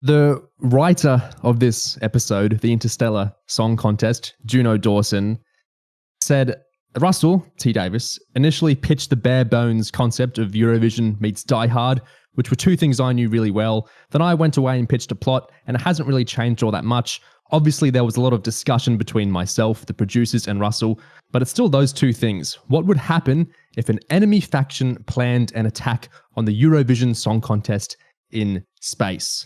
The writer of this episode, the Interstellar Song Contest, Juno Dawson, said Russell T. Davis initially pitched the bare bones concept of Eurovision meets Die Hard, which were two things I knew really well. Then I went away and pitched a plot, and it hasn't really changed all that much. Obviously, there was a lot of discussion between myself, the producers, and Russell, but it's still those two things. What would happen if an enemy faction planned an attack on the Eurovision Song Contest in space?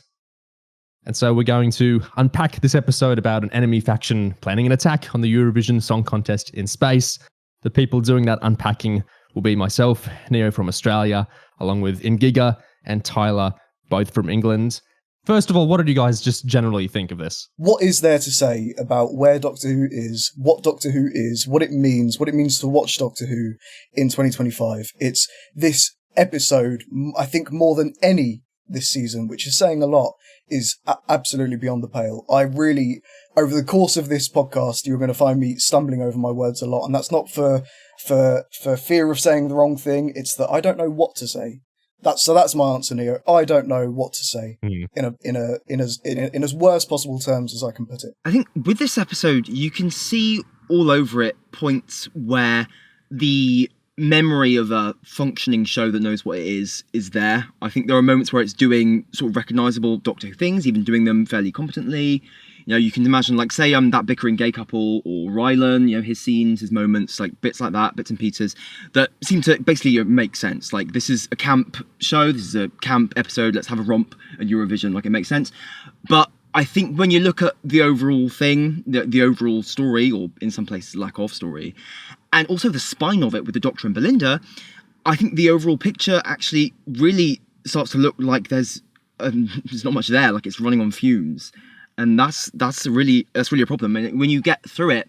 And so we're going to unpack this episode about an enemy faction planning an attack on the Eurovision Song Contest in space. The people doing that unpacking will be myself, Neo from Australia, along with Ingiga and Tyler, both from England. First of all, what did you guys just generally think of this? What is there to say about where Doctor Who is, what Doctor Who is, what it means to watch Doctor Who in 2025? It's this episode, I think more than any this season, which is saying a lot, is absolutely beyond the pale. I really, over the course of this podcast, you're going to find me stumbling over my words a lot, and that's not for fear of saying the wrong thing. It's that I don't know what to say. That's my answer, Neo. I don't know what to say in as worst possible terms as I can put it. I think with this episode, you can see all over it points where the memory of a functioning show that knows what it is there. I think there are moments where it's doing sort of recognisable Doctor Who things, even doing them fairly competently. You know, you can imagine, like, say, that bickering gay couple, or Rylan, you know, his scenes, his moments, like, bits like that, bits and pieces, that seem to basically make sense. Like, this is a camp show, this is a camp episode, let's have a romp at Eurovision, like, it makes sense. But I think when you look at the overall thing, the overall story, or in some places, lack of story, and also the spine of it with the Doctor and Belinda, I think the overall picture actually really starts to look like there's not much there, like it's running on fumes. And that's really a problem. And when you get through it,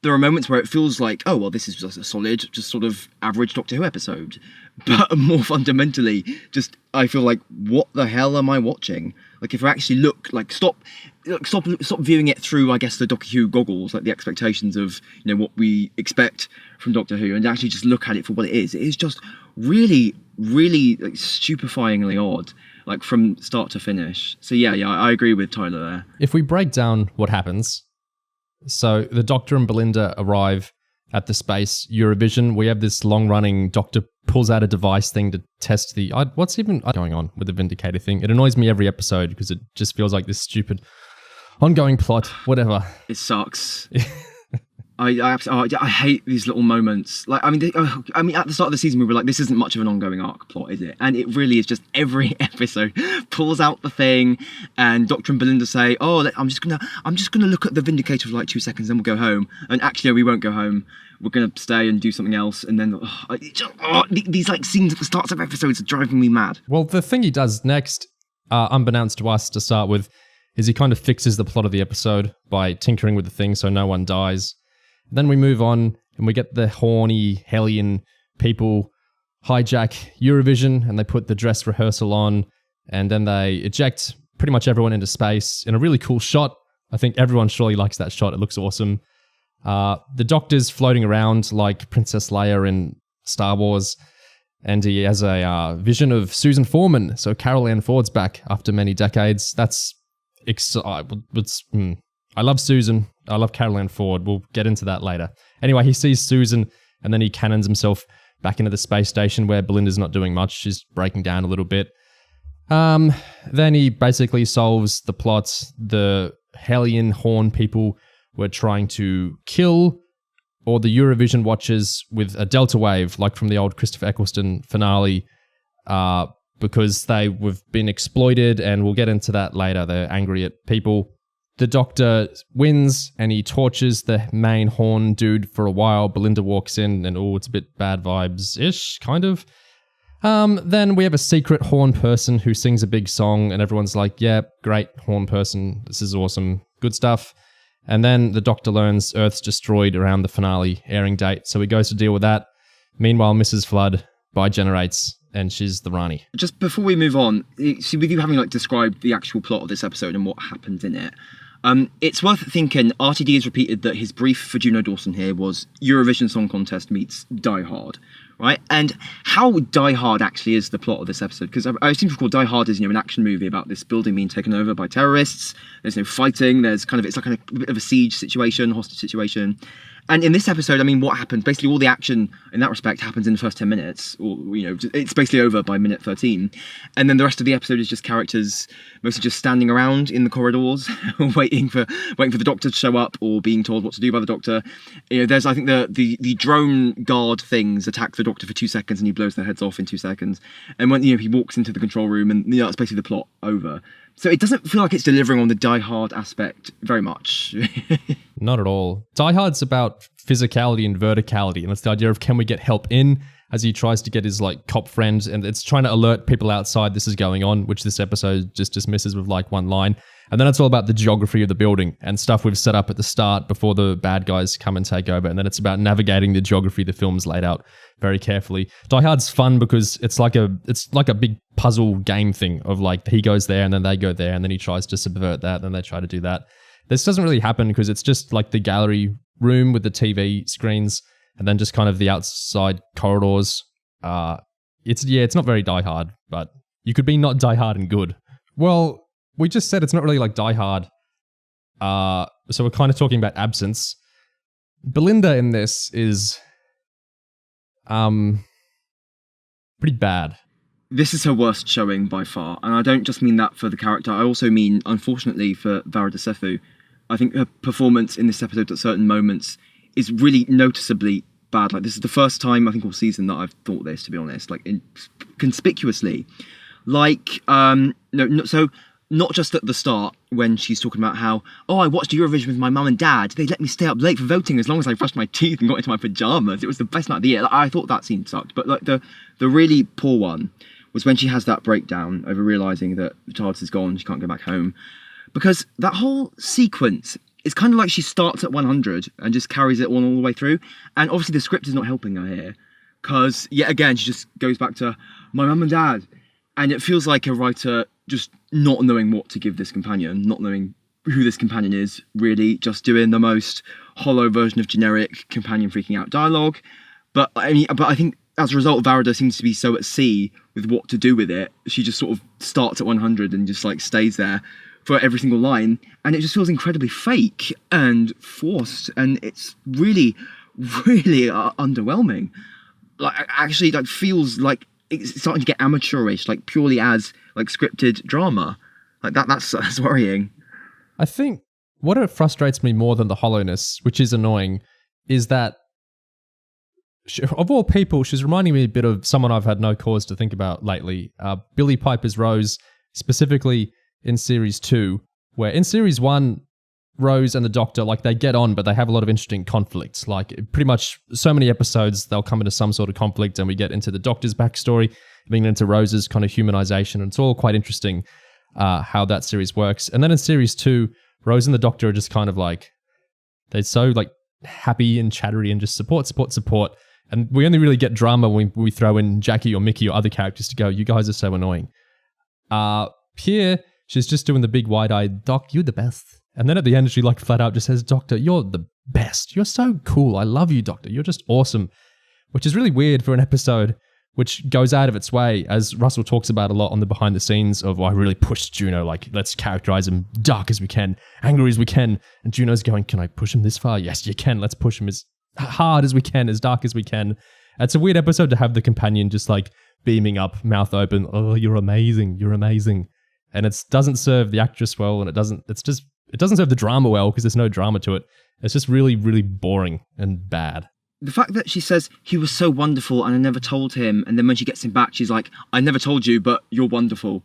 there are moments where it feels like, oh, well, this is just a solid, just sort of average Doctor Who episode. But more fundamentally, just I feel like, what the hell am I watching? Like, if I actually stop viewing it through, I guess, the Doctor Who goggles, like the expectations of, you know, what we expect from Doctor Who, and actually just look at it for what it is. It is just really, really like, stupefyingly odd, like from start to finish. So yeah, I agree with Tyler there. If we break down what happens, so the Doctor and Belinda arrive at the space Eurovision. We have this long-running Doctor pulls out a device thing to test the... what's even going on with the Vindicator thing? It annoys me every episode because it just feels like this stupid ongoing plot, whatever. It sucks. I hate these little moments. Like, I mean, at the start of the season, we were like, this isn't much of an ongoing arc plot, is it? And it really is just every episode pulls out the thing, and Doctor and Belinda say, oh, I'm just gonna look at the Vindicator for like 2 seconds, then we'll go home. And actually, no, we won't go home. We're gonna stay and do something else. And then these like scenes at the starts of episodes are driving me mad. Well, the thing he does next, unbeknownst to us to start with, is he kind of fixes the plot of the episode by tinkering with the thing so no one dies. Then we move on and we get the horny Hellian people hijack Eurovision and they put the dress rehearsal on and then they eject pretty much everyone into space in a really cool shot. I think everyone surely likes that shot. It looks awesome. The Doctor's floating around like Princess Leia in Star Wars and he has a vision of Susan Foreman. So Carol Ann Ford's back after many decades. That's I love Susan. I love Carol Ann Ford. We'll get into that later. Anyway, he sees Susan and then he cannons himself back into the space station where Belinda's not doing much. She's breaking down a little bit. Then he basically solves the plot. The Hellian horn people were trying to kill all the Eurovision watchers with a delta wave, like from the old Christopher Eccleston finale, because they've been exploited, and we'll get into that later. They're angry at people. The Doctor wins and he tortures the main horn dude for a while. Belinda walks in and it's a bit bad vibes-ish, kind of. Then we have a secret horn person who sings a big song and everyone's like, yeah, great horn person. This is awesome. Good stuff. And then the Doctor learns Earth's destroyed around the finale airing date. So he goes to deal with that. Meanwhile, Mrs. Flood bigenerates and she's the Rani. Just before we move on, see, with you having like described the actual plot of this episode and what happens in it, it's worth thinking RTD has repeated that his brief for Juno Dawson here was Eurovision Song Contest meets Die Hard, right? And how Die Hard actually is the plot of this episode, because I seem to recall Die Hard is, an action movie about this building being taken over by terrorists. There's no fighting. There's it's like a bit of a siege situation, hostage situation. And in this episode, I mean, what happens? Basically, all the action in that respect happens in the first 10 minutes, or, it's basically over by minute 13. And then the rest of the episode is just characters mostly just standing around in the corridors, waiting for the Doctor to show up or being told what to do by the Doctor. There's, I think, the drone guard things attack the Doctor for 2 seconds and he blows their heads off in 2 seconds. And when, he walks into the control room and, that's basically the plot over. So it doesn't feel like it's delivering on the Die Hard aspect very much. Not at all. Die Hard's about physicality and verticality, and it's the idea of can we get help in as he tries to get his cop friend, and it's trying to alert people outside this is going on, which this episode just dismisses with one line. And then it's all about the geography of the building and stuff we've set up at the start before the bad guys come and take over. And then it's about navigating the geography the film's laid out very carefully. Die Hard's fun because it's like a big puzzle game thing of he goes there and then they go there and then he tries to subvert that and then they try to do that. This doesn't really happen because it's just the gallery room with the TV screens and then just kind of the outside corridors. It's not very Die Hard, but you could be not Die Hard and good. Well, we just said it's not really like Die Hard. So we're kind of talking about absence. Belinda in this is pretty bad. This is her worst showing by far, and I don't just mean that for the character, I also mean, unfortunately, for Varada. I think her performance in this episode at certain moments is really noticeably bad. This is the first time, I think, all season that I've thought this, to be honest, conspicuously. So not just at the start when she's talking about how, I watched Eurovision with my mum and dad. They let me stay up late for voting as long as I brushed my teeth and got into my pajamas. It was the best night of the year. I thought that scene sucked. But the really poor one was when she has that breakdown over realising that the TARDIS is gone, she can't go back home. Because that whole sequence is kind of like she starts at 100 and just carries it all the way through. And obviously the script is not helping her here. Because, yet again, she just goes back to my mum and dad. And it feels like a writer just not knowing what to give this companion, not knowing who this companion is, really, just doing the most hollow version of generic companion freaking out dialogue. But I think as a result, Varada seems to be so at sea with what to do with it. She just sort of starts at 100 and just stays there for every single line. And it just feels incredibly fake and forced. And it's really, really underwhelming. Actually, feels like it's starting to get amateurish, purely as scripted drama. That's worrying. I think what frustrates me more than the hollowness, which is annoying, is that of all people, she's reminding me a bit of someone I've had no cause to think about lately. Billie Piper's Rose, specifically in Series 2, where in Series 1, Rose and the Doctor, they get on, but they have a lot of interesting conflicts. Pretty much so many episodes, they'll come into some sort of conflict and we get into the Doctor's backstory, being into Rose's kind of humanization. And it's all quite interesting how that series works. And then in Series 2, Rose and the Doctor are just kind of they're so happy and chattery and just support. And we only really get drama when we throw in Jackie or Mickey or other characters to go, you guys are so annoying. Pierre, she's just doing the big wide-eyed, Doc, you're the best. And then at the end, she flat out just says, Doctor, you're the best. You're so cool. I love you, Doctor. You're just awesome. Which is really weird for an episode which goes out of its way, as Russell talks about a lot on the behind the scenes of, I really pushed Juno, let's characterize him dark as we can, angry as we can. And Juno's going, can I push him this far? Yes, you can. Let's push him as hard as we can, as dark as we can. It's a weird episode to have the companion just beaming up, mouth open. Oh, you're amazing. You're amazing. And it doesn't serve the actress well, and it doesn't serve the drama well because there's no drama to it. It's just really, really boring and bad. The fact that she says he was so wonderful and I never told him, and then when she gets him back, she's like, I never told you, but you're wonderful.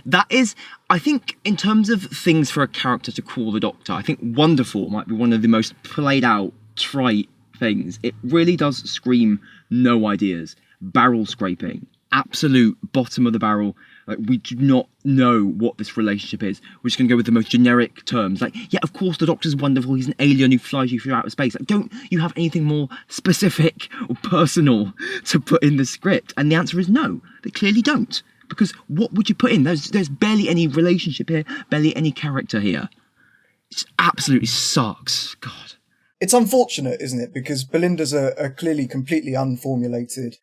That is, I think, in terms of things for a character to call the Doctor, I think wonderful might be one of the most played out, trite things. It really does scream no ideas. Barrel scraping. Absolute bottom of the barrel. We do not know what this relationship is. We're just going to go with the most generic terms. Yeah, of course, the Doctor's wonderful. He's an alien who flies you through outer space. Don't you have anything more specific or personal to put in the script? And the answer is no. They clearly don't. Because what would you put in? There's barely any relationship here, barely any character here. It absolutely sucks. God. It's unfortunate, isn't it? Because Belinda's a clearly completely unformulated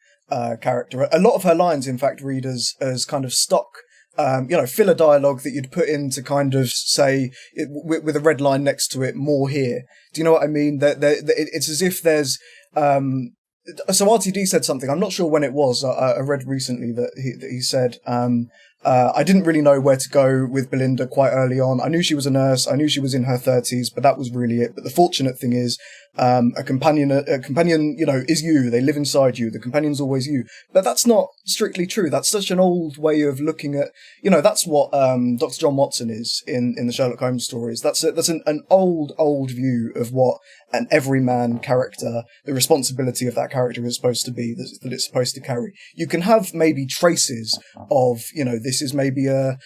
character. A lot of her lines, in fact, read as kind of stock, filler dialogue that you'd put in to kind of say, with a red line next to it, more here. Do you know what I mean? It's as if there's... So RTD said something, I'm not sure when it was, I read recently that he said... I didn't really know where to go with Belinda quite early on. I knew she was a nurse. I knew she was in her 30s, but that was really it. But the fortunate thing is, a companion, is you. They live inside you. The companion's always you. But that's not strictly true. That's such an old way of looking at, that's what, Dr. John Watson is in the Sherlock Holmes stories. That's an old view of what an everyman character, the responsibility of that character is supposed to be, that it's supposed to carry. You can have maybe traces of, this is maybe an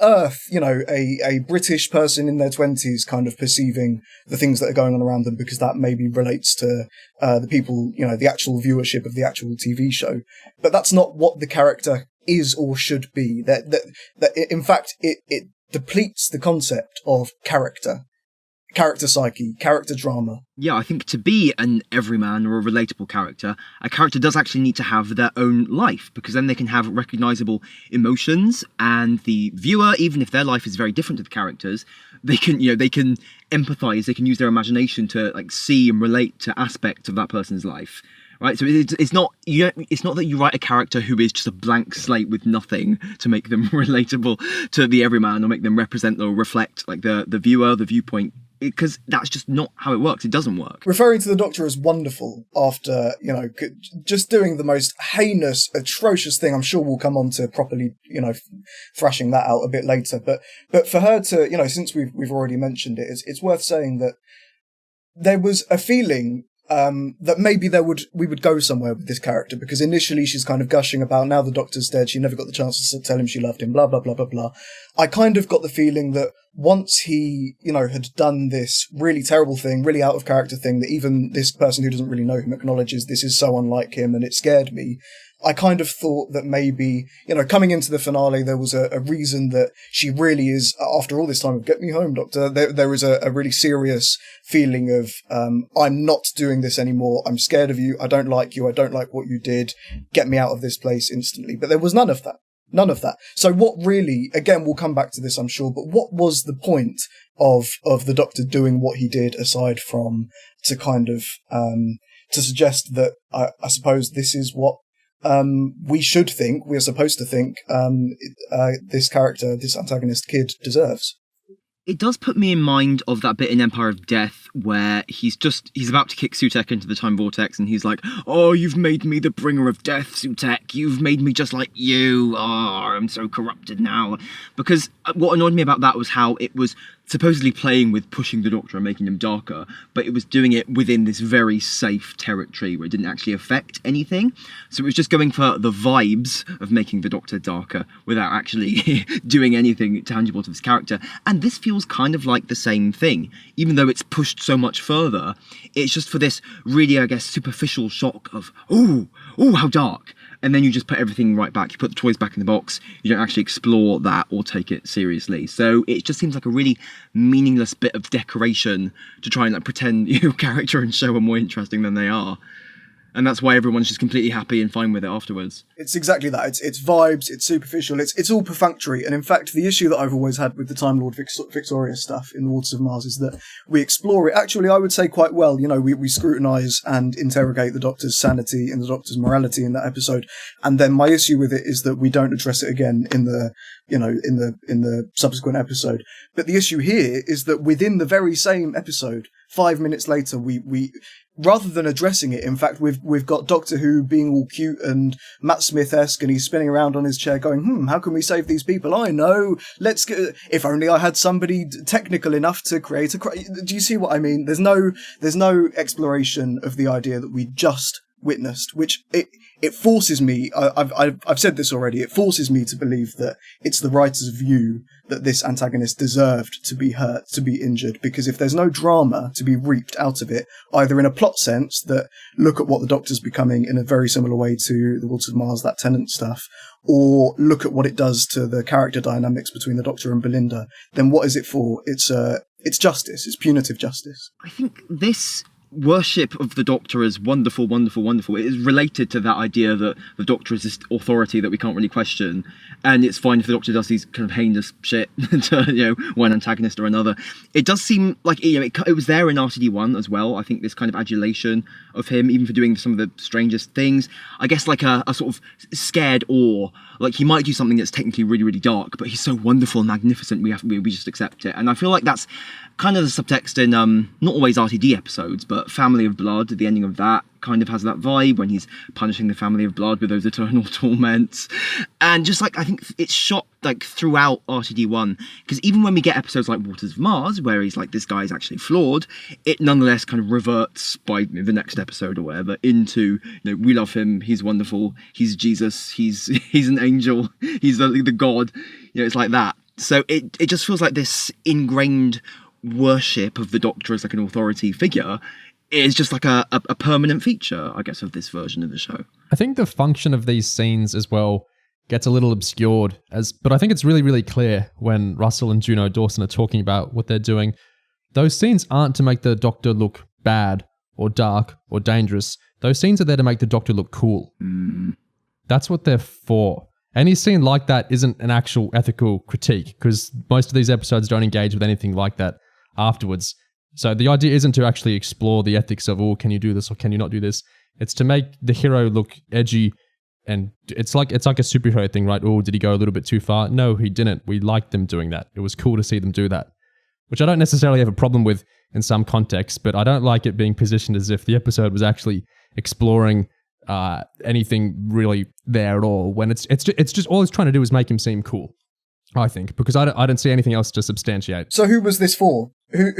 Earth, a British person in their 20s kind of perceiving the things that are going on around them, because that maybe relates to the people, the actual viewership of the actual TV show. But that's not what the character is or should be. That in fact, it depletes the concept of character psyche, character drama. Yeah, I think to be an everyman or a relatable character, a character does actually need to have their own life, because then they can have recognisable emotions, and the viewer, even if their life is very different to the characters, they can empathise, they can use their imagination to see and relate to aspects of that person's life. Right, so it's not that you write a character who is just a blank slate with nothing to make them relatable to the everyman or make them represent or reflect the viewer, the viewpoint, because that's just not how it works. It doesn't work. Referring to the Doctor as wonderful after, just doing the most heinous, atrocious thing. I'm sure we'll come on to properly, thrashing that out a bit later. But for her to, since we've already mentioned it, it's worth saying that there was a feeling that maybe we would go somewhere with this character, because initially she's kind of gushing about, now the Doctor's dead, she never got the chance to tell him she loved him, blah, blah, blah, blah, blah. I kind of got the feeling that once he, had done this really terrible thing, really out of character thing, that even this person who doesn't really know him acknowledges this is so unlike him, and it scared me. I kind of thought that maybe, coming into the finale, there was a reason that she really is, after all this time of get me home, Doctor, there was a really serious feeling of, I'm not doing this anymore. I'm scared of you. I don't like you. I don't like what you did. Get me out of this place instantly. But there was none of that. None of that. So what really, again, we'll come back to this, I'm sure, but what was the point of the Doctor doing what he did, aside from to kind of, to suggest that, I suppose this is what we're supposed to think, this character, this antagonist kid deserves. It does put me in mind of that bit in Empire of Death where he's about to kick Sutek into the time vortex, and he's like, oh, you've made me the bringer of death, Sutek. You've made me just like you. Oh, I'm so corrupted now. Because what annoyed me about that was how it was supposedly playing with pushing the Doctor and making him darker, but it was doing it within this very safe territory where it didn't actually affect anything. So it was just going for the vibes of making the Doctor darker without actually doing anything tangible to this character. And this feels kind of like the same thing. Even though it's pushed so much further, it's just for this really, I guess, superficial shock of, oh, how dark. And then you just put everything right back. You put the toys back in the box. You don't actually explore that or take it seriously. So it just seems like a really meaningless bit of decoration to try and pretend your character and show are more interesting than they are. And that's why everyone's just completely happy and fine with it afterwards. It's exactly that. It's vibes, it's superficial, it's all perfunctory. And in fact, the issue that I've always had with the Time Lord Victoria stuff in the Waters of Mars is that we explore it, actually, I would say quite well. We scrutinise and interrogate the Doctor's sanity and the Doctor's morality in that episode. And then my issue with it is that we don't address it again in the subsequent episode. But the issue here is that within the very same episode, 5 minutes later, we rather than addressing it, in fact, we've got Doctor Who being all cute and Matt Smith-esque, and he's spinning around on his chair going, how can we save these people? I know, let's get, if only I had somebody technical enough to create do you see what I mean? There's no exploration of the idea that we just witnessed, which it forces me, I've said this already, it forces me to believe that it's the writer's view that this antagonist deserved to be hurt, to be injured, because if there's no drama to be reaped out of it, either in a plot sense, that look at what the Doctor's becoming in a very similar way to the Waters of Mars, that Tennant stuff, or look at what it does to the character dynamics between the Doctor and Belinda, then what is it for? It's It's justice. It's punitive justice. I think this worship of the Doctor as wonderful, wonderful, wonderful. It is related to that idea that the Doctor is this authority that we can't really question, and it's fine if the Doctor does these kind of heinous shit to one antagonist or another. It does seem like it was there in RTD1 as well. I think this kind of adulation of him, even for doing some of the strangest things. I guess like a sort of scared awe. Like he might do something that's technically really, really dark, but he's so wonderful and magnificent. We just accept it, and I feel like that's kind of the subtext in not always RTD episodes, but Family of Blood. The ending of that kind of has that vibe when he's punishing the Family of Blood with those eternal torments, and just like I think it's shot like throughout RTD1, because even when we get episodes like Waters of Mars, where he's like this guy is actually flawed, it nonetheless kind of reverts by the next episode or whatever into we love him, he's wonderful, he's Jesus, he's an angel, he's the god, it's like that. So it just feels like this ingrained worship of the Doctor as like an authority figure is just like a permanent feature, I guess, of this version of the show. I think the function of these scenes as well gets a little obscured, but I think it's really, really clear when Russell and Juno Dawson are talking about what they're doing. Those scenes aren't to make the Doctor look bad or dark or dangerous. Those scenes are there to make the Doctor look cool. That's what they're for. Any scene like that isn't an actual ethical critique, because most of these episodes don't engage with anything like that afterwards. So the idea isn't to actually explore the ethics of, can you do this or can you not do this? It's to make the hero look edgy, and it's like a superhero thing, right? Oh, did he go a little bit too far? No, he didn't. We liked them doing that. It was cool to see them do that, which I don't necessarily have a problem with in some contexts, but I don't like it being positioned as if the episode was actually exploring anything really there at all, when it's just all it's trying to do is make him seem cool, I think, because I don't see anything else to substantiate. So who was this for? Who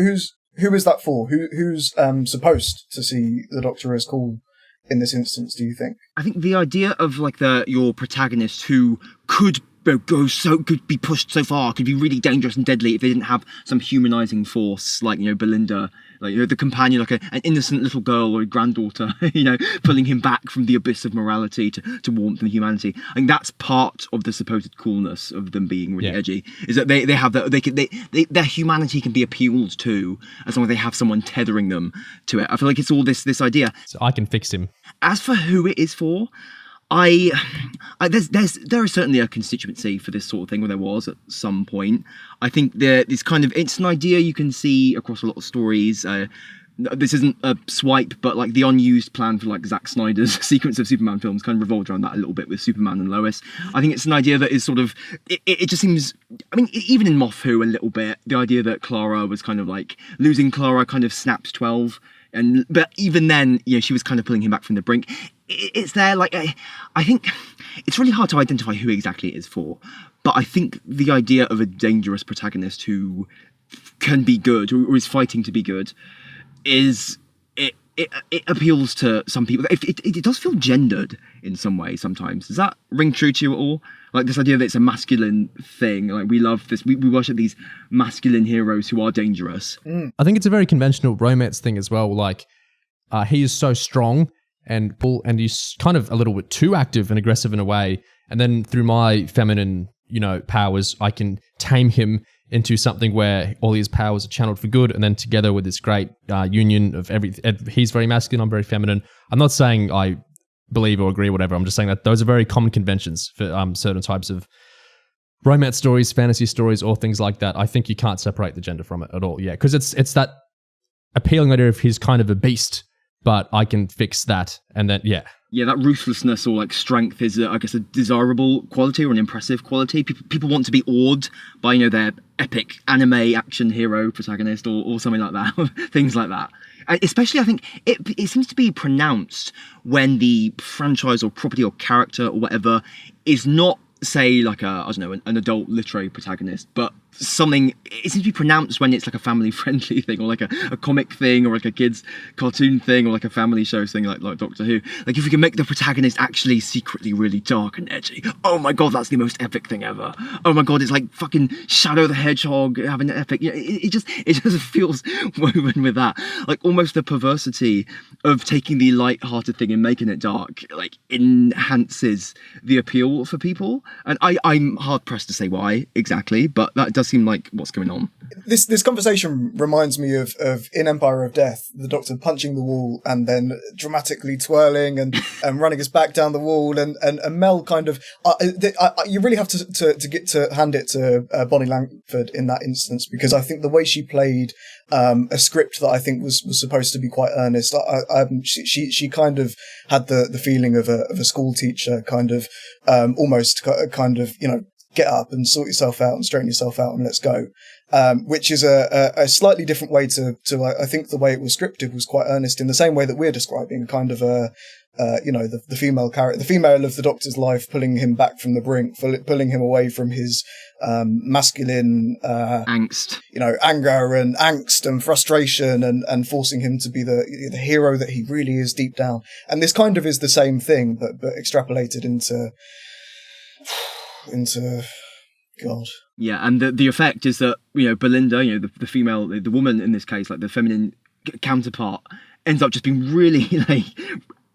is that for? Who's supposed to see the Doctor as cool in this instance, do you think? I think the idea of like your protagonist who could be pushed so far, could be really dangerous and deadly if they didn't have some humanizing force like Belinda, like the companion, like an innocent little girl or a granddaughter, pulling him back from the abyss of morality to warmth and humanity. I think that's part of the supposed coolness of them being really edgy, is that they have that their humanity can be appealed to as long as they have someone tethering them to it. I feel like it's all this idea. So I can fix him. As for who it is for, there is certainly a constituency for this sort of thing, where there was at some point. I think it's an idea you can see across a lot of stories. This isn't a swipe, but like the unused plan for like Zack Snyder's sequence of Superman films kind of revolved around that a little bit with Superman and Lois. I think it's an idea that is sort of, it just seems, I mean, even in Moth Who a little bit, the idea that Clara was kind of like, losing Clara kind of snaps 12. But even then, she was kind of pulling him back from the brink. It's there, like, I think it's really hard to identify who exactly it is for. But I think the idea of a dangerous protagonist who can be good, or is fighting to be good, it appeals to some people. It does feel gendered in some way sometimes. Does that ring true to you at all? Like this idea that it's a masculine thing. Like we love this. We worship these masculine heroes who are dangerous. I think it's a very conventional romance thing as well. Like he is so strong and he's kind of a little bit too active and aggressive in a way. And then through my feminine, powers, I can tame him into something where all his powers are channeled for good, and then together with this great union of everything. He's very masculine, I'm very feminine. I'm not saying I believe or agree or whatever. I'm just saying that those are very common conventions for certain types of romance stories, fantasy stories, or things like that. I think you can't separate the gender from it at all. Yeah, because it's that appealing idea of he's kind of a beast, but I can fix that, and then Yeah, that ruthlessness or like strength is, I guess, a desirable quality or an impressive quality. People want to be awed by, their epic anime action hero protagonist or something like that, things like that. Especially, I think, it seems to be pronounced when the franchise or property or character or whatever is not, say, like an adult literary protagonist, but something, it seems to be pronounced when it's like a family-friendly thing, or like a comic thing, or like a kid's cartoon thing, or like a family show thing, like Doctor Who. Like if we can make the protagonist actually secretly really dark and edgy, oh my god, that's the most epic thing ever. Oh my god, it's like fucking Shadow the Hedgehog having an epic. It just feels woven with that, like almost the perversity of taking the light-hearted thing and making it dark, like enhances the appeal for people. And I'm hard pressed to say why exactly, but that does does seem like what's going on. This conversation reminds me of in Empire of Death, the Doctor punching the wall and then dramatically twirling and running his back down the wall, and Mel kind of you really have to get to hand it to Bonnie Langford in that instance, because I think the way she played a script that I think was supposed to be quite earnest, she kind of had the feeling of a school teacher, kind of almost kind of, you know, get up and sort yourself out and straighten yourself out and let's go. Which is a slightly different way to I think the way it was scripted was quite earnest in the same way that we're describing, kind of you know, the female character, the female of the Doctor's life, pulling him back from the brink, pulling him away from his masculine angst, you know, anger and angst and frustration, and forcing him to be the hero that he really is deep down. And this kind of is the same thing, but extrapolated into God. Yeah, and the effect is that, you know, Belinda, you know, the female, the woman in this case, like the feminine counterpart, ends up just being really like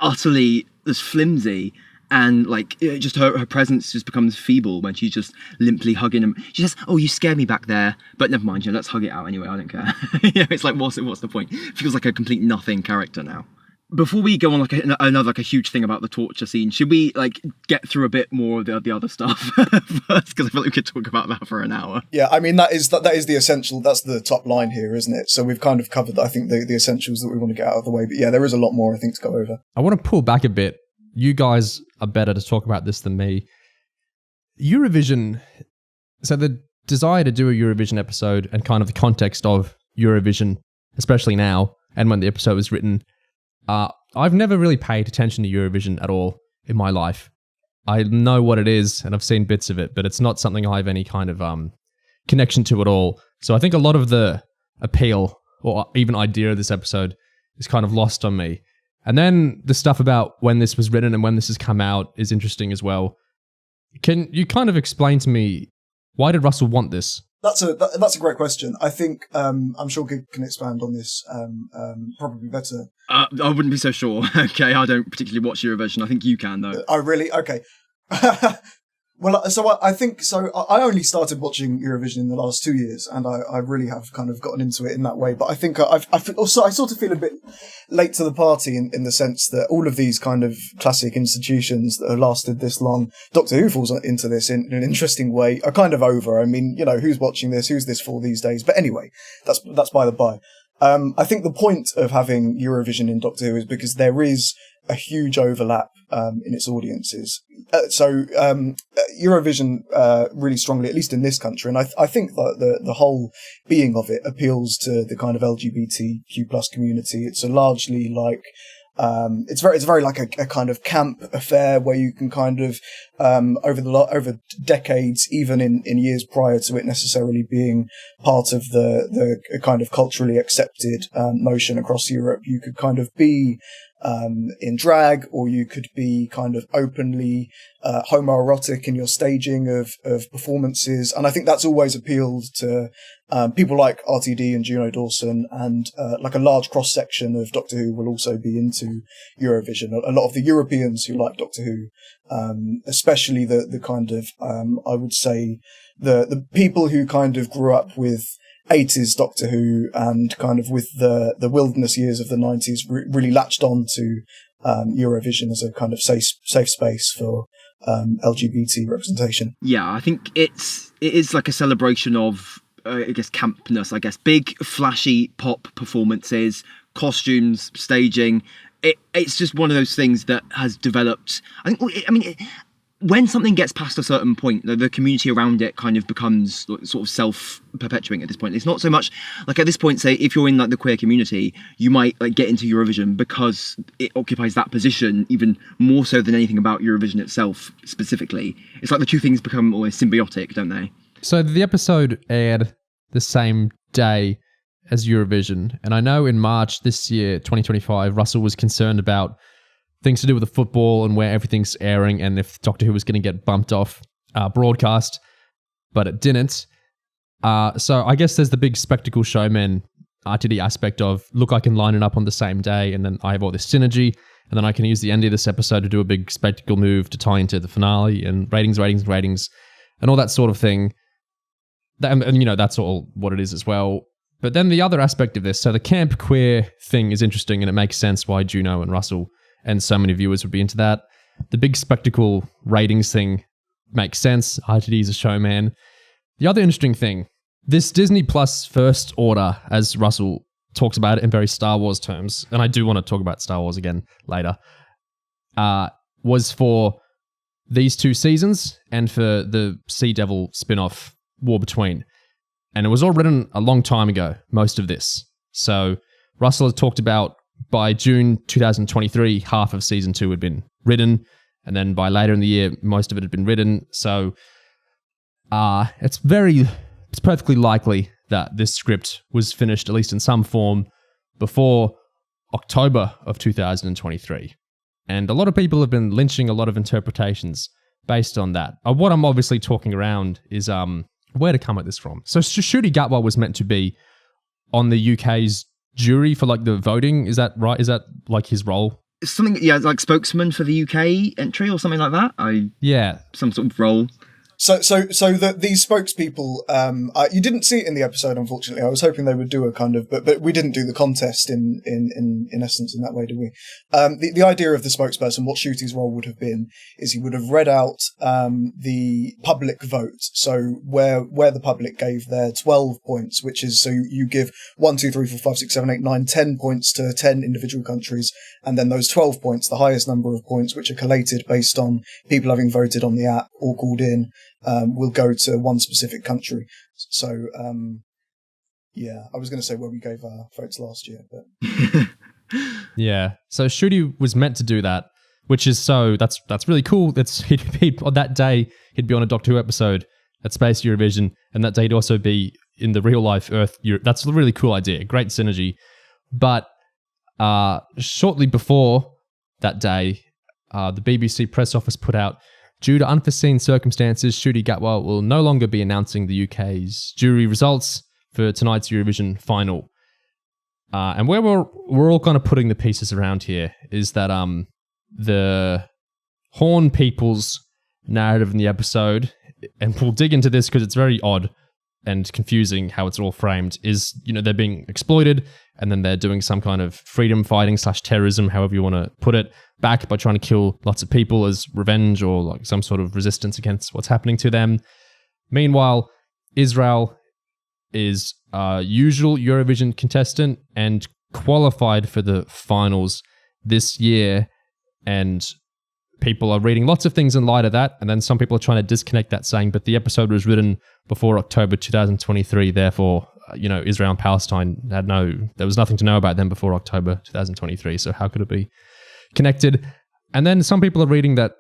utterly just flimsy, and like just her presence just becomes feeble when she's just limply hugging him. She says, "Oh, you scared me back there, but never mind, you know, let's hug it out anyway. I don't care." You know, it's like, what's the point? Feels like a complete nothing character now. Before we go on like another huge thing about the torture scene, should we like get through a bit more of the other stuff first? Because I feel like we could talk about that for an hour. Yeah, I mean that is the essential. That's the top line here, isn't it? So we've kind of covered, I think, the essentials that we want to get out of the way. But yeah, there is a lot more I think to go over. I want to pull back a bit. You guys are better to talk about this than me. Eurovision. So the desire to do a Eurovision episode and kind of the context of Eurovision, especially now and when the episode was written. I've never really paid attention to Eurovision at all in my life. I know what it is, and I've seen bits of it, but it's not something I have any kind of connection to at all. So I think a lot of the appeal or even idea of this episode is kind of lost on me. And then the stuff about when this was written and when this has come out is interesting as well. Can you kind of explain to me, why did Russell want this? That's a great question. I think I'm sure Gig can expand on this probably better. I wouldn't be so sure. Okay, I don't particularly watch Eurovision. I think you can though. Oh really? Okay. Well, so I think so. I only started watching Eurovision in the last 2 years, and I really have kind of gotten into it in that way. But I think I sort of feel a bit late to the party in the sense that all of these kind of classic institutions that have lasted this long, Doctor Who falls into this in an interesting way, are kind of over. I mean, you know, who's watching this? Who's this for these days? But anyway, that's by the by. I think the point of having Eurovision in Doctor Who is because there is a huge overlap in its audiences. So Eurovision really strongly, at least in this country, and I think that the whole being of it appeals to the kind of LGBTQ plus community. It's a largely like it's very like a kind of camp affair where you can kind of over decades, even in years prior to it necessarily being part of the kind of culturally accepted notion across Europe, you could kind of be in drag, or you could be kind of openly homoerotic in your staging of performances, and I think that's always appealed to people like RTD and Juno Dawson, and like a large cross section of Doctor Who will also be into Eurovision. A lot of the Europeans who like Doctor Who, especially the kind of I would say the people who kind of grew up with 80s Doctor Who and kind of with the wilderness years of the 90s really latched on to Eurovision as a kind of safe space for LGBT representation. Yeah, I think it is like a celebration of I guess campness, I guess big flashy pop performances, costumes, staging. It's just one of those things that has developed. I mean, when something gets past a certain point, the community around it kind of becomes sort of self-perpetuating at this point. It's not so much like at this point, say, if you're in like the queer community, you might like get into Eurovision because it occupies that position even more so than anything about Eurovision itself specifically. It's like the two things become always symbiotic, don't they? So the episode aired the same day as Eurovision. And I know in March this year, 2025, Russell was concerned about things to do with the football and where everything's airing and if Doctor Who was going to get bumped off broadcast, but it didn't. So I guess there's the big spectacle showman RTD aspect of, look, I can line it up on the same day and then I have all this synergy and then I can use the end of this episode to do a big spectacle move to tie into the finale and ratings and all that sort of thing. and that's all what it is as well. But then the other aspect of this, so the camp queer thing is interesting, and it makes sense why Juno and Russell and so many viewers would be into that. The big spectacle ratings thing makes sense. ITD is a showman. The other interesting thing, this Disney Plus First Order, as Russell talks about it in very Star Wars terms, and I do want to talk about Star Wars again later, was for these 2 seasons and for the Sea Devil spin-off War Between. And it was all written a long time ago, most of this. So Russell has talked about by June 2023, half of season 2 had been written. And then by later in the year, most of it had been written. So it's perfectly likely that this script was finished, at least in some form, before October of 2023. And a lot of people have been lynching a lot of interpretations based on that. What I'm obviously talking around is where to come at this from. So Ncuti Gatwa was meant to be on the UK's jury for like the voting. Is that right? Is that like his role? Something, yeah, like spokesman for the UK entry or something like that. Some sort of role. So these spokespeople, you didn't see it in the episode, unfortunately. I was hoping they would do a kind of, but we didn't do the contest in essence in that way, did we? The idea of the spokesperson, what Ncuti's role would have been, is he would have read out the public vote. So where the public gave their 12 points, which is, so you give 1, 2, 3, 4, 5, 6, 7, 8, 9, 10 points to 10 individual countries, and then those 12 points, the highest number of points, which are collated based on people having voted on the app or called in, will go to one specific country. So, I was going to say where we gave our votes last year, but yeah. So Ncuti was meant to do that, which is that's really cool. He'd on that day he'd be on a Doctor Who episode at Space Eurovision, and that day he'd also be in the real life Earth. That's a really cool idea, great synergy. But shortly before that day, the BBC press office put out, due to unforeseen circumstances, Ncuti Gatwa will no longer be announcing the UK's jury results for tonight's Eurovision final. And where we're all kind of putting the pieces around here is that the Horn people's narrative in the episode, and we'll dig into this because it's very odd and confusing how it's all framed, is, they're being exploited and then they're doing some kind of freedom fighting / terrorism, however you want to put it, back by trying to kill lots of people as revenge or like some sort of resistance against what's happening to them. Meanwhile, Israel is a usual Eurovision contestant and qualified for the finals this year, and people are reading lots of things in light of that, and then some people are trying to disconnect that, saying, but the episode was written before October 2023, therefore, Israel and Palestine there was nothing to know about them before October 2023, so how could it be connected? And then some people are reading that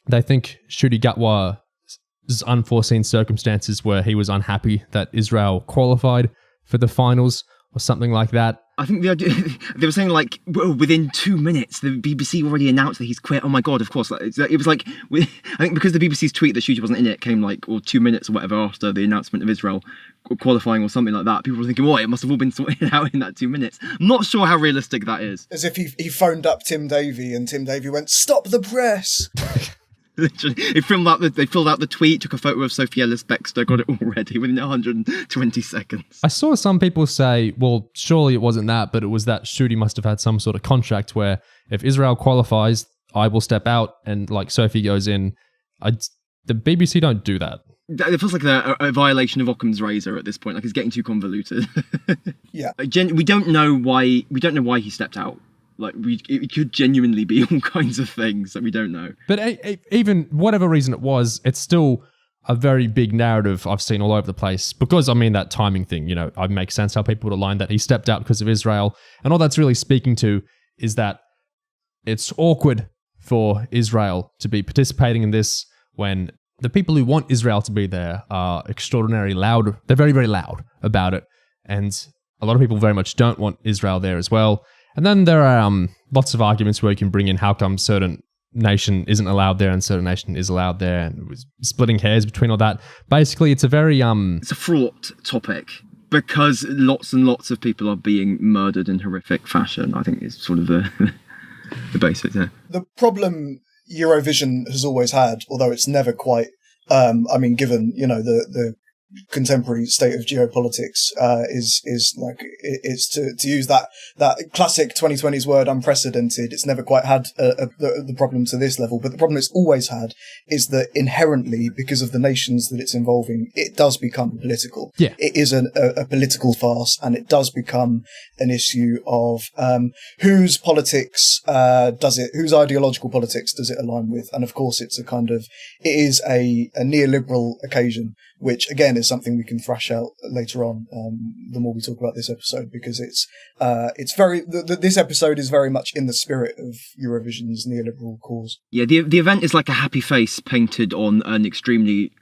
they think Ncuti Gatwa's unforeseen circumstances where he was unhappy that Israel qualified for the finals or something like that. I think the idea, they were saying like, within 2 minutes, the BBC already announced that he's quit. Oh my God, of course. It was like, I think because the BBC's tweet that Ncuti wasn't in it came like, or 2 minutes or whatever after the announcement of Israel qualifying or something like that, people were thinking, it must have all been sorted out in that 2 minutes. I'm not sure how realistic that is. As if he phoned up Tim Davie and Tim Davie went, "Stop the press!" Literally, they filled out the tweet, took a photo of Sophie Ellis-Bextor, got it all ready within 120 seconds. I saw some people say, well, surely it wasn't that, but it was that Ncuti must have had some sort of contract where if Israel qualifies, I will step out, and like Sophie goes in. The BBC don't do that. It feels like a violation of Occam's razor at this point. Like it's getting too convoluted. Yeah, we don't know why he stepped out. Like it could genuinely be all kinds of things that we don't know. But even whatever reason it was, it's still a very big narrative I've seen all over the place. Because that timing thing, it makes sense how people would align that he stepped out because of Israel, and all that's really speaking to is that it's awkward for Israel to be participating in this when the people who want Israel to be there are extraordinarily loud. They're very, very loud about it, and a lot of people very much don't want Israel there as well. And then there are lots of arguments where you can bring in how come certain nation isn't allowed there and certain nation is allowed there, and splitting hairs between all that. Basically, it's a very... It's a fraught topic because lots and lots of people are being murdered in horrific fashion. I think it's sort of the basic there. The problem Eurovision has always had, although it's never quite... given, the contemporary state of geopolitics is like it's to use that classic 2020s word unprecedented. It's never quite had the problem to this level, but the problem it's always had is that inherently, because of the nations that it's involving, it does become political. Yeah. It is a political farce, and it does become an issue of whose politics whose ideological politics does it align with. And of course it is a neoliberal occasion, which again is something we can thrash out later on, the more we talk about this episode, because this episode is very much in the spirit of Eurovision's neoliberal cause. Yeah, the event is like a happy face painted on an extremely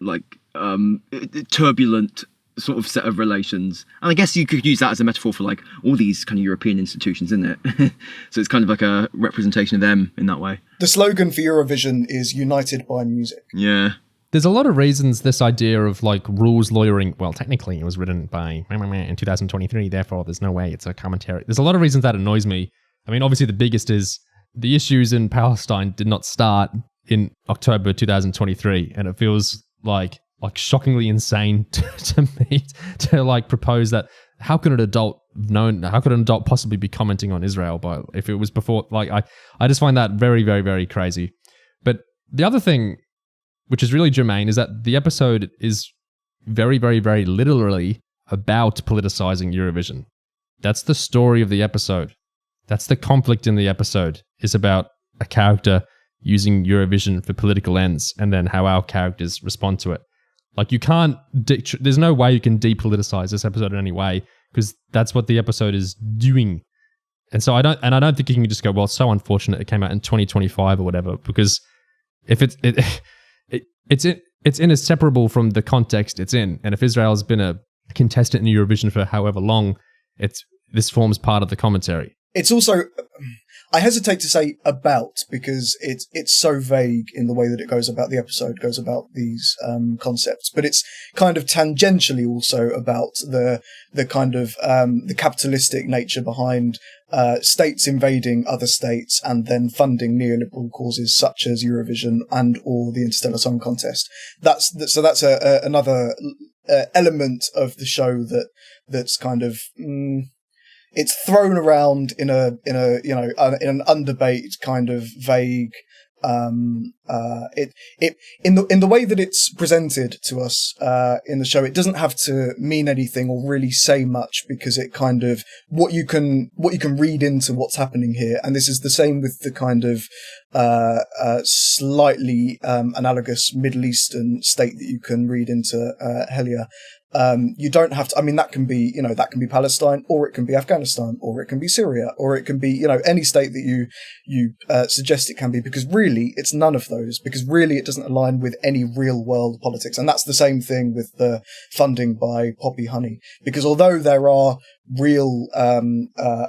turbulent sort of set of relations. And I guess you could use that as a metaphor for like all these kind of European institutions, isn't it? So it's kind of like a representation of them in that way. The slogan for Eurovision is United by Music. Yeah. There's a lot of reasons this idea of like rules lawyering, well, technically it was written by in 2023, therefore there's no way it's a commentary. There's a lot of reasons that annoys me. I mean, obviously the biggest is the issues in Palestine did not start in October 2023, and it feels like shockingly insane to me to like propose that. How could an adult possibly be commenting on Israel? But if it was before, like I just find that very, very, very crazy. But the other thing, which is really germane, is that the episode is very, very, very literally about politicizing Eurovision. That's the story of the episode. That's the conflict in the episode, is about a character using Eurovision for political ends, and then how our characters respond to it. Like you can't, there's no way you can depoliticize this episode in any way, because that's what the episode is doing. And so I don't think you can just go, well, it's so unfortunate it came out in 2025 or whatever, because if it's inseparable from the context it's in. And if Israel has been a contestant in Eurovision for however long, this forms part of the commentary. It's also, I hesitate to say about, because it's so vague in the way that it goes about the episode, goes about these concepts, but it's kind of tangentially also about the kind of the capitalistic nature behind states invading other states and then funding neoliberal causes such as Eurovision and or the Interstellar Song Contest. That's another element of the show that's kind of. It's thrown around in an underbaked kind of vague. In the way that it's presented to us in the show, it doesn't have to mean anything or really say much, because it kind of what you can read into what's happening here. And this is the same with the kind of slightly analogous Middle Eastern state that you can read into Hellia. You don't have to, I mean, that can be Palestine, or it can be Afghanistan, or it can be Syria, or it can be, any state that you suggest it can be, because really it's none of those, because really it doesn't align with any real world politics. And that's the same thing with the funding by Poppy Honey, because although there are real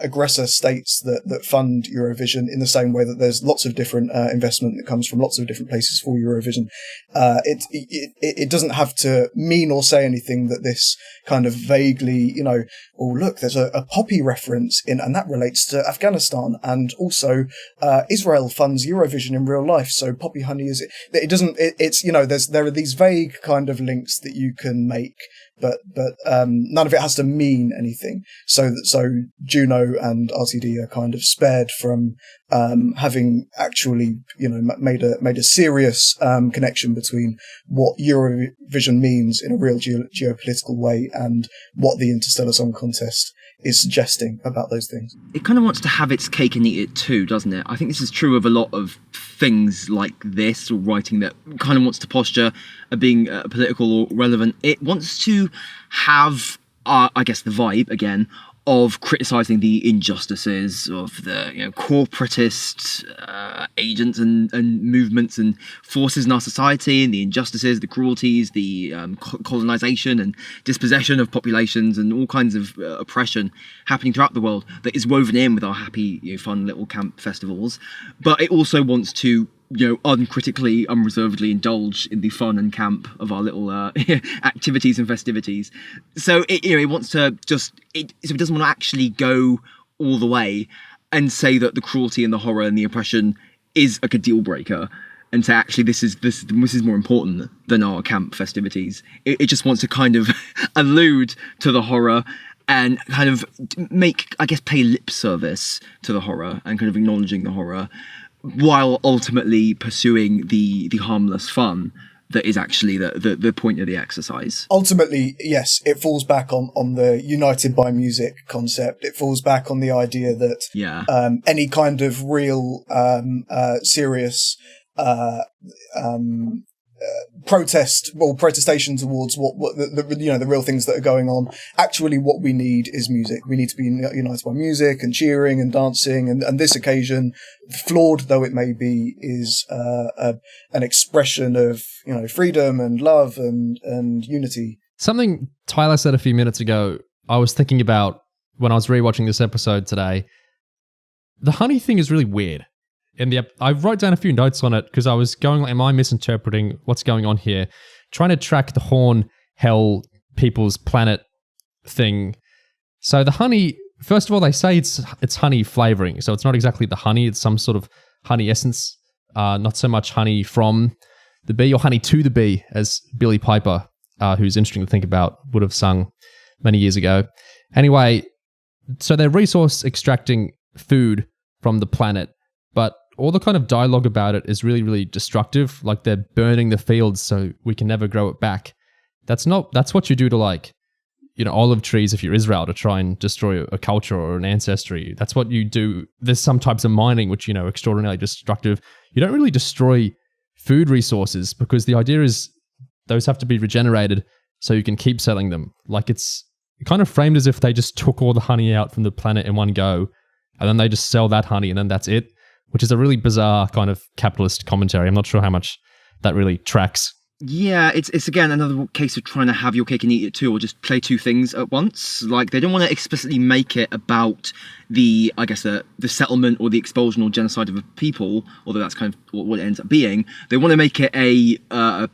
aggressor states that fund Eurovision in the same way that there's lots of different investment that comes from lots of different places for Eurovision, it doesn't have to mean or say anything that this kind of vaguely, oh look, there's a poppy reference in, and that relates to Afghanistan, and also Israel funds Eurovision in real life, so Poppy Honey is it doesn't it's there are these vague kind of links that you can make, but none of it has to mean anything. So Juno and RTD are kind of spared from having actually made a serious connection between what Eurovision means in a real geopolitical way and what the Interstellar Song Contest is suggesting about those things. It kind of wants to have its cake and eat it too, doesn't it? I think this is true of a lot of things like this, or writing that kind of wants to posture being political or relevant. It wants to have, I guess, the vibe, again, of criticising the injustices of the corporatist agents and movements and forces in our society, and the injustices, the cruelties, the colonisation and dispossession of populations, and all kinds of oppression happening throughout the world that is woven in with our happy, fun little camp festivals. But it also wants to uncritically, unreservedly indulge in the fun and camp of our little activities and festivities. So it wants to so it doesn't want to actually go all the way and say that the cruelty and the horror and the oppression is like a deal breaker. and say, actually, this is more important than our camp festivities. It just wants to kind of allude to the horror and kind of pay lip service to the horror and kind of acknowledging the horror, while ultimately pursuing the harmless fun that is actually the point of the exercise. Ultimately, yes, it falls back on the united by music concept. It falls back on the idea that any kind of real serious protestation towards what the real things that are going on. Actually, what we need is music. We need to be united by music and cheering and dancing. And this occasion, flawed though it may be, is an expression of freedom and love and unity. Something Tyler said a few minutes ago, I was thinking about when I was rewatching this episode today. The honey thing is really weird. I wrote down a few notes on it because I was going, am I misinterpreting what's going on here? Trying to track the Horn Hell People's Planet thing. So the honey, first of all, they say it's honey flavoring. So it's not exactly the honey. It's some sort of honey essence. Not so much honey from the bee or honey to the bee, as Billy Piper, who's interesting to think about, would have sung many years ago. Anyway, so they're resource extracting food from the planet, but all the kind of dialogue about it is really, really destructive. Like they're burning the fields so we can never grow it back. That's what you do to olive trees if you're Israel, to try and destroy a culture or an ancestry. That's what you do. There's some types of mining which, extraordinarily destructive. You don't really destroy food resources because the idea is those have to be regenerated so you can keep selling them. Like it's kind of framed as if they just took all the honey out from the planet in one go and then they just sell that honey and then that's it, which is a really bizarre kind of capitalist commentary. I'm not sure how much that really tracks. Yeah, it's again another case of trying to have your cake and eat it too, or just play two things at once. Like they don't want to explicitly make it about the settlement or the expulsion or genocide of a people, although that's kind of what it ends up being. They want to make it a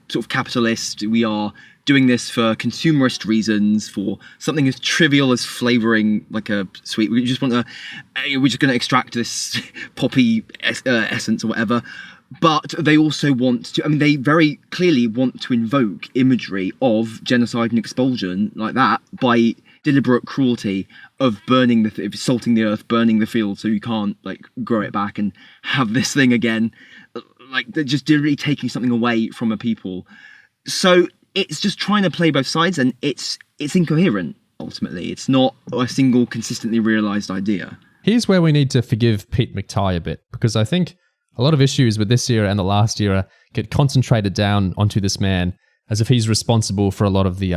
sort of capitalist. We are doing this for consumerist reasons, for something as trivial as flavoring like a sweet. We're just going to extract this poppy essence or whatever. But they also want to, they very clearly want to invoke imagery of genocide and expulsion like that by deliberate cruelty of burning salting the earth, burning the field so you can't grow it back and have this thing again. Like they're just deliberately taking something away from a people. So it's just trying to play both sides, and it's incoherent, ultimately. It's not a single consistently realised idea. Here's where we need to forgive Pete McTighe a bit, because I think a lot of issues with this era and the last era get concentrated down onto this man as if he's responsible for a lot of the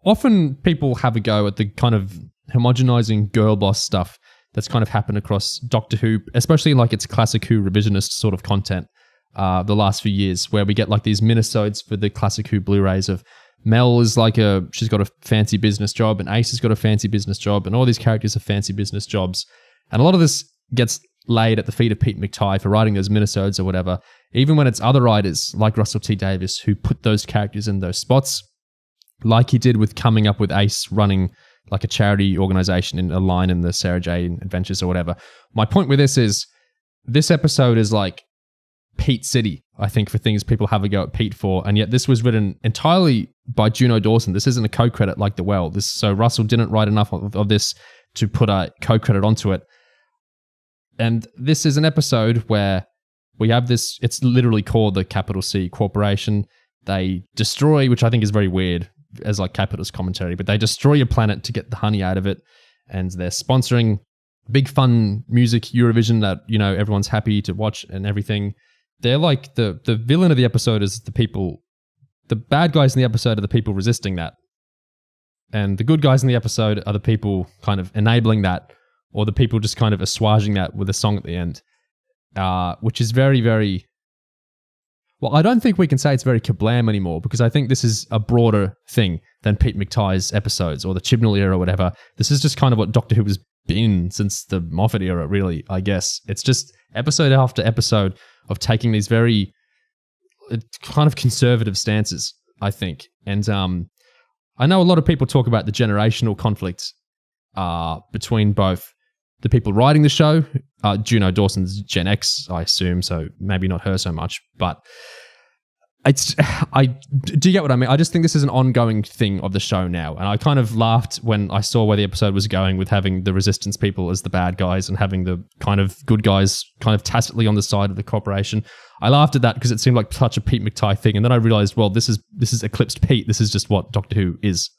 often people have a go at the kind of homogenizing girl boss stuff that's kind of happened across Doctor Who, especially in its classic Who revisionist sort of content the last few years, where we get these minisodes for the classic Who Blu-rays of Mel is she's got a fancy business job, and Ace has got a fancy business job, and all these characters have fancy business jobs. And a lot of this gets laid at the feet of Pete McTighe for writing those minisodes or whatever, even when it's other writers like Russell T Davies who put those characters in those spots, like he did with coming up with Ace running a charity organization in a line in the Sarah Jane Adventures or whatever. My point with this is, this episode is Pete City, I think, for things people have a go at Pete for, and yet this was written entirely by Juno Dawson. This isn't a co-credit like The Well. So Russell didn't write enough of this to put a co-credit onto it. And this is an episode where we have this, it's literally called the Capital C Corporation. They destroy, which I think is very weird as capitalist commentary, but they destroy a planet to get the honey out of it. And they're sponsoring big fun music Eurovision that, everyone's happy to watch and everything. They're the villain of the episode is the people, the bad guys in the episode are the people resisting that. And the good guys in the episode are the people kind of enabling that, or the people just kind of assuaging that with a song at the end, which is very, very... Well, I don't think we can say it's very kablam anymore, because I think this is a broader thing than Pete McTighe's episodes or the Chibnall era or whatever. This is just kind of what Doctor Who has been since the Moffat era, really, I guess. It's just episode after episode of taking these very kind of conservative stances, I think. And I know a lot of people talk about the generational conflict between both the people writing the show. Juno Dawson's Gen X, I assume, so maybe not her so much, but do you get what I mean? I just think this is an ongoing thing of the show now, and I kind of laughed when I saw where the episode was going with having the resistance people as the bad guys and having the kind of good guys kind of tacitly on the side of the corporation. I laughed at that because it seemed like such a Pete McTighe thing, and then I realized, well, this is eclipsed Pete. This is just what Doctor Who is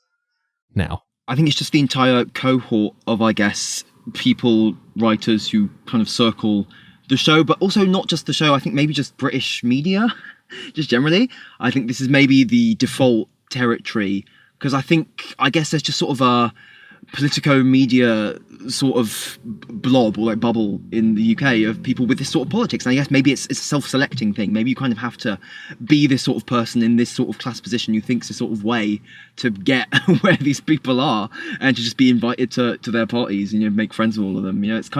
now. I think it's just the entire cohort of, I guess, people, writers who kind of circle the show, but also not just the show. I think maybe just British media. Just generally, I think this is maybe the default territory, because I guess there's just sort of a politico media sort of blob or like bubble in the UK of people with this sort of politics. And I guess maybe it's a self-selecting thing. Maybe you kind of have to be this sort of person in this sort of class position who thinks a sort of way to get where these people are and to just be invited to their parties and, you know, make friends with all of them. You know, it's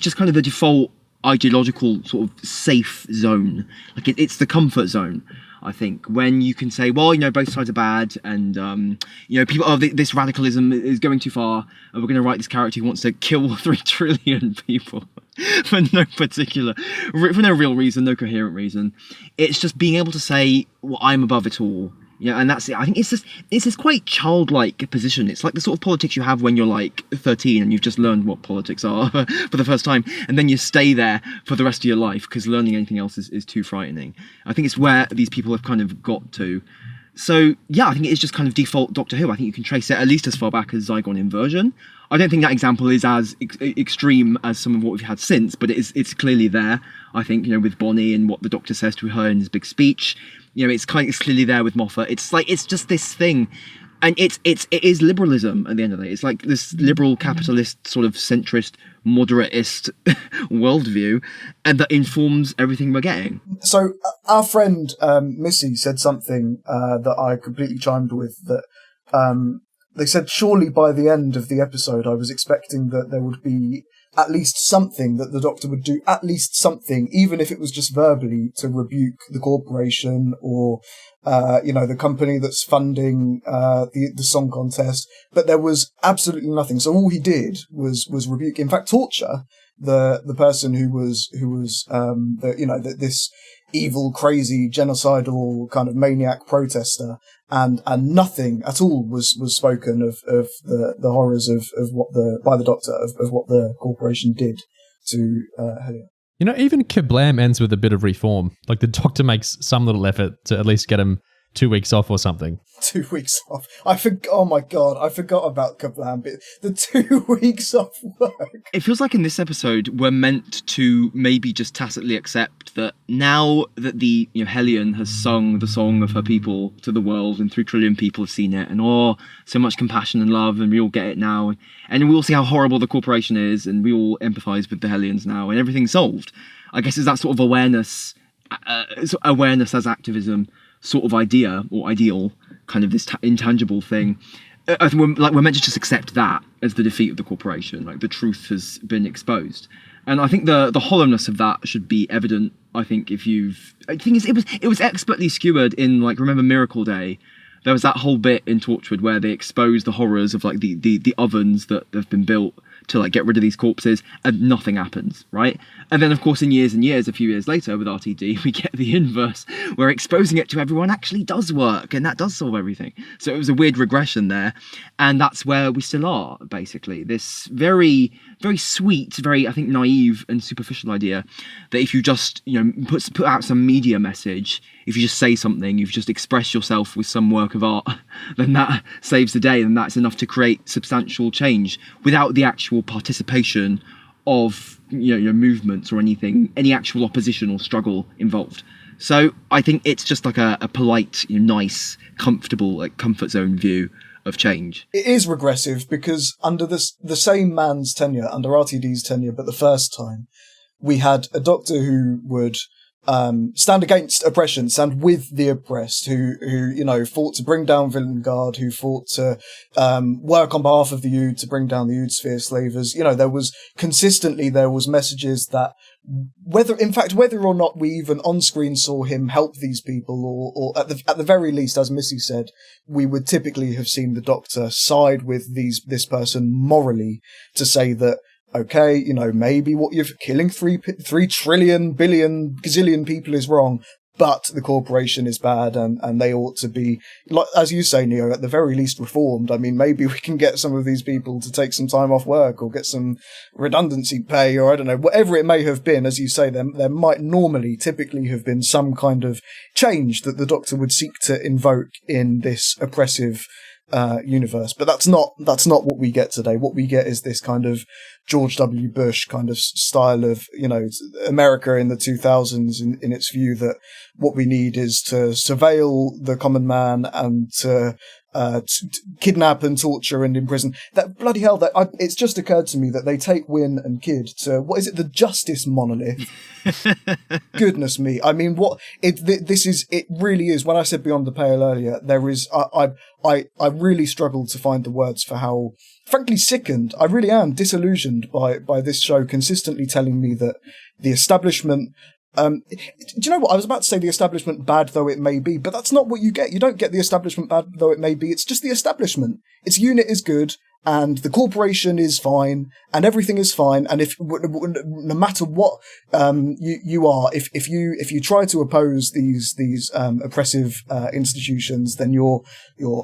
just kind of the default ideological sort of safe zone. Like it's the comfort zone, I think, when you can say, well, you know, both sides are bad, and you know, people, this radicalism is going too far, and we're going to write this character who wants to kill 3 trillion people for no real reason, no coherent reason. It's just being able to say, well, I'm above it all. Yeah, and that's it. I think it's this quite childlike position. It's like the sort of politics you have when you're like 13 and you've just learned what politics are for the first time, and then you stay there for the rest of your life because learning anything else is too frightening. I think it's where these people have kind of got to. So yeah, I think it is just kind of default Doctor Who. I think you can trace it at least as far back as Zygon inversion. I don't think that example is as extreme as some of what we've had since, but it's clearly there. I think, you know, with Bonnie and what the Doctor says to her in his big speech, you know, it's clearly there with Moffat. It's just this thing, and it is liberalism at the end of the day. It's like this liberal capitalist sort of centrist moderatist worldview, and that informs everything we're getting. So our friend Missy said something that I completely chimed with, that they said, surely by the end of the episode I was expecting that there would be at least something that the Doctor would do, at least something, even if it was just verbally, to rebuke the corporation or you know, the company that's funding the song contest. But there was absolutely nothing. So all he did was rebuke, in fact torture the person who was this evil, crazy, genocidal kind of maniac protester, and nothing at all was spoken of the horrors of what by the Doctor of what the corporation did to Hellia. You know, even Kablam ends with a bit of reform. Like the Doctor makes some little effort to at least get him 2 weeks off or something. 2 weeks off. Oh my God, I forgot about Kablam. The 2 weeks off work. It feels like in this episode we're meant to maybe just tacitly accept that now that the, you know, Hellion has sung the song of her people to the world, and 3 trillion people have seen it, and so much compassion and love, and we all get it now, and we all see how horrible the corporation is, and we all empathise with the Hellions now, and everything's solved. I guess it's that sort of awareness as activism sort of idea or ideal, kind of this intangible thing. I think we're meant to just accept that as the defeat of the corporation. Like the truth has been exposed, and I think the hollowness of that should be evident. I think it was expertly skewered in, like, remember Miracle Day? There was that whole bit in Torchwood where they exposed the horrors of like the ovens that have been built to like get rid of these corpses, and nothing happens, right? And then of course in years and years, a few years later with RTD, we get the inverse, where exposing it to everyone actually does work, and that does solve everything. So it was a weird regression there, and that's where we still are, basically. This very, very sweet, very, I think, naive and superficial idea that if you just, you know, put out some media message, if you just say something, you've just expressed yourself with some work of art, then that saves the day, and that's enough to create substantial change without the actual participation of, you know, your movements or anything, any actual opposition or struggle involved. So I think it's just like a polite, you know, nice, comfortable, like comfort zone view of change. It is regressive because under the same man's tenure, under RTD's tenure, but the first time, we had a Doctor who would stand against oppression, stand with the oppressed, who you know, fought to bring down Villengard, who fought to work on behalf of the Ood to bring down the Ood sphere slavers. You know, there was messages that whether or not we even on screen saw him help these people, or at the very least, as Missy said, we would typically have seen the Doctor side with this person morally to say that okay, you know, maybe what you're killing 3 trillion, billion, gazillion people is wrong, but the corporation is bad and they ought to be, like, as you say, Neo, at the very least reformed. I mean, maybe we can get some of these people to take some time off work or get some redundancy pay, or I don't know, whatever it may have been. As you say, there might typically have been some kind of change that the Doctor would seek to invoke in this oppressive universe, but that's not what we get today. What we get is this kind of George W. Bush kind of style of, you know, America in the 2000s in its view that what we need is to surveil the common man and to kidnap and torture and imprison. That bloody hell! It's just occurred to me that they take Win and Kid to, what is it, the Justice Monolith? Goodness me! I mean, it really is. When I said Beyond the Pale earlier, there is. I really struggled to find the words for how, frankly, sickened. I really am disillusioned by this show consistently telling me that the establishment. Do you know what? I was about to say the establishment bad though it may be, but that's not what you get. You don't get the establishment bad though it may be. It's just the establishment. Its unit is good, and the corporation is fine, and everything is fine. And if no matter what you are, if you try to oppose these oppressive institutions, then you're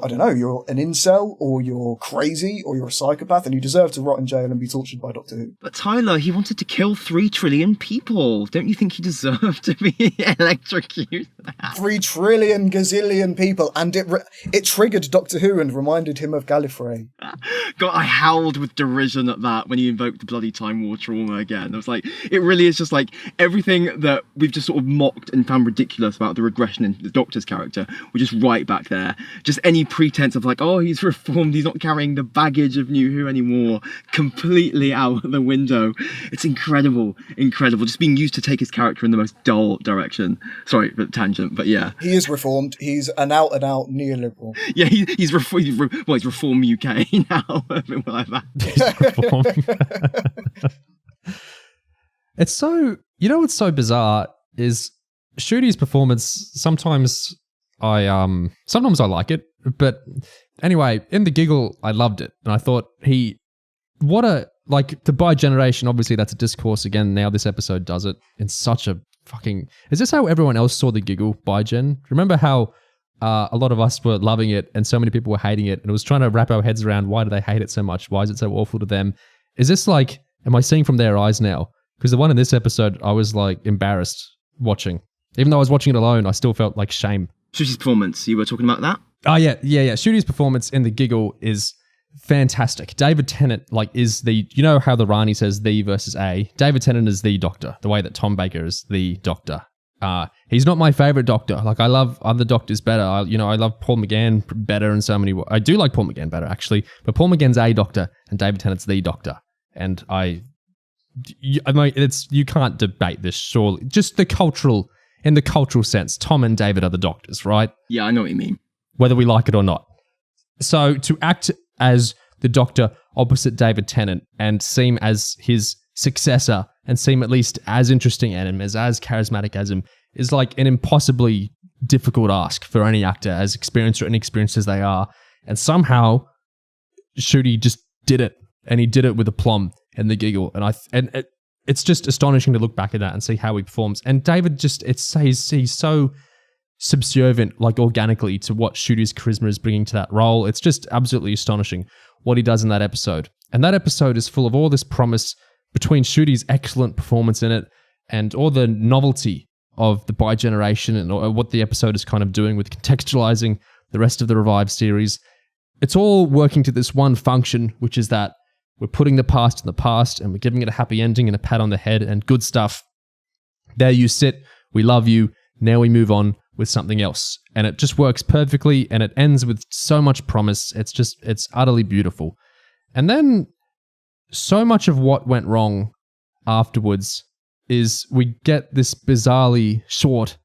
I don't know, you're an incel, or you're crazy, or you're a psychopath, and you deserve to rot in jail and be tortured by Doctor Who. But Tyler, he wanted to kill 3 trillion people. Don't you think he deserved to be electrocuted? 3 trillion gazillion people, and it triggered Doctor Who and reminded him of Gallifrey. God, I howled with derision at that when he invoked the bloody Time War trauma again. I was like, it really is just like everything that we've just sort of mocked and found ridiculous about the regression in the Doctor's character. We're just right back there. Just any pretense of like, oh, he's reformed, he's not carrying the baggage of New Who anymore, completely out the window. It's incredible. Just being used to take his character in the most dull direction. Sorry for the tangent, but yeah. He is reformed. He's an out-and-out neoliberal. Yeah, he's Reform UK now. Like that. It's so, you know what's so bizarre is Ncudi's performance. Sometimes I like it, but anyway, in The Giggle, I loved it, and I thought the bigeneration. Obviously, that's a discourse again. Now this episode does it in such a fucking. Is this how everyone else saw The Giggle? Bigen. Remember how a lot of us were loving it and so many people were hating it, and it was trying to wrap our heads around why do they hate it so much? Why is it so awful to them? Is this like, am I seeing from their eyes now? Because the one in this episode, I was like embarrassed watching. Even though I was watching it alone, I still felt like shame. Ncudi's performance, you were talking about that? Oh yeah. Ncudi's performance in The Giggle is fantastic. David Tennant, is you know how the Ranis says the versus a? David Tennant is the Doctor, the way that Tom Baker is the Doctor. He's not my favorite Doctor. Like, I love other Doctors better. I love Paul McGann better in so many ways. I do like Paul McGann better, actually. But Paul McGann's a Doctor and David Tennant's the Doctor. And you can't debate this, surely. Just in the cultural sense, Tom and David are the Doctors, right? Yeah, I know what you mean. Whether we like it or not. So to act as the Doctor opposite David Tennant and seem as his successor and seem at least as interesting as him, as charismatic as him, is like an impossibly difficult ask for any actor, as experienced or inexperienced as they are. And somehow, Ncudi just did it, and he did it with aplomb in The Giggle. And it's just astonishing to look back at that and see how he performs. And David he's so subservient, like organically, to what Ncudi's charisma is bringing to that role. It's just absolutely astonishing what he does in that episode. And that episode is full of all this promise between Ncudi's excellent performance in it and all the novelty of the bigeneration and what the episode is kind of doing with contextualizing the rest of the Revived series. It's all working to this one function, which is that we're putting the past in the past and we're giving it a happy ending and a pat on the head and good stuff. There you sit. We love you. Now we move on with something else. And it just works perfectly, and it ends with so much promise. It's utterly beautiful. And then so much of what went wrong afterwards is we get this bizarrely short,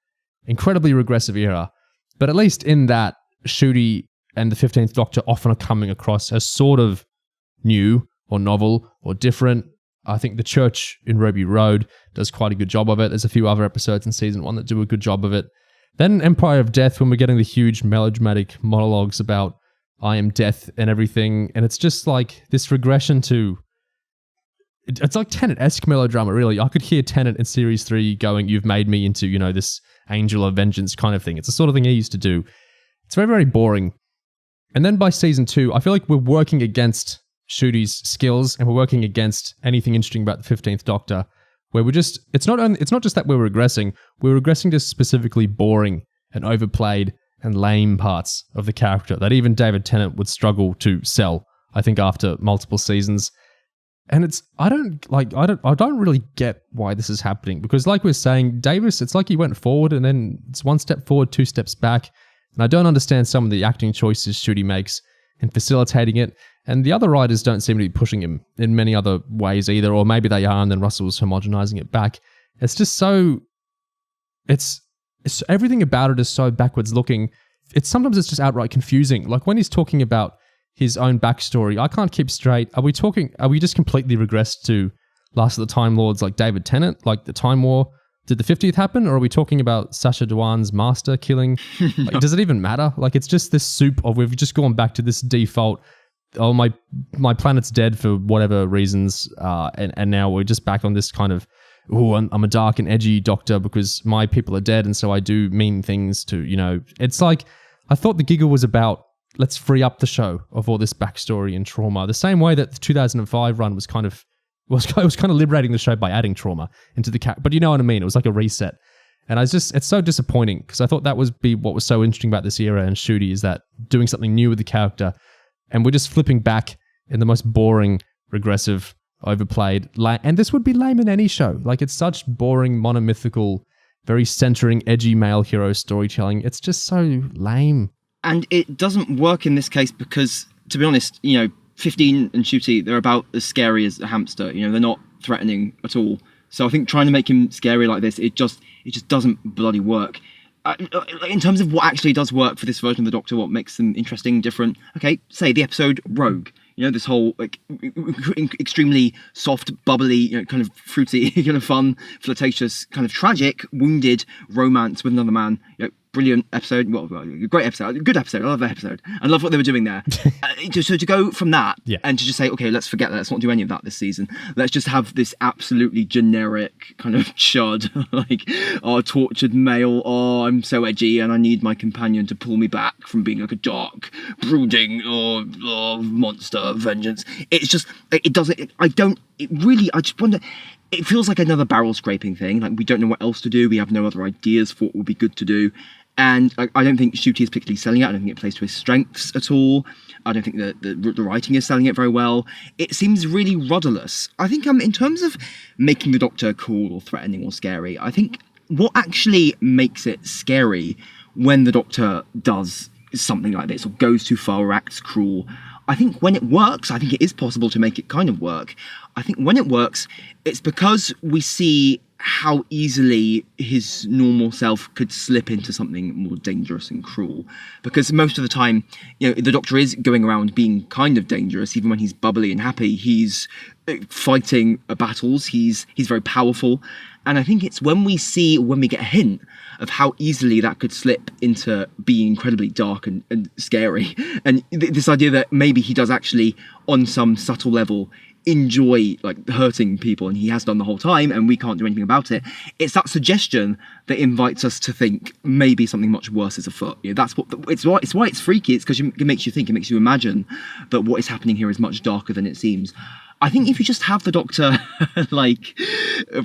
incredibly regressive era. But at least in that, Ncudi and the 15th Doctor often are coming across as sort of new or novel or different. I think The Church in Ruby Road does quite a good job of it. There's a few other episodes in season 1 that do a good job of it. Then Empire of Death, when we're getting the huge melodramatic monologues about I am death and everything. And it's just like this regression to it's like Tennant-esque melodrama, really. I could hear Tennant in Series 3 going, "You've made me into, this angel of vengeance" kind of thing. It's the sort of thing he used to do. It's very, very boring. And then by season 2, I feel like we're working against Ncuti's skills, and we're working against anything interesting about the 15th Doctor, where it's not just that we're regressing to specifically boring and overplayed and lame parts of the character that even David Tennant would struggle to sell, I think, after multiple seasons. And I don't really get why this is happening, because like we're saying, Davis, it's like he went forward and then it's one step forward, two steps back. And I don't understand some of the acting choices Ncuti makes in facilitating it. And the other writers don't seem to be pushing him in many other ways either, or maybe they are, and then Russell's homogenizing it back. It's just it's everything about it is so backwards looking. Sometimes it's just outright confusing. Like when he's talking about his own backstory, I can't keep straight. Are we just completely regressed to Last of the Time Lords like David Tennant, like the Time War? Did the 50th happen, or are we talking about Sacha Dhawan's master killing? Like, does it even matter? Like, it's just this soup of, we've just gone back to this default, oh, my planet's dead for whatever reasons, and now we're just back on this kind of, I'm a dark and edgy doctor because my people are dead, and so I do mean things to, it's like, I thought the giggle was about, let's free up the show of all this backstory and trauma, the same way that the 2005 run was kind of liberating the show by adding trauma into the cat. But you know what I mean? It was like a reset. And it's so disappointing, because I thought that was what was so interesting about this era and Ncuti, is that doing something new with the character, and we're just flipping back in the most boring, regressive, overplayed, and this would be lame in any show. Like, it's such boring, monomythical, very centering, edgy male hero storytelling. It's just so lame. And it doesn't work in this case because, to be honest, 15 and Ncuti, they're about as scary as a hamster. They're not threatening at all. So I think trying to make him scary like this, it just doesn't bloody work. In terms of what actually does work for this version of the Doctor, what makes them interesting, different. Okay, say the episode Rogue. This whole extremely soft, bubbly, kind of fruity, kind of fun, flirtatious, kind of tragic, wounded romance with another man. Brilliant episode. Well, great episode. Good episode. I love that episode. I love what they were doing there. So to go from that and to just say, okay, let's forget that. Let's not do any of that this season. Let's just have this absolutely generic kind of chud, like, tortured male. Oh, I'm so edgy and I need my companion to pull me back from being like a dark, brooding, monster vengeance. It's just, it doesn't, I just wonder, it feels like another barrel scraping thing. Like, we don't know what else to do. We have no other ideas for what would be good to do. And I don't think Ncuti is particularly selling it. I don't think it plays to his strengths at all. I don't think the writing is selling it very well. It seems really rudderless. I think in terms of making the Doctor cool or threatening or scary, I think what actually makes it scary when the Doctor does something like this or goes too far or acts cruel, I think when it works, I think it is possible to make it kind of work. I think when it works, it's because we see how easily his normal self could slip into something more dangerous and cruel. Because most of the time, the Doctor is going around being kind of dangerous, even when he's bubbly and happy. He's fighting battles. He's very powerful. And I think it's when we get a hint of how easily that could slip into being incredibly dark and scary. And this idea that maybe he does actually, on some subtle level, enjoy like hurting people, and he has done the whole time, and we can't do anything about it. It's that suggestion that invites us to think maybe something much worse is afoot. That's what it's why it's freaky. It's because it makes you think, it makes you imagine that what is happening here is much darker than it seems. I think if you just have the Doctor like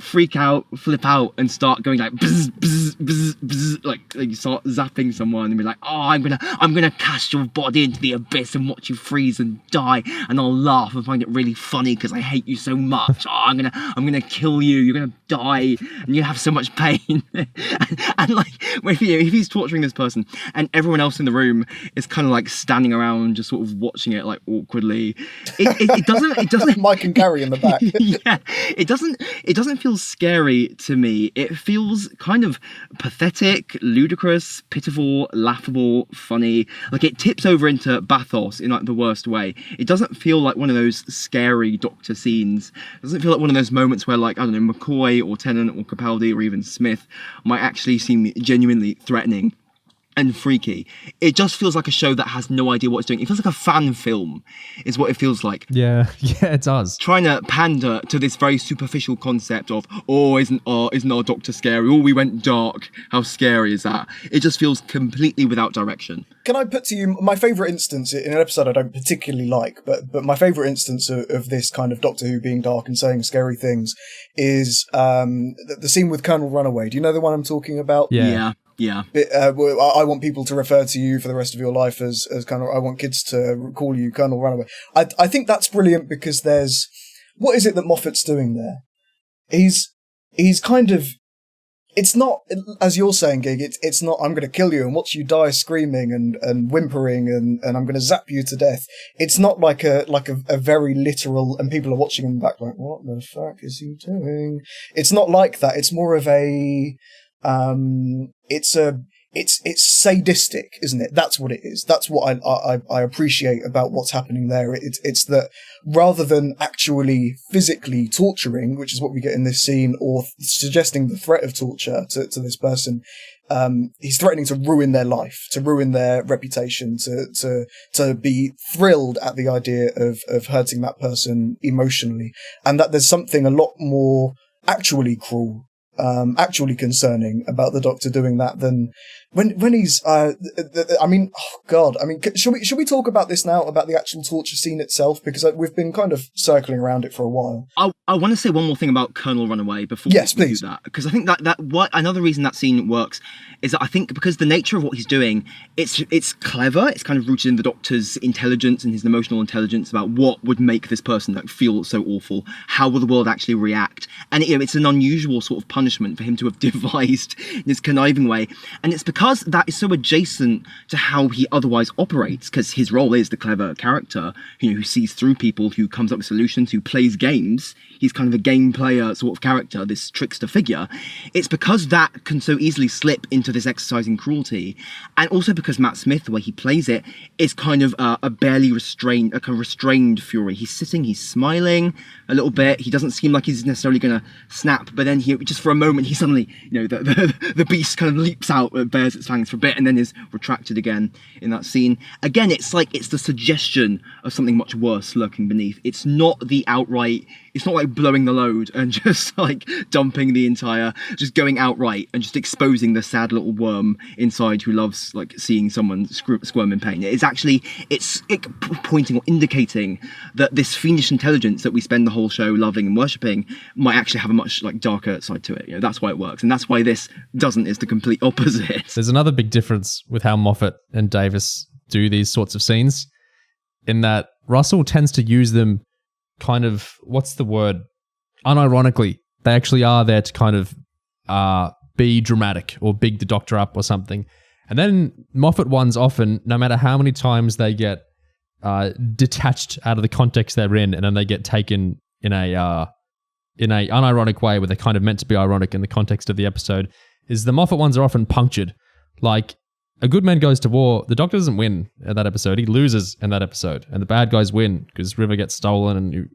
freak out, flip out, and start going like bzz, bzz, bzz, bzz, like you start zapping someone and be like, oh, I'm gonna cast your body into the abyss and watch you freeze and die, and I'll laugh and find it really funny because I hate you so much. Oh, I'm gonna kill you. You're gonna die, and you have so much pain. and like if he's torturing this person, and everyone else in the room is kind of like standing around just sort of watching it like awkwardly, it doesn't. Mike and Gary in the back. Yeah, it doesn't feel scary to me. It feels kind of pathetic, ludicrous, pitiful, laughable, funny. Like, it tips over into bathos in like the worst way. It doesn't feel like one of those scary Doctor scenes. It doesn't feel like one of those moments where, like, I don't know, McCoy or Tennant or Capaldi or even Smith might actually seem genuinely threatening. and freaky. It just feels like a show that has no idea what it's doing. It feels like a fan film, is what it feels like. Yeah, it does. Trying to pander to this very superficial concept of, isn't our Doctor scary? Oh, we went dark. How scary is that? It just feels completely without direction. Can I put to you my favourite instance in an episode I don't particularly like, but my favourite instance of this kind of Doctor Who being dark and saying scary things is the scene with Colonel Runaway. Do you know the one I'm talking about? Yeah. I want people to refer to you for the rest of your life as Colonel. I want kids to call you Colonel Runaway. I think that's brilliant because what is it that Moffat's doing there? He's kind of, it's not, as you're saying, Gig, it's not, I'm going to kill you and watch you die screaming and whimpering and I'm going to zap you to death. It's not like a very literal, and people are watching in the back like, what the fuck is he doing? It's not like that. It's more of a, it's sadistic, isn't it? That's what it is. That's what I appreciate about what's happening there. It's that rather than actually physically torturing, which is what we get in this scene, or suggesting the threat of torture to this person, he's threatening to ruin their life, to ruin their reputation, to be thrilled at the idea of hurting that person emotionally, and that there's something a lot more actually cruel, actually concerning about the Doctor doing that than when he's should we talk about this now, about the actual torture scene itself, because we've been kind of circling around it for a while. I want to say one more thing about Colonel Runaway before yes, we please. do that, because I think that what another reason that scene works is that I think because the nature of what he's doing, it's clever, it's kind of rooted in the Doctor's intelligence and his emotional intelligence about what would make this person feel so awful, how will the world actually react, and it's an unusual sort of punishment for him to have devised in this conniving way, and it's because that is so adjacent to how he otherwise operates, because his role is the clever character who sees through people, who comes up with solutions, who plays games. He's kind of a game player sort of character, this trickster figure. It's because that can so easily slip into this exercising cruelty, and also because Matt Smith, the way he plays it, is kind of a barely restrained, a kind of restrained fury. He's sitting, he's smiling a little bit. He doesn't seem like he's necessarily going to snap, but then just for a moment, he suddenly, the beast kind of leaps out, bares its fangs for a bit, and then is retracted again in that scene. Again, it's the suggestion of something much worse lurking beneath. It's not the outright, it's not like blowing the load and just dumping the entire, just going outright and just exposing the sad little worm inside who loves seeing someone squirm in pain. It's actually, it's pointing or indicating that this fiendish intelligence that we spend the whole show loving and worshipping might actually have a much darker side to it. That's why it works, and that's why this doesn't, is the complete opposite. There's another big difference with how Moffat and Davis do these sorts of scenes, in that Russell tends to use them kind of, what's the word? Unironically. They actually are there to kind of be dramatic or big the Doctor up or something. And then Moffat ones often, no matter how many times they get detached out of the context they're in, and then they get taken in a unironic way where they're kind of meant to be ironic in the context of the episode, is the Moffat ones are often punctured. Like, A Good Man Goes to War, the Doctor doesn't win in that episode. He loses in that episode. And the bad guys win because River gets stolen and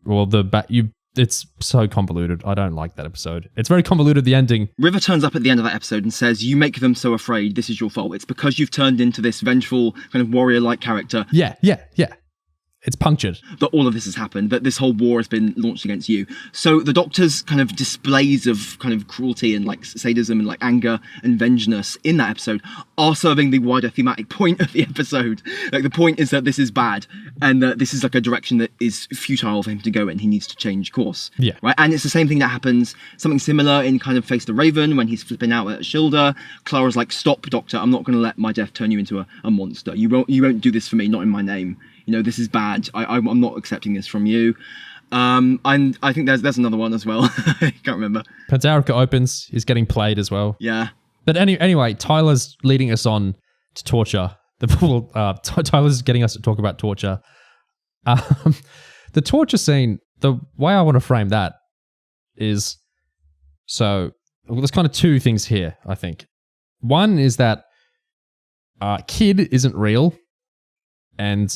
it's so convoluted. I don't like that episode. It's very convoluted, the ending. River turns up at the end of that episode and says, you make them so afraid, this is your fault. It's because you've turned into this vengeful kind of warrior-like character. Yeah. It's punctured. That all of this has happened, that this whole war has been launched against you. So the Doctor's kind of displays of kind of cruelty and sadism and anger and vengeness in that episode are serving the wider thematic point of the episode. The point is that this is bad, and that this is a direction that is futile for him to go in. He needs to change course. Yeah. Right. And it's the same thing that happens, something similar in kind of Face the Raven when he's flipping out at Shilda. Clara's like, stop, Doctor, I'm not going to let my death turn you into a monster. You won't do this for me, not in my name. This is bad. I'm not accepting this from you. And I think there's another one as well. I can't remember. Pantarica opens. He's getting played as well. Yeah. But anyway, Tyler's leading us on to torture. Tyler's getting us to talk about torture. The torture scene, the way I want to frame that is, there's kind of two things here, I think. One is that Kid isn't real. And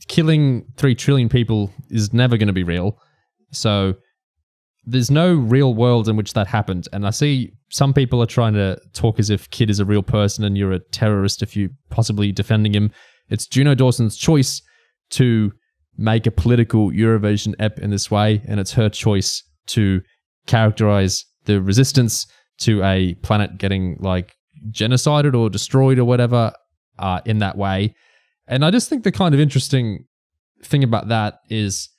killing 3 trillion people is never going to be real. So there's no real world in which that happened. And I see some people are trying to talk as if Kid is a real person and you're a terrorist if you possibly defending him. It's Juno Dawson's choice to make a political Eurovision ep in this way, and it's her choice to characterize the resistance to a planet getting like genocided or destroyed or whatever in that way. And I just think the kind of interesting thing about that is,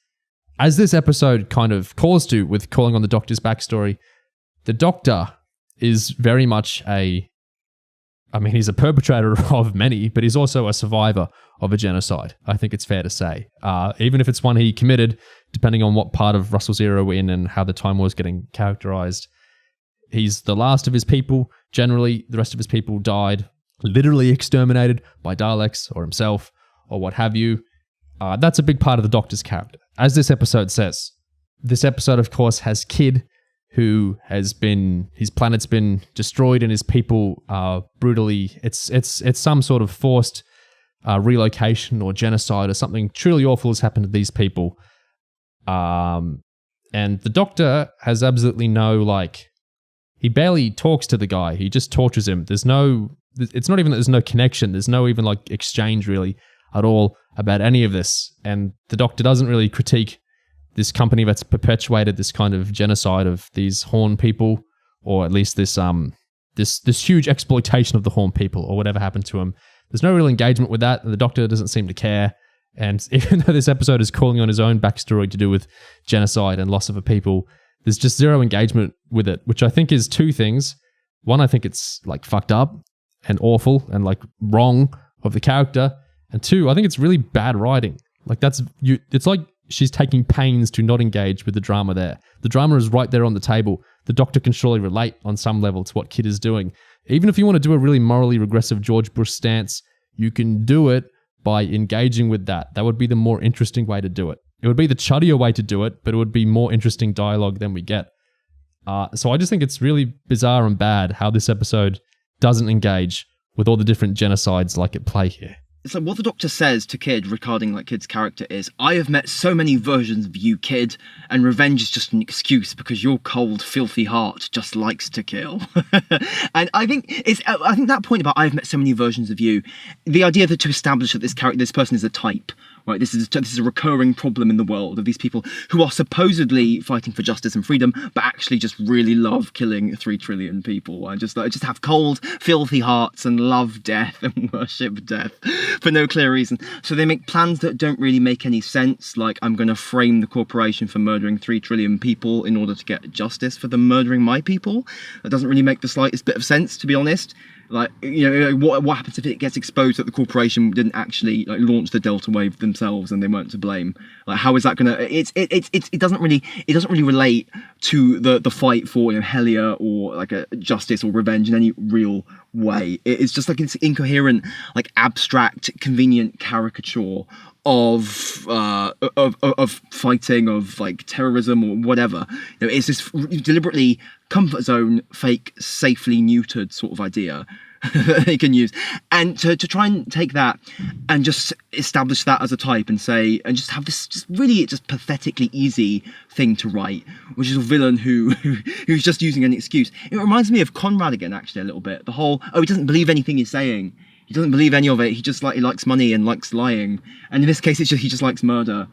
as this episode kind of calls to with calling on the Doctor's backstory, the Doctor is very much he's a perpetrator of many, but he's also a survivor of a genocide. I think it's fair to say. Even if it's one he committed, depending on what part of Russell's era we're in and how the Time War is getting characterized. He's the last of his people. Generally, the rest of his people died, literally exterminated by Daleks or himself or what have you. That's a big part of the Doctor's character. As this episode says, this episode, of course, has Kid, who his planet's been destroyed and his people brutally, it's some sort of forced relocation or genocide or something truly awful has happened to these people. And the Doctor has absolutely no, he barely talks to the guy. He just tortures him. It's not even that there's no connection. There's no even exchange really at all about any of this. And the Doctor doesn't really critique this company that's perpetuated this kind of genocide of these Horn people, or at least this huge exploitation of the Horn people, or whatever happened to them. There's no real engagement with that, and the Doctor doesn't seem to care. And even though this episode is calling on his own backstory to do with genocide and loss of a people, there's just zero engagement with it, which I think is two things. One, I think it's fucked up and awful and wrong of the character. And two, I think it's really bad writing. It's like she's taking pains to not engage with the drama there. The drama is right there on the table. The Doctor can surely relate on some level to what Kid is doing. Even if you want to do a really morally regressive George Bush stance, you can do it by engaging with that. That would be the more interesting way to do it. It would be the chuddier way to do it, but it would be more interesting dialogue than we get. So I just think it's really bizarre and bad how this episode doesn't engage with all the different genocides at play here. It's what the Doctor says to Kid regarding Kid's character is, I have met so many versions of you, Kid, and revenge is just an excuse because your cold, filthy heart just likes to kill. And I think that point about I've met so many versions of you, the idea that to establish that this person is a type, right? This is a recurring problem in the world of these people who are supposedly fighting for justice and freedom, but actually just really love killing 3 trillion people and just have cold, filthy hearts and love death and worship death for no clear reason. So they make plans that don't really make any sense, like I'm going to frame the corporation for murdering 3 trillion people in order to get justice for them murdering my people. That doesn't really make the slightest bit of sense, to be honest. What happens if it gets exposed that the corporation didn't actually launch the Delta Wave themselves and they weren't to blame? How is that gonna? It doesn't really relate to the fight for Hellia or a justice or revenge in any real way. It's just it's incoherent, abstract, convenient caricature of fighting, of terrorism or whatever. It's this deliberately comfort zone, fake, safely neutered sort of idea that they can use, and to try and take that and just establish that as a type and say, and just have this just pathetically easy thing to write, which is a villain who's just using an excuse. It reminds me of Conrad again, actually, a little bit. The whole, he doesn't believe anything he's saying. He doesn't believe any of it. He just he likes money and likes lying. And in this case, he just likes murder.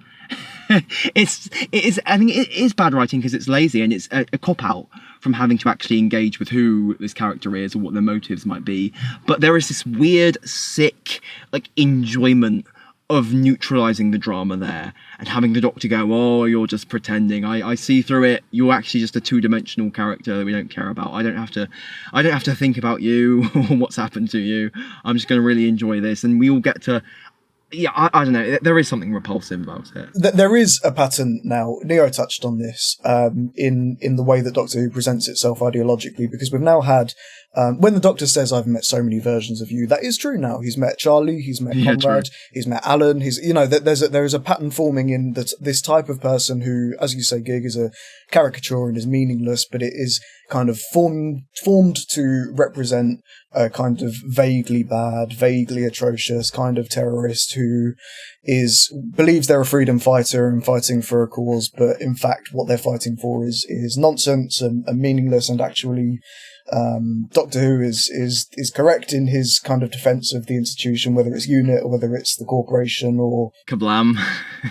I think it is bad writing because it's lazy and it's a cop-out from having to actually engage with who this character is or what their motives might be. But there is this weird, sick, enjoyment of neutralising the drama there and having the Doctor go, oh, you're just pretending. I see through it. You're actually just a two-dimensional character that we don't care about. I don't have to think about you or what's happened to you. I'm just going to really enjoy this. And we all get to... Yeah, I don't know. There is something repulsive about it. There is a pattern now. Neo touched on this in the way that Doctor Who presents itself ideologically, because we've now had when the Doctor says, "I've met so many versions of you," that is true now. He's met Charlie, he's met Conrad, he's met Alan. There is a pattern forming in this type of person who, as you say, Gig, is a caricature and is meaningless, but it is kind of formed to represent a kind of vaguely bad, vaguely atrocious kind of terrorist who believes they're a freedom fighter and fighting for a cause, but in fact what they're fighting for is nonsense and meaningless, and actually Doctor Who is correct in his kind of defense of the institution, whether it's UNIT or whether it's the corporation or Kablam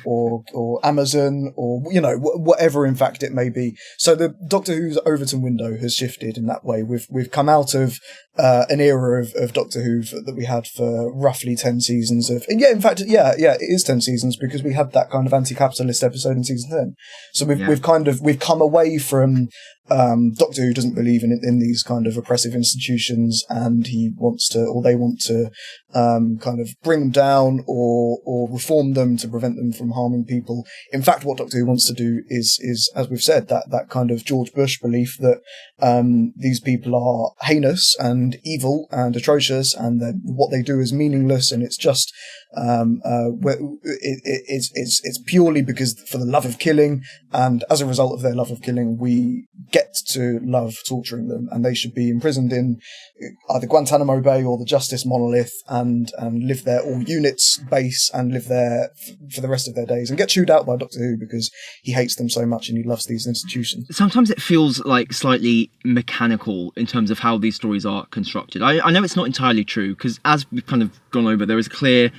or Amazon or whatever in fact it may be. So the Doctor Who's Overton window has shifted in that way. We've come out of an era of Doctor Who that we had for roughly 10 seasons of, and it is 10 seasons because we had that kind of anti-capitalist episode in season 10. So we've come away from Doctor Who doesn't believe in these kind of oppressive institutions, and they want to kind of bring them down or reform them to prevent them from harming people. In fact, what Doctor Who wants to do is as we've said, that kind of George Bush belief that these people are heinous and evil and atrocious, and that what they do is meaningless, and it's just it's purely because for the love of killing, and as a result of their love of killing, we get to love torturing them, and they should be imprisoned in either Guantanamo Bay or the Justice Monolith and live there, or Unit's base, and live there for the rest of their days and get chewed out by Doctor Who because he hates them so much and he loves these institutions. Sometimes it feels like slightly mechanical in terms of how these stories are constructed. I know it's not entirely true, because as we've kind of gone over, there is a clear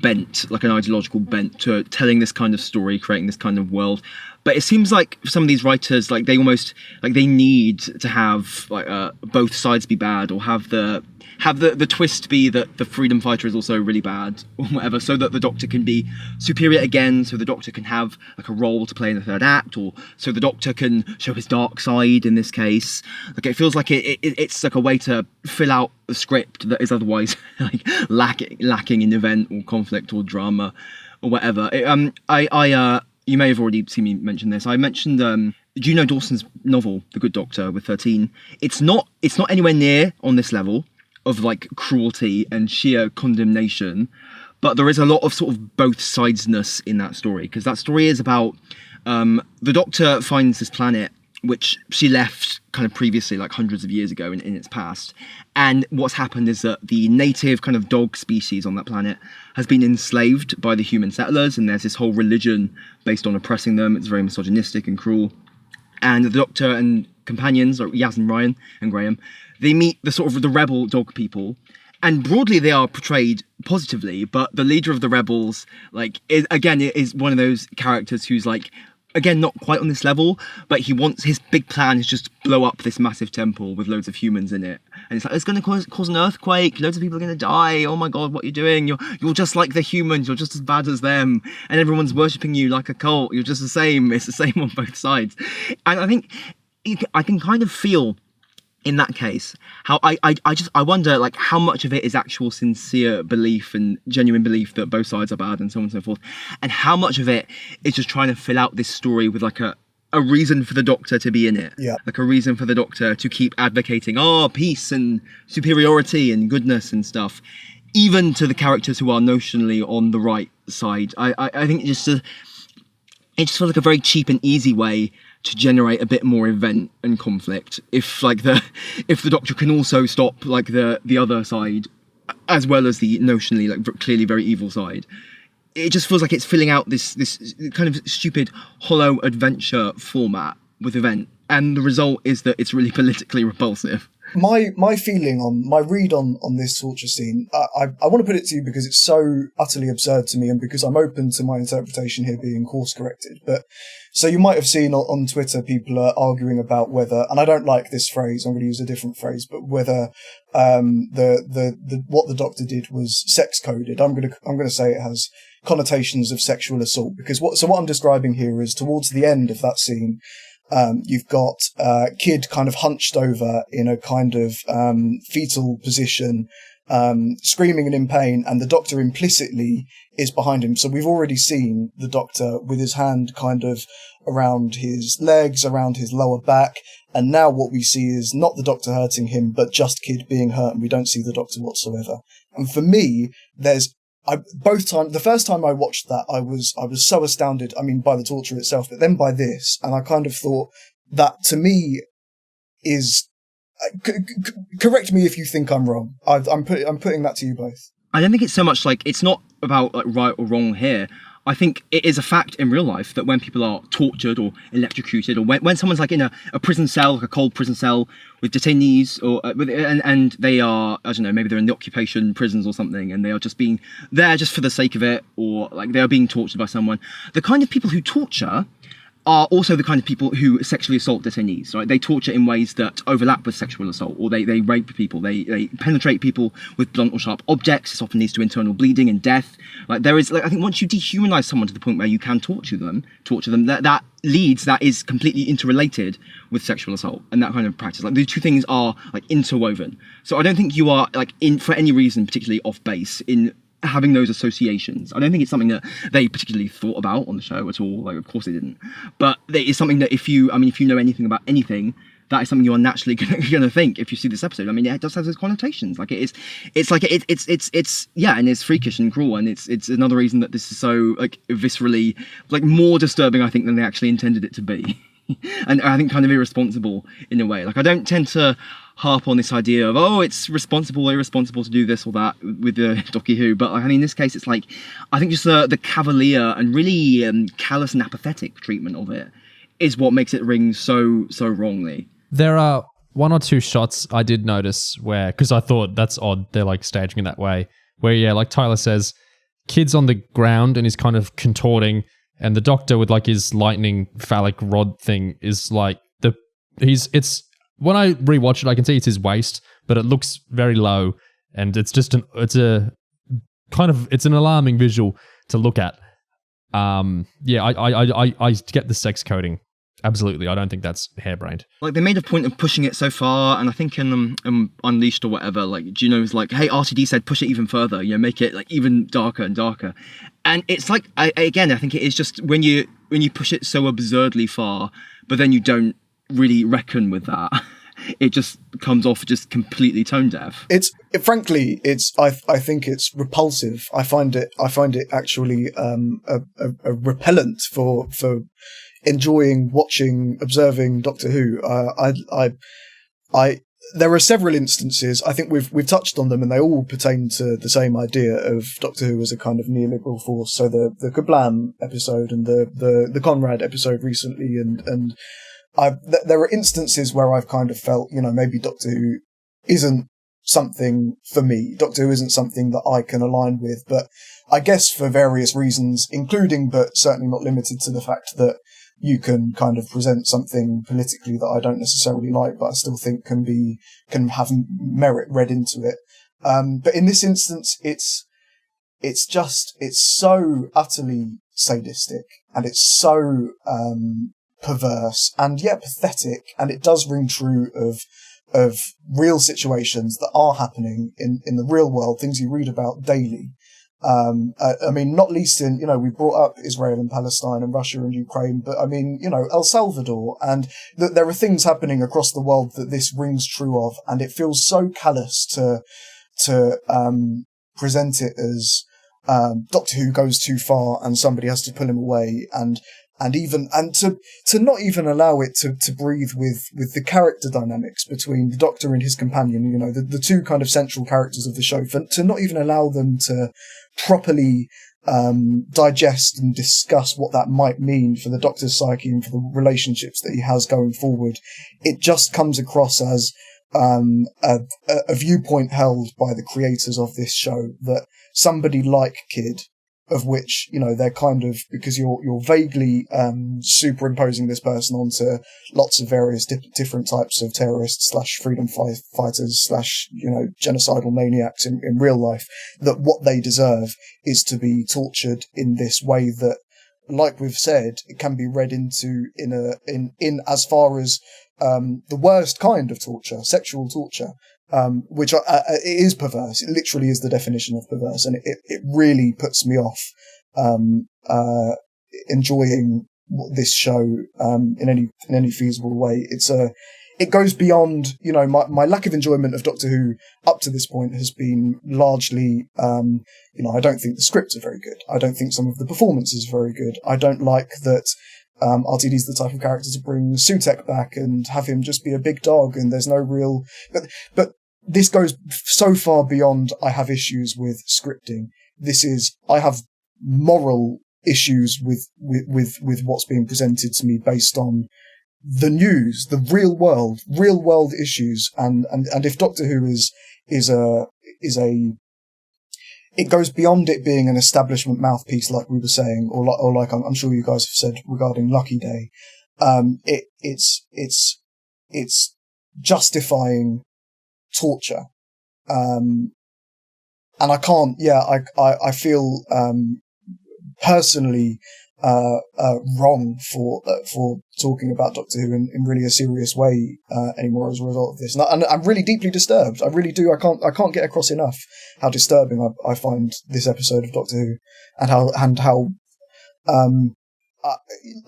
bent, like an ideological bent to telling this kind of story, creating this kind of world. But it seems like some of these writers, they almost they need to have both sides be bad, or have the twist be that the freedom fighter is also really bad or whatever, so that the Doctor can be superior again, so the Doctor can have a role to play in the third act, or so the Doctor can show his dark side in this case. It feels like it's a way to fill out the script that is otherwise lacking in event or conflict or drama or whatever. You may have already seen me mention this. I mentioned Juno Dawson's novel, The Good Doctor, with 13. It's not anywhere near on this level of cruelty and sheer condemnation, but there is a lot of sort of both sidesness in that story, because that story is about the Doctor finds this planet which she left kind of previously, hundreds of years ago in its past. And what's happened is that the native kind of dog species on that planet has been enslaved by the human settlers, and there's this whole religion based on oppressing them. It's very misogynistic and cruel. And the Doctor and companions, like Yaz and Ryan and Graham, they meet the rebel dog people. And broadly, they are portrayed positively, but the leader of the rebels, is one of those characters who's again, not quite on this level, but his big plan is just to blow up this massive temple with loads of humans in it. And it's going to cause an earthquake, loads of people are going to die, oh my god, what are you doing? You're just like the humans, you're just as bad as them, and everyone's worshipping you like a cult, you're just the same, it's the same on both sides. And I think I can kind of feel in that case how I wonder how much of it is actual sincere belief and genuine belief that both sides are bad and so on and so forth, and how much of it is just trying to fill out this story with a reason for the Doctor to be in it, a reason for the Doctor to keep advocating peace and superiority and goodness and stuff, even to the characters who are notionally on the right side. I think it just feels like a very cheap and easy way to generate a bit more event and conflict, if the Doctor can also stop the other side as well as the notionally clearly very evil side. It just feels like it's filling out this kind of stupid hollow adventure format with event, and the result is that it's really politically repulsive. My feeling on my read on this torture scene, I want to put it to you because it's so utterly absurd to me, and because I'm open to my interpretation here being course corrected. But so you might have seen on Twitter people are arguing about whether, and I don't like this phrase, I'm going to use a different phrase, but whether the what the Doctor did was sex coded. I'm going to say it has connotations of sexual assault, because what I'm describing here is towards the end of that scene. You've got Kid kind of hunched over in a kind of fetal position, screaming and in pain, and the Doctor implicitly is behind him. So we've already seen the Doctor with his hand kind of around his legs, around his lower back, and now what we see is not the Doctor hurting him, but just Kid being hurt, and we don't see the Doctor whatsoever. And for me, the first time I watched that, I was so astounded, I mean, by the torture itself, but then by this, and I kind of thought that, to me, is... correct me if you think I'm wrong. I'm putting that to you both. I don't think it's so much like, it's not about like right or wrong here. I think it is a fact in real life that when people are tortured or electrocuted, or when someone's like in a prison cell, like a cold prison cell with detainees, or and they are, I don't know, maybe they're in the occupation prisons or something, and they are just being there just for the sake of it, or like they are being tortured by someone. The kind of people who torture are also the kind of people who sexually assault detainees, right? They torture in ways that overlap with sexual assault, or they rape people, they penetrate people with blunt or sharp objects. This often leads to internal bleeding and death. Like there is, like, I think once you dehumanize someone to the point where you can torture them, that is completely interrelated with sexual assault and that kind of practice. Like the two things are like interwoven. So I don't think you are like for any reason particularly off base in having those associations. I don't think it's something that they particularly thought about on the show at all. Like, of course they didn't. But it is something that if you know anything about anything, that is something you are naturally going to think if you see this episode. I mean, it does have those connotations. Like it's and it's freakish and cruel, and it's another reason that this is so like viscerally, like more disturbing, I think, than they actually intended it to be. And I think kind of irresponsible in a way. Like I don't tend to harp on this idea of, oh, it's responsible or irresponsible to do this or that with the Doctor Who, but I mean, in this case, it's like, I think just the cavalier and really callous and apathetic treatment of it is what makes it ring so wrongly. There are one or two shots I did notice where, because I thought that's odd, they're like staging it that way, where, yeah, like Tyler says, Kid's on the ground and he's kind of contorting, and the Doctor with like his lightning phallic rod thing is like, when I rewatch it, I can see it's his waist, but it looks very low, and it's an alarming visual to look at. I get the sex coding. Absolutely, I don't think that's harebrained. Like they made a point of pushing it so far, and I think in Unleashed or whatever, like Juno's like, "Hey, RTD said push it even further, make it like even darker and darker." And it's like, I think it is just when you push it so absurdly far, but then you don't really reckon with that. It just comes off just completely tone deaf. Frankly, I think it's repulsive. I find it actually a repellent for enjoying observing Doctor Who. There are several instances. I think we've touched on them, and they all pertain to the same idea of Doctor Who as a kind of neoliberal force. So the Kablam episode and the Conrad episode recently, and there are instances where I've kind of felt, maybe Doctor Who isn't something for me. Doctor Who isn't something that I can align with, but I guess for various reasons, including but certainly not limited to the fact that you can kind of present something politically that I don't necessarily like, but I still think can have merit read into it. But in this instance, it's so utterly sadistic, and it's so perverse and pathetic, and it does ring true of real situations that are happening in the real world, things you read about daily. I mean, not least in, we brought up Israel and Palestine and Russia and Ukraine, but I mean, El Salvador, and there are things happening across the world that this rings true of, and it feels so callous to present it as Doctor Who goes too far and somebody has to pull him away, and to not even allow it to breathe with the character dynamics between the Doctor and his companion, the two kind of central characters of the show, to not even allow them to properly digest and discuss what that might mean for the Doctor's psyche and for the relationships that he has going forward. It just comes across as a viewpoint held by the creators of this show that somebody like Kid, of which, they're kind of, because you're vaguely superimposing this person onto lots of various different types of terrorists / freedom fighters / genocidal maniacs in real life, that what they deserve is to be tortured in this way that, like we've said, it can be read into in as far as the worst kind of torture, sexual torture, which it is perverse. It literally is the definition of perverse, and it really puts me off enjoying this show in any feasible way. It goes beyond, my lack of enjoyment of Doctor Who up to this point has been largely, I don't think the scripts are very good. I don't think some of the performances are very good. I don't like that RTD's the type of character to bring Sutek back and have him just be a big dog, and there's no real... But this goes so far beyond I have issues with scripting. I have moral issues with what's being presented to me based on the news, the real world issues, and if Doctor Who is it goes beyond it being an establishment mouthpiece, like we were saying, or like I'm sure you guys have said regarding Lucky Day. It's justifying torture, and I can't. Yeah, I feel personally wrong for talking about Doctor Who in really a serious way anymore as a result of this, and I'm really deeply disturbed. I really do. I can't get across enough how disturbing I find this episode of Doctor Who, and how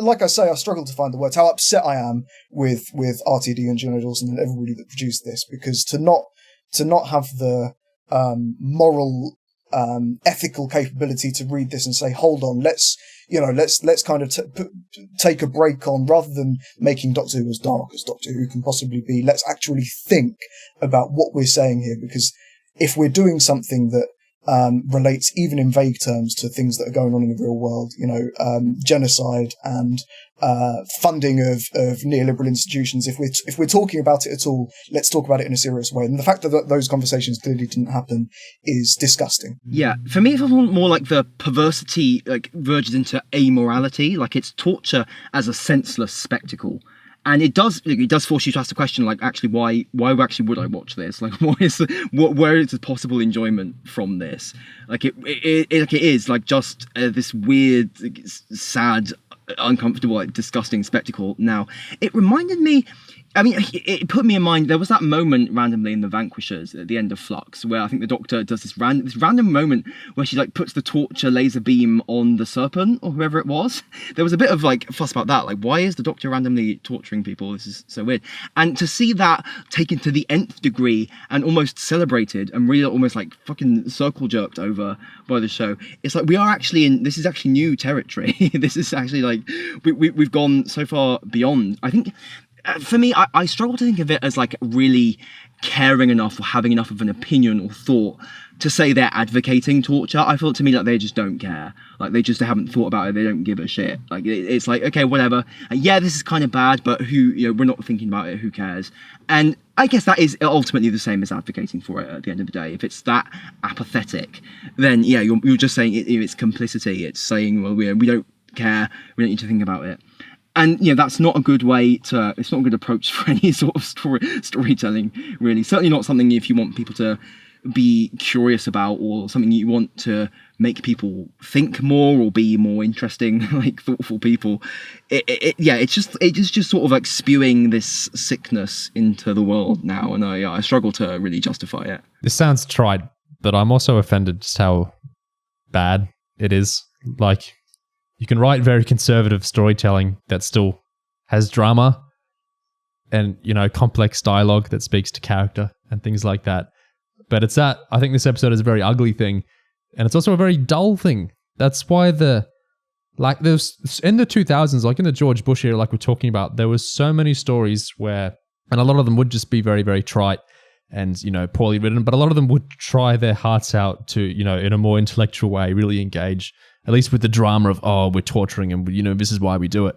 like I say, I struggle to find the words. How upset I am with RTD and Juno Dawson and everybody that produced this, because to not have the moral ethical capability to read this and say, hold on, let's kind of take a break on, rather than making Doctor Who as dark as Doctor Who can possibly be, let's actually think about what we're saying here, because if we're doing something that relates even in vague terms to things that are going on in the real world, genocide and funding of neoliberal institutions, if we're talking about it at all, let's talk about it in a serious way. And the fact that those conversations clearly didn't happen is disgusting. Yeah, for me, it's more like the perversity verges into amorality, like it's torture as a senseless spectacle. And it does force you to ask the question, actually, why would I watch this? Where is the possible enjoyment from this? It is just this weird, sad, uncomfortable, disgusting spectacle. Now, it reminded me, it put me in mind, there was that moment randomly in The Vanquishers at the end of Flux, where I think the Doctor does this random moment where she puts the torture laser beam on the Serpent, or whoever it was. There was a bit of fuss about that, why is the Doctor randomly torturing people? This is so weird. And to see that taken to the nth degree and almost celebrated and really almost fucking circle jerked over by the show, it's we are actually this is actually new territory. This is actually we've gone so far beyond. I think for me, I struggle to think of it as really caring enough or having enough of an opinion or thought to say they're advocating torture. I feel to me they just don't care. They just haven't thought about it. They don't give a shit. It's okay, whatever. Yeah, this is kind of bad, but we're not thinking about it. Who cares? And I guess that is ultimately the same as advocating for it at the end of the day. If it's that apathetic, then yeah, you're just saying it's complicity. It's saying, well, we don't care. We don't need to think about it. And that's not a good it's not a good approach for any sort of storytelling, really. Certainly not something if you want people to be curious about, or something you want to make people think more or be more interesting, thoughtful people. It's just sort of spewing this sickness into the world now, and I struggle to really justify it. This sounds trite, but I'm also offended just how bad it is. You can write very conservative storytelling that still has drama and, complex dialogue that speaks to character and things like that. But I think this episode is a very ugly thing, and it's also a very dull thing. That's why there's in the 2000s, in the George Bush era, we're talking about, there was so many stories where, and a lot of them would just be very, very trite and, poorly written, but a lot of them would try their hearts out to, in a more intellectual way, really engage, at least with the drama of, we're torturing him, this is why we do it.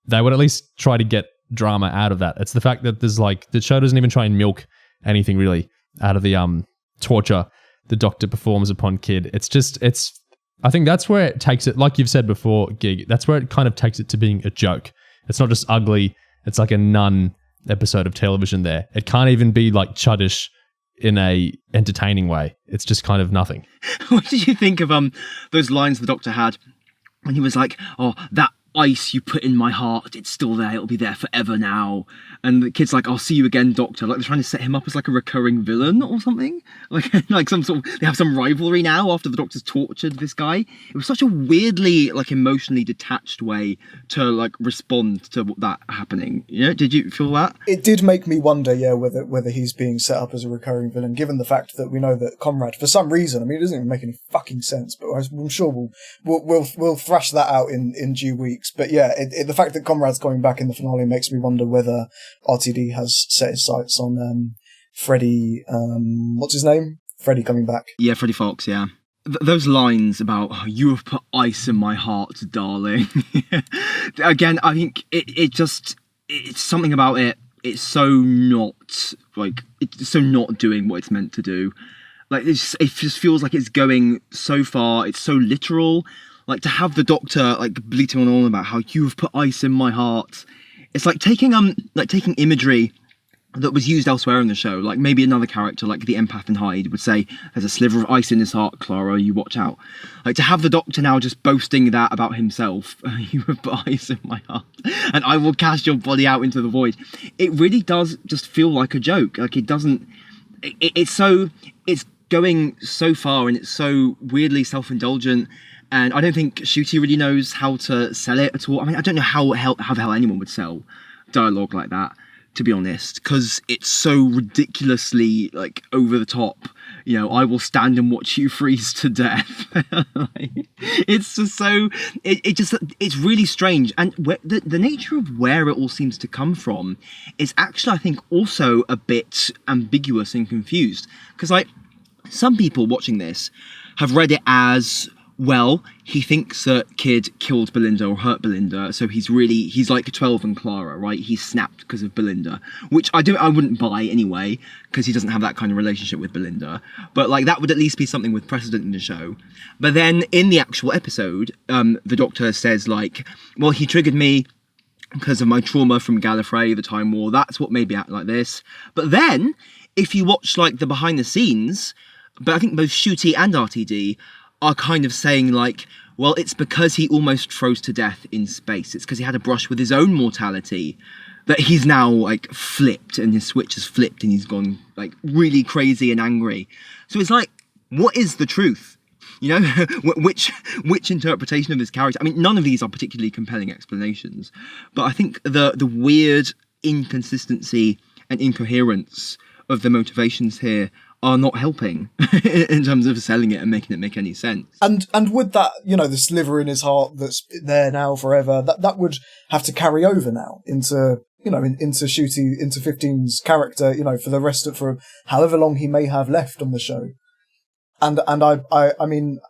They would at least try to get drama out of that. It's the fact that there's the show doesn't even try and milk anything really out of the torture the Doctor performs upon Kid. I think that's where it takes it, like you've said before, Gig, that's where it kind of takes it to being a joke. It's not just ugly, it's like a nun episode of television there. It can't even be chuddish in a entertaining way. It's just kind of nothing. What did you think of those lines the Doctor had when he was like, oh, that ice you put in my heart, it's still there, it'll be there forever now. And the kid's like, I'll see you again, Doctor. Like, they're trying to set him up as like a recurring villain or something. Like some sort of, they have some rivalry now after the Doctor's tortured this guy. It was such a weirdly, like, emotionally detached way to, like, respond to that happening. You know, did you feel that? It did make me wonder, yeah, whether he's being set up as a recurring villain, given the fact that we know that Conrad, for some reason, I mean, it doesn't even make any fucking sense, but I'm sure we'll thrash that out in due weeks. But yeah, the fact that Conrad's coming back in the finale makes me wonder whether RTD has set his sights on Freddie, what's his name? Freddie coming back. Yeah, Freddie Fox, yeah. Those lines about, oh, you have put ice in my heart, darling. Again, I think it's something about it. It's so not doing what it's meant to do. Like, it just feels like it's going so far. It's so literal. Like, to have the Doctor, like, bleating on about how you have put ice in my heart. It's like taking imagery that was used elsewhere in the show. Like, maybe another character, like the empath in Hyde, would say, there's a sliver of ice in his heart, Clara, you watch out. Like, to have the Doctor now just boasting that about himself, you have put ice in my heart, and I will cast your body out into the void. It really does just feel like a joke. Like, it doesn't... It's going so far, and it's so weirdly self-indulgent. And I don't think Ncuti really knows how to sell it at all. I mean, I don't know how the hell anyone would sell dialogue like that, to be honest, because it's so ridiculously, like, over the top. You know, I will stand and watch you freeze to death. It's just so... It's really strange. And the nature of where it all seems to come from is actually, I think, also a bit ambiguous and confused. Because, like, some people watching this have read it as... well, he thinks that Kid killed Belinda or hurt Belinda, so he's like 12 and Clara, right? He's snapped because of Belinda, which I wouldn't buy anyway, because he doesn't have that kind of relationship with Belinda. But, like, that would at least be something with precedent in the show. But then in the actual episode, the Doctor says, like, well, he triggered me because of my trauma from Gallifrey, the Time War. That's what made me act like this. But then, if you watch, like, the behind the scenes, but I think both Ncuti and RTD are kind of saying, like, well, it's because he almost froze to death in space. It's because he had a brush with his own mortality that he's now, like, flipped, and his switch has flipped, and he's gone, like, really crazy and angry. So it's like, what is the truth? You know, which interpretation of this character? I mean, none of these are particularly compelling explanations, but I think the weird inconsistency and incoherence of the motivations here are not helping in terms of selling it and making it make any sense. And would that, you know, the sliver in his heart that's there now forever, that would have to carry over now into, you know, into Ncuti, into 15's character, you know, for however long he may have left on the show. And I mean,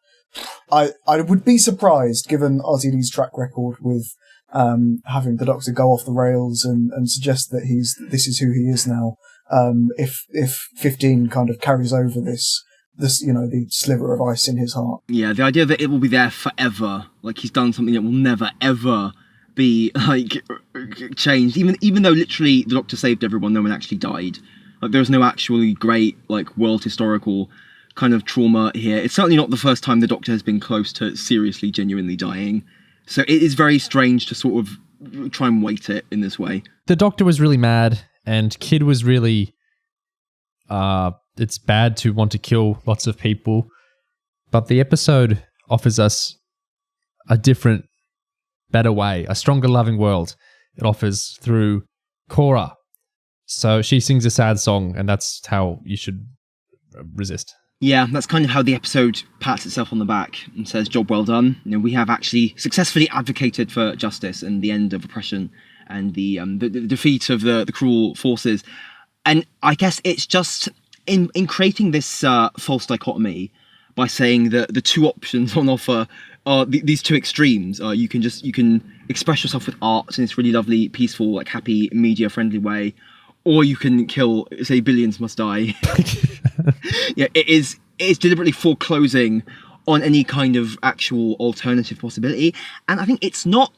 I would be surprised, given RTD's track record with having the Doctor go off the rails and suggest that this is who he is now. If 15 kind of carries over this, you know, the sliver of ice in his heart. Yeah, the idea that it will be there forever, like he's done something that will never ever be, like, changed. Even though literally the Doctor saved everyone, no one actually died. Like, there's no actually great, like, world historical kind of trauma here. It's certainly not the first time the Doctor has been close to seriously, genuinely dying. So it is very strange to sort of try and weight it in this way. The Doctor was really mad. And Kid was really, it's bad to want to kill lots of people, but the episode offers us a different, better way, a stronger loving world. It offers through Cora. So she sings a sad song, and that's how you should resist. Yeah, that's kind of how the episode pats itself on the back and says, job well done. You know, we have actually successfully advocated for justice and the end of oppression and the defeat of the cruel forces. And I guess it's just in creating this false dichotomy by saying that the two options on offer are these two extremes. You can express yourself with art in this really lovely, peaceful, like, happy, media-friendly way, or you can kill, say, billions must die. Yeah, it's deliberately foreclosing on any kind of actual alternative possibility. And I think it's not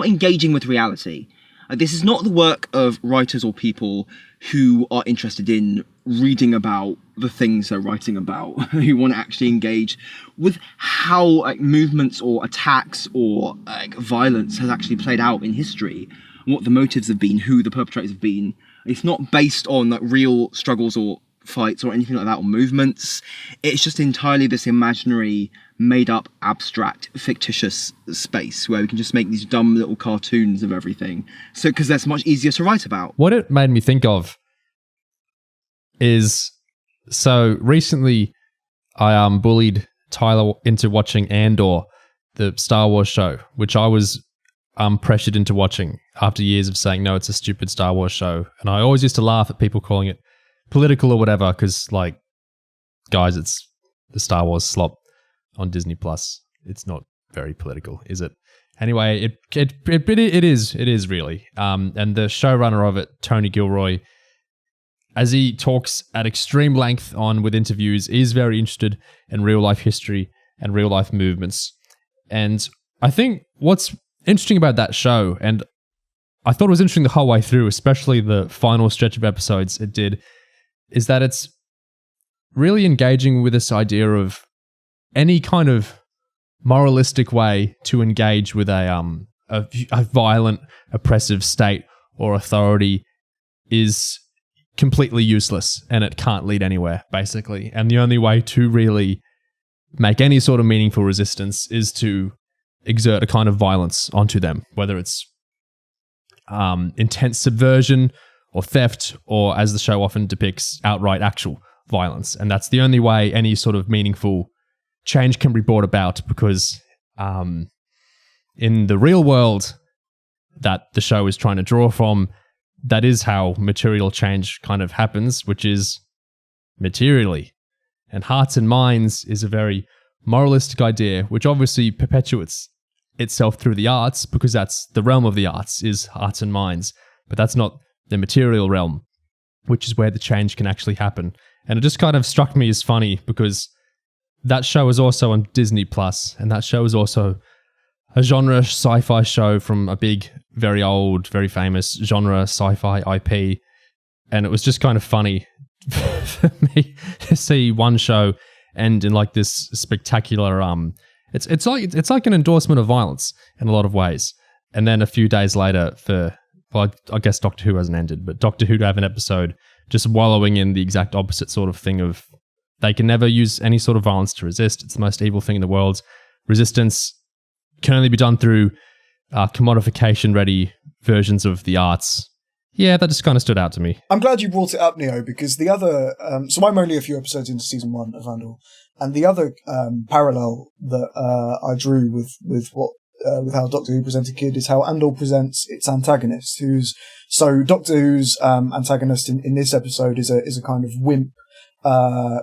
engaging with reality. This is not the work of writers or people who are interested in reading about the things they're writing about, who want to actually engage with how like movements or attacks or like violence has actually played out in history, what the motives have been, who the perpetrators have been. It's not based on like real struggles or fights or anything like that, or movements. It's just entirely this imaginary, made up, abstract, fictitious space where we can just make these dumb little cartoons of everything. So, because that's much easier to write about. What it made me think of is, so recently I bullied Tyler into watching Andor, the Star Wars show, which I was pressured into watching after years of saying, no, it's a stupid Star Wars show. And I always used to laugh at people calling it political or whatever, because, like, guys, it's the Star Wars slop on Disney Plus. It's not very political, is it? Anyway, it is really. And the showrunner of it, Tony Gilroy, as he talks at extreme length on with interviews, is very interested in real life history and real life movements. And I think what's interesting about that show, and I thought it was interesting the whole way through, especially the final stretch of episodes it did, is that it's really engaging with this idea of any kind of moralistic way to engage with a violent, oppressive state or authority is completely useless, and it can't lead anywhere, basically. And the only way to really make any sort of meaningful resistance is to exert a kind of violence onto them, whether it's intense subversion or theft, or, as the show often depicts, outright actual violence. And that's the only way any sort of meaningful change can be brought about, because in the real world that the show is trying to draw from, that is how material change kind of happens, which is materially. And hearts and minds is a very moralistic idea, which obviously perpetuates itself through the arts, because that's the realm of the arts, is hearts and minds. But that's not the material realm, which is where the change can actually happen. And it just kind of struck me as funny, because that show is also on Disney Plus, and that show is also a genre sci-fi show from a big, very old, very famous genre sci-fi IP. And it was just kind of funny for me to see one show end in like this spectacular it's like an endorsement of violence in a lot of ways. And then a few days later, I guess Doctor Who hasn't ended, but Doctor Who to have an episode just wallowing in the exact opposite sort of thing of they can never use any sort of violence to resist. It's the most evil thing in the world. Resistance can only be done through commodification-ready versions of the arts. Yeah, that just kind of stood out to me. I'm glad you brought it up, Neo, because the other... so I'm only a few episodes into season 1 of Andor, and the other parallel that I drew with how Doctor Who presented Kid is how Andor presents its antagonist, so Doctor Who's antagonist in this episode is a kind of wimp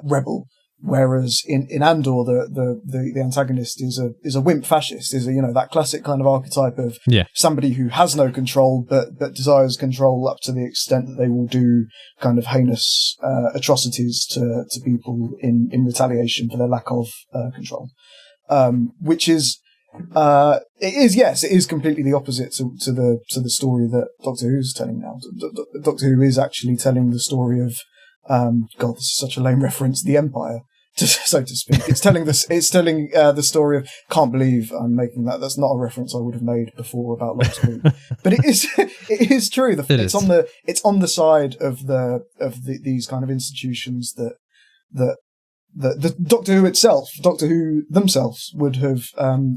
rebel, whereas in Andor the antagonist is a wimp fascist, is that classic kind of archetype of somebody who has no control but desires control up to the extent that they will do kind of heinous atrocities to people in retaliation for their lack of control, which is it is completely the opposite to the story that Doctor Who's telling now. Doctor Who is actually telling the story of God, this is such a lame reference, the Empire, so to speak. It's telling the story of, can't believe I'm making that. That's not a reference I would have made before about Lost Week. But it is true. It's on the side of these kind of institutions that the Doctor Who itself, Doctor Who themselves would have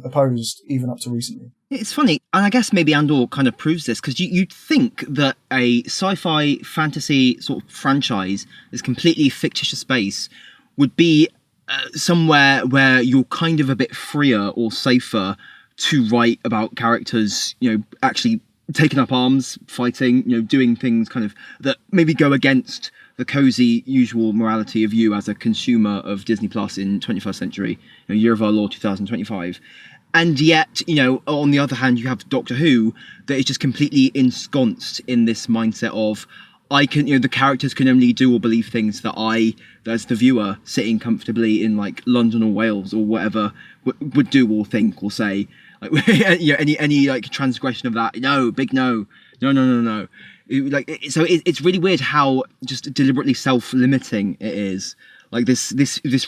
opposed even up to recently. It's funny, and I guess maybe Andor kind of proves this, because you'd think that a sci-fi fantasy sort of franchise, this completely fictitious space, would be somewhere where you're kind of a bit freer or safer to write about characters, actually taking up arms, fighting, doing things kind of that maybe go against the cozy usual morality of you as a consumer of Disney Plus in 21st century, year of our Lord 2025. And yet, on the other hand, you have Doctor Who that is just completely ensconced in this mindset of, the characters can only do or believe things that I, as the viewer, sitting comfortably in like London or Wales or whatever, would do or think or say. Like, any like transgression of that, no, big no. It's really weird how just deliberately self-limiting it is. Like this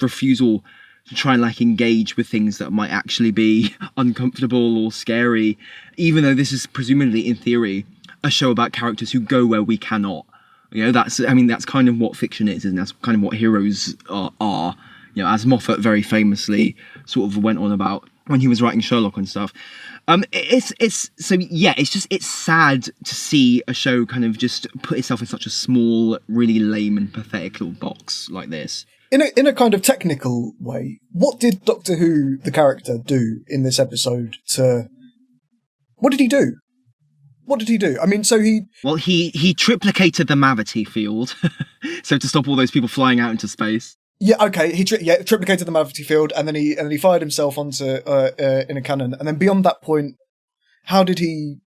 refusal to try and like engage with things that might actually be uncomfortable or scary, even though this is presumably, in theory, a show about characters who go where we cannot. That's kind of what fiction is, and that's kind of what heroes are. As Moffat very famously sort of went on about when he was writing Sherlock and stuff. It's sad to see a show kind of just put itself in such a small, really lame and pathetic little box like this. In a kind of technical way, what did Doctor Who, the character, do in this episode what did he do? What did he do? I mean, so he triplicated the Mavity field, so to stop all those people flying out into space. Yeah, okay. He triplicated the Mavity field, and then he fired himself onto in a cannon, and then beyond that point, how did he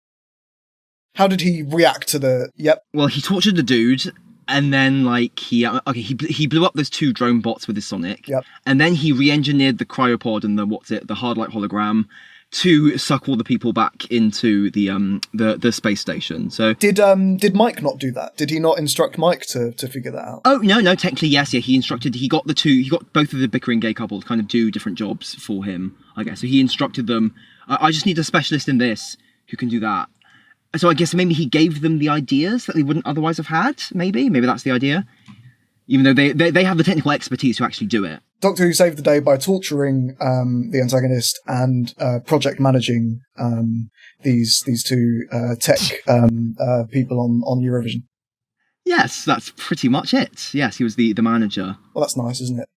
react to the? Yep. Well, he tortured the dude, and then he blew up those 2 drone bots with his sonic. Yep. And then he re-engineered the cryopod and the hard light hologram to suck all the people back into the space station. So did Mike not do that? Did he not instruct Mike to figure that out? Oh no, technically yes, yeah. He got both of the bickering gay couple to kind of do different jobs for him, I guess. So he instructed them. I just need a specialist in this who can do that. So I guess maybe he gave them the ideas that they wouldn't otherwise have had. Maybe that's the idea. Even though they have the technical expertise to actually do it. Doctor Who saved the day by torturing the antagonist and project managing these 2 tech people on Eurovision. Yes, that's pretty much it. Yes, he was the manager. Well, that's nice, isn't it?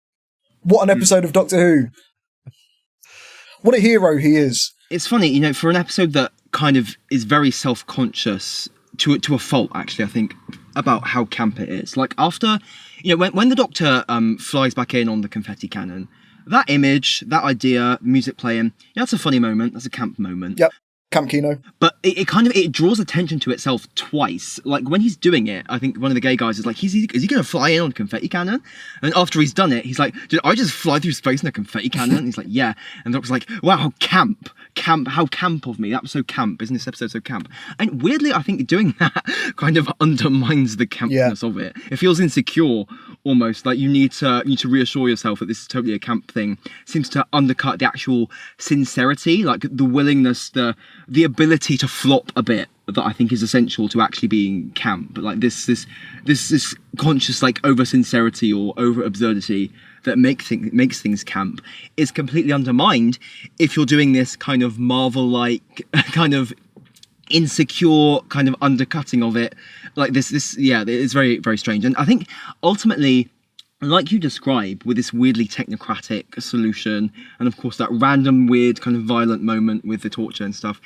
What an episode of Doctor Who! What a hero he is. It's funny, for an episode that kind of is very self-conscious to a fault, actually, I think, about how camp it is. Like, after, when the Doctor flies back in on the confetti cannon, that image, that idea, music playing, that's a funny moment, that's a camp moment. Yep. Camp Kino. But it draws attention to itself twice. Like, when he's doing it, I think one of the gay guys is like, is he going to fly in on a confetti cannon? And after he's done it, he's like, did I just fly through space in a confetti cannon? And he's like, yeah. And the Doctor's like, wow, how camp, how camp of me. That was so camp. Isn't this episode so camp? And weirdly, I think doing that kind of undermines the campness of it. It feels insecure, almost. Like you need to reassure yourself that this is totally a camp thing. It seems to undercut the actual sincerity, like the willingness, the ability to flop a bit that I think is essential to actually being camp. But like this conscious like over sincerity or over absurdity that makes things camp is completely undermined if you're doing this kind of Marvel-like kind of insecure kind of undercutting of it. Like this it's very, very strange. And I think ultimately, like you describe, with this weirdly technocratic solution, and of course that random weird kind of violent moment with the torture and stuff,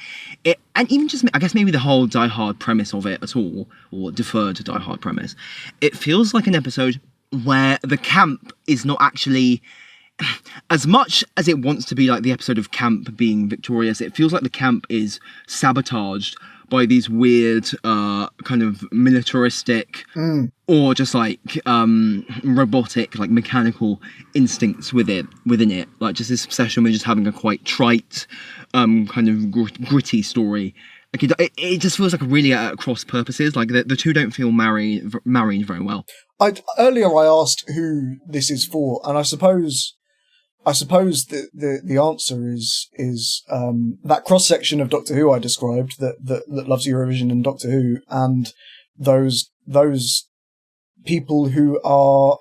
and even just, I guess maybe the whole Die Hard premise of it at all, or deferred to Die Hard premise, it feels like an episode where the camp is not actually, as much as it wants to be like the episode of camp being victorious, it feels like the camp is sabotaged by these weird kind of militaristic or just like robotic, like mechanical instincts within it. Like just this obsession with just having a quite trite kind of gritty story. Like it just feels like really at cross purposes. Like the 2 don't feel married very well. Earlier I asked who this is for, and I suppose the answer is that cross section of Doctor Who I described that loves Eurovision and Doctor Who, and those people who are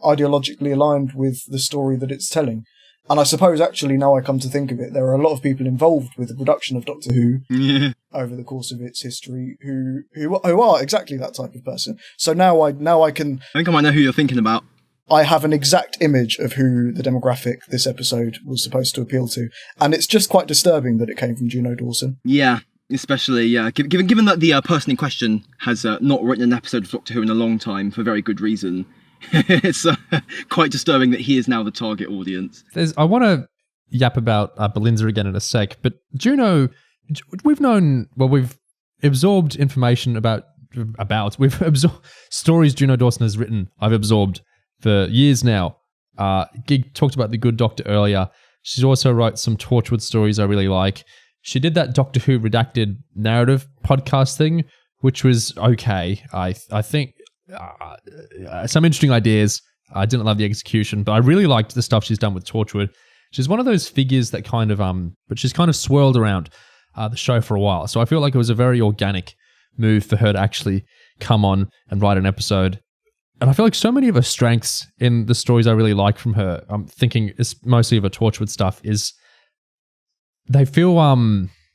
ideologically aligned with the story that it's telling. And I suppose actually, now I come to think of it, there are a lot of people involved with the production of Doctor Who over the course of its history who are exactly that type of person. So now I can. I think I might know who you're thinking about. I have an exact image of who the demographic this episode was supposed to appeal to, and it's just quite disturbing that it came from Juno Dawson. Yeah, especially given that the person in question has not written an episode of Doctor Who in a long time for very good reason. It's quite disturbing that he is now the target audience. I want to yap about Belinda again in a sec, but Juno, we've absorbed information we've absorbed stories Juno Dawson has written. I've absorbed for years now. Gig talked about The Good Doctor earlier. She's also wrote some Torchwood stories I really like. She did that Doctor Who Redacted narrative podcast thing which was okay. I think some interesting ideas. I didn't love the execution, but I really liked the stuff she's done with Torchwood. She's one of those figures that kind of but she's kind of swirled around the show for a while. So I feel like it was a very organic move for her to actually come on and write an episode. And I feel like so many of her strengths in the stories I really like from her, I'm thinking it's mostly of her Torchwood stuff, is they feel,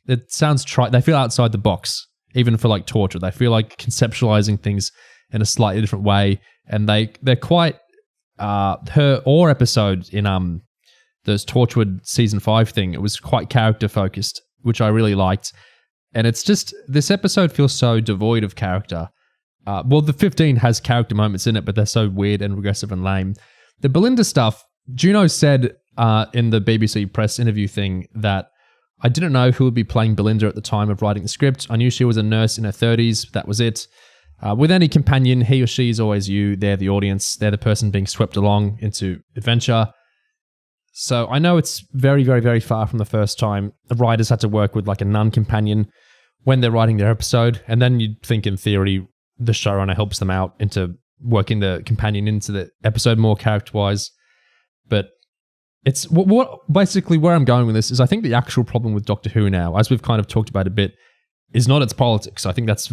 it sounds they feel outside the box, even for like Torchwood. They feel like conceptualizing things in a slightly different way. And they're quite, her Ore episode in those Torchwood season 5 thing, it was quite character focused, which I really liked. And it's just, this episode feels so devoid of character. Well, the 15 has character moments in it, but they're so weird and regressive and lame. The Belinda stuff, Juno said in the BBC press interview thing that I didn't know who would be playing Belinda at the time of writing the script. I knew she was a nurse in her 30s. That was it. With any companion, he or she is always you. They're the audience. They're the person being swept along into adventure. So I know it's very, very, very far from the first time the writers had to work with like a non-companion when they're writing their episode. And then you'd think in theory, the showrunner helps them out into working the companion into the episode more character-wise. But it's what basically where I'm going with this is I think the actual problem with Doctor Who now, as we've kind of talked about a bit, is not its politics. I think that's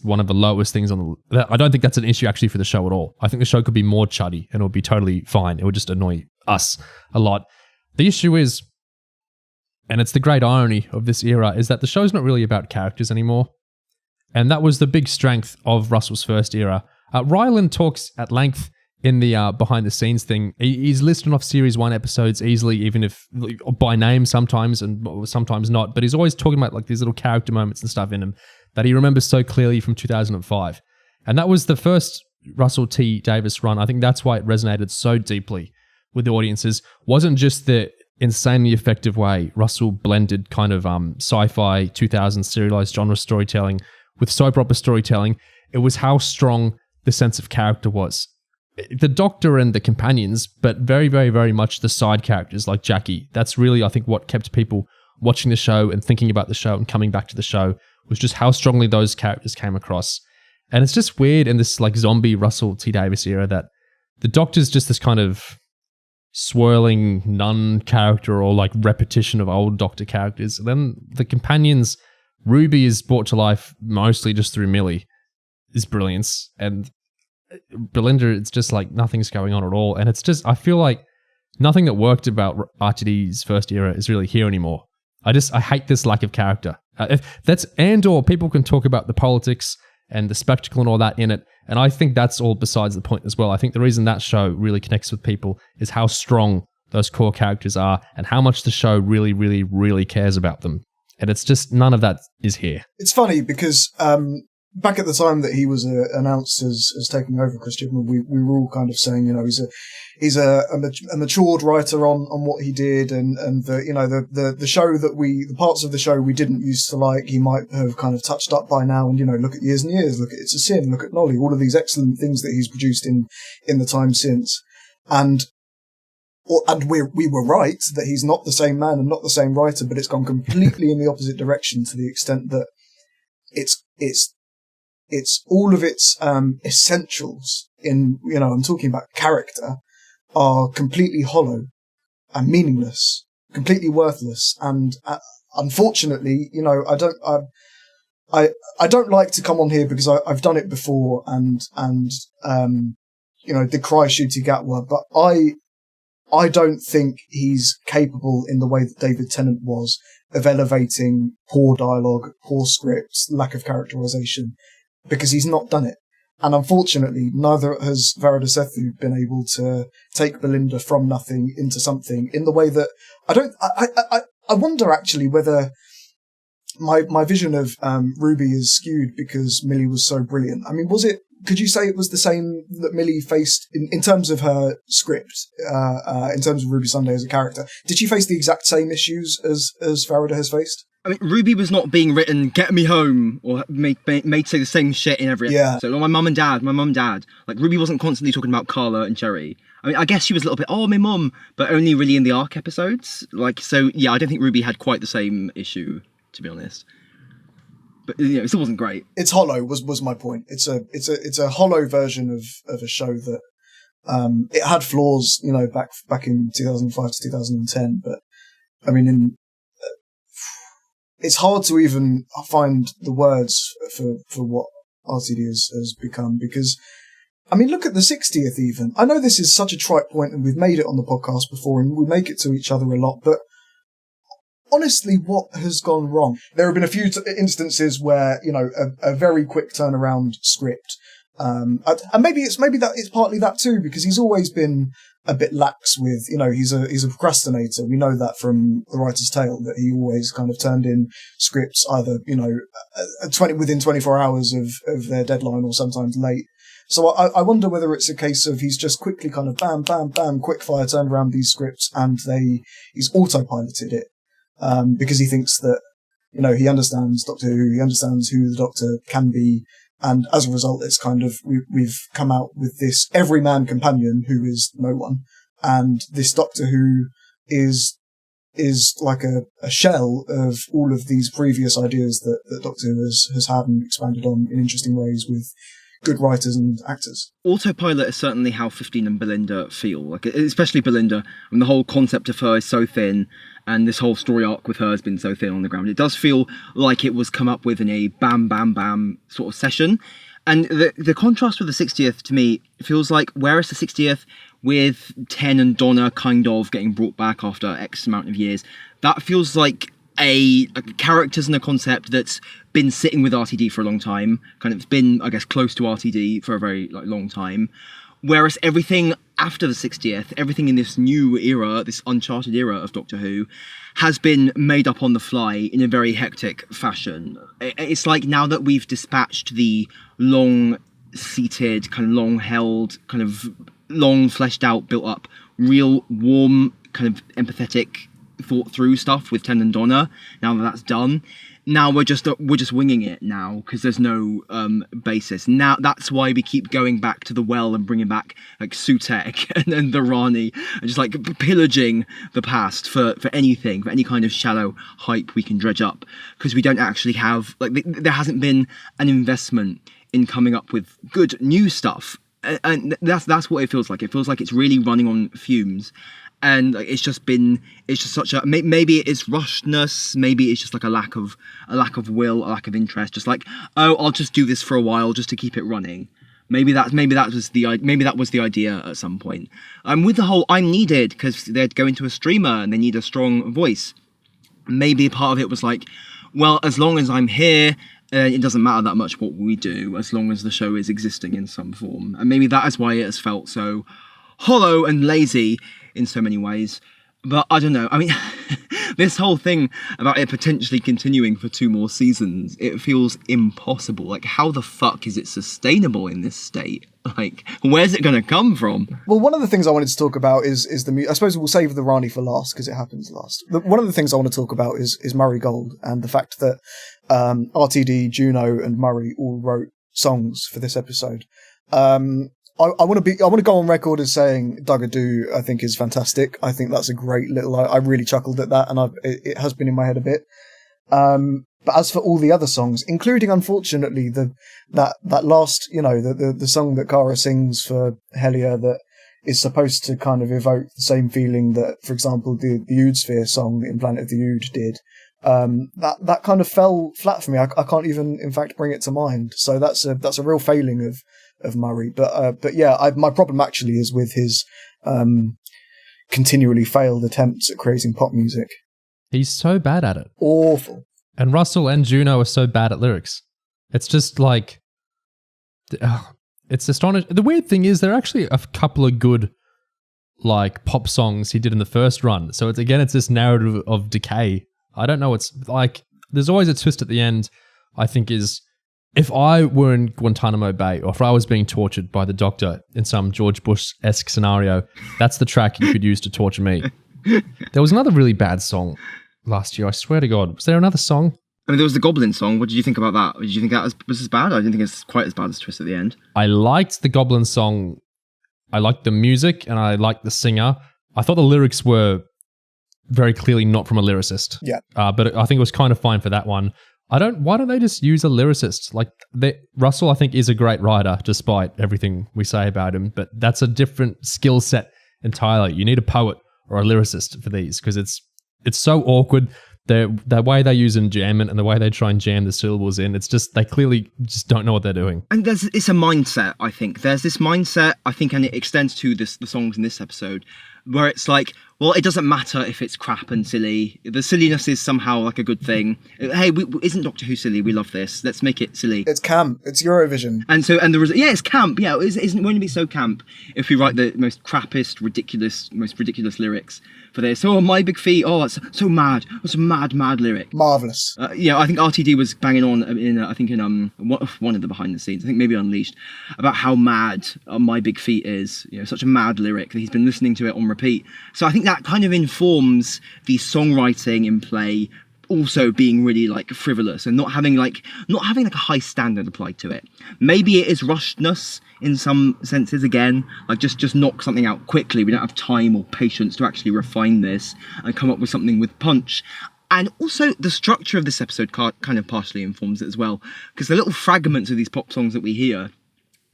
one of the lowest things on the... I don't think that's an issue actually for the show at all. I think the show could be more chuddy and it would be totally fine. It would just annoy us a lot. The issue is, and it's the great irony of this era, is that the show's not really about characters anymore. And that was the big strength of Russell's first era. Ryland talks at length in the behind the scenes thing. He's listing off series 1 episodes easily, even if by name sometimes and sometimes not. But he's always talking about like these little character moments and stuff in them that he remembers so clearly from 2005. And that was the first Russell T Davies run. I think that's why it resonated so deeply with the audiences. Wasn't just the insanely effective way Russell blended kind of sci-fi 2000s serialized genre storytelling with soap opera storytelling. It was how strong the sense of character was. The Doctor and the companions, but very, very, very much the side characters like Jackie. That's really, I think, what kept people watching the show and thinking about the show and coming back to the show, was just how strongly those characters came across. And it's just weird in this like zombie Russell T Davies era that the Doctor's just this kind of swirling nun character or like repetition of old Doctor characters. And then the companions, Ruby is brought to life mostly just through Millie, is brilliance. And Belinda, it's just like nothing's going on at all. And it's just, I feel like nothing that worked about RTD's first era is really here anymore. I hate this lack of character. If that's Andor, people can talk about the politics and the spectacle and all that in it. And I think that's all besides the point as well. I think the reason that show really connects with people is how strong those core characters are and how much the show really, really, really cares about them. And it's just none of that is here. It's funny because back at the time that he was announced as taking over Chris Chibnall, we were all kind of saying, you know, he's a matured writer on what he did, and the show that the parts of the show we didn't used to like, he might have kind of touched up by now. And, you know, look at Years and Years, look at It's a Sin, look at Nolly, all of these excellent things that he's produced in the time since. And we were right that he's not the same man and not the same writer, but it's gone completely in the opposite direction to the extent that it's all of its essentials in, you know, I'm talking about character, are completely hollow and meaningless, completely worthless. And unfortunately, you know, I don't like to come on here because I've done it before and you know, decry Ncuti Gatwa, but I don't think he's capable in the way that David Tennant was of elevating poor dialogue, poor scripts, lack of characterization, because he's not done it. And unfortunately, neither has Varada Sethu been able to take Belinda from nothing into something in the way that I wonder actually whether my vision of Ruby is skewed because Millie was so brilliant. I mean, could you say it was the same that Millie faced in terms of her script, in terms of Ruby Sunday as a character? Did she face the exact same issues as Varada has faced? I mean, Ruby was not being written, get me home, or made to say the same shit in every episode. So, my mum and dad. Like, Ruby wasn't constantly talking about Carla and Cherry. I mean, I guess she was a little bit, oh, my mum, but only really in the ARC episodes. Like, so, yeah, I don't think Ruby had quite the same issue, to be honest. but it still wasn't great. It's hollow was my point. It's a hollow version of a show that it had flaws, back in 2005 to 2010. But I mean, it's hard to even find the words for what RTD has become, because I mean, look at the 60th even. I know this is such a trite point, and we've made it on the podcast before, and we make it to each other a lot, but honestly, what has gone wrong? There have been a few instances where, a very quick turnaround script, and maybe it's partly that too, because he's always been a bit lax with, he's a procrastinator. We know that from The Writer's Tale, that he always kind of turned in scripts either, within 24 hours of their deadline, or sometimes late. So I wonder whether it's a case of he's just quickly kind of bam, bam, bam, quick fire turned around these scripts, and he's autopiloted it, because he thinks that, he understands Doctor Who, he understands who the Doctor can be, and as a result, it's kind of, we've come out with this everyman companion who is no one, and this Doctor Who is like a shell of all of these previous ideas that Doctor Who has had and expanded on in interesting ways with good writers and actors. Autopilot is certainly how 15 and Belinda feel, like especially Belinda, and the whole concept of her is so thin, and this whole story arc with her has been so thin on the ground. It does feel like it was come up with in a bam bam bam sort of session. And the contrast with the 60th to me feels like, whereas the 60th with Ten and Donna kind of getting brought back after X amount of years, that feels like a characters and a concept that's been sitting with RTD for a long time, kind of been, I guess, close to RTD for a very long time. Whereas everything after the 60th, everything in this new era, this uncharted era of Doctor Who, has been made up on the fly in a very hectic fashion. It's like, now that we've dispatched the long-seated, kind of long-held, kind of long fleshed out, built up, real warm, kind of empathetic, thought through stuff with Ten and Donna, now that that's done, now we're just winging it now, because there's no basis. Now that's why we keep going back to the well and bringing back like Sutek and the Rani, and just like pillaging the past for anything, for any kind of shallow hype we can dredge up, because we don't actually have, like, there hasn't been an investment in coming up with good new stuff, and that's what it feels like. It feels like it's really running on fumes. And like, it's just such a, maybe it's rushedness, maybe it's just like a lack of will, a lack of interest, just like, oh, I'll just do this for a while just to keep it running. Maybe that was the idea at some point. With the whole I'm needed because they're going to a streamer and they need a strong voice. Maybe part of it was like, well, as long as I'm here, it doesn't matter that much what we do, as long as the show is existing in some form. And maybe that is why it has felt so hollow and lazy in so many ways. But I don't know. I mean, this whole thing about it potentially continuing for 2 more seasons, it feels impossible. Like, how the fuck is it sustainable in this state? Like, where's it going to come from? Well, one of the things I wanted to talk about is the... I suppose we'll save the Rani for last, because it happens last. One of the things I want to talk about is Murray Gold, and the fact that RTD, Juno, and Murray all wrote songs for this episode. I want to go on record as saying Duggadoo I think is fantastic. I think that's a great little... I really chuckled at that, and it has been in my head a bit. But as for all the other songs, including, unfortunately, that last, the song that Cora sings for Hellia that is supposed to kind of evoke the same feeling that, for example, the Ood Sphere song in Planet of the Ood did, that kind of fell flat for me. I can't even, in fact, bring it to mind. So that's a real failing of Murray. But yeah, my problem actually is with his continually failed attempts at creating pop music. He's so bad at it. Awful. And Russell and Juno are so bad at lyrics. It's just like, it's astonishing. The weird thing is there are actually a couple of good like pop songs he did in the first run. So it's this narrative of decay. I don't know. It's like, there's always a twist at the end, I think, is if I were in Guantanamo Bay, or if I was being tortured by the Doctor in some George Bush-esque scenario, that's the track you could use to torture me. There was another really bad song last year, I swear to God. Was there another song? I mean, there was the Goblin song. What did you think about that? Did you think that was as bad? I didn't think it's quite as bad as Twist at the end. I liked the Goblin song. I liked the music and I liked the singer. I thought the lyrics were very clearly not from a lyricist. Yeah. But I think it was kind of fine for that one. Why don't they just use a lyricist? Like Russell, I think, is a great writer, despite everything we say about him. But that's a different skill set entirely. You need a poet or a lyricist for these because it's so awkward. The way they use enjambment and the way they try and jam the syllables in, it's just they clearly just don't know what they're doing. And it's a mindset, I think. There's this mindset, I think, and it extends to the songs in this episode, where it's like, well, it doesn't matter if it's crap and silly. The silliness is somehow like a good thing. Hey, isn't Doctor Who silly? We love this. Let's make it silly. It's camp. It's Eurovision. It's camp. Yeah, it won't be so camp if we write the most crappiest, most ridiculous lyrics for this. Oh, my big feet. Oh, it's so mad. It's a mad lyric. Marvellous. Yeah, I think RTD was banging on in one of the behind the scenes, I think maybe Unleashed, about how mad My Big Feet is. You know, such a mad lyric that he's been listening to it on repeat. So I think that kind of informs the songwriting in play also being really like frivolous and not having like a high standard applied to it. Maybe it is rushedness in some senses, again, like just knock something out quickly. We don't have time or patience to actually refine this and come up with something with punch. And also the structure of this episode kind of partially informs it as well, because the little fragments of these pop songs that we hear,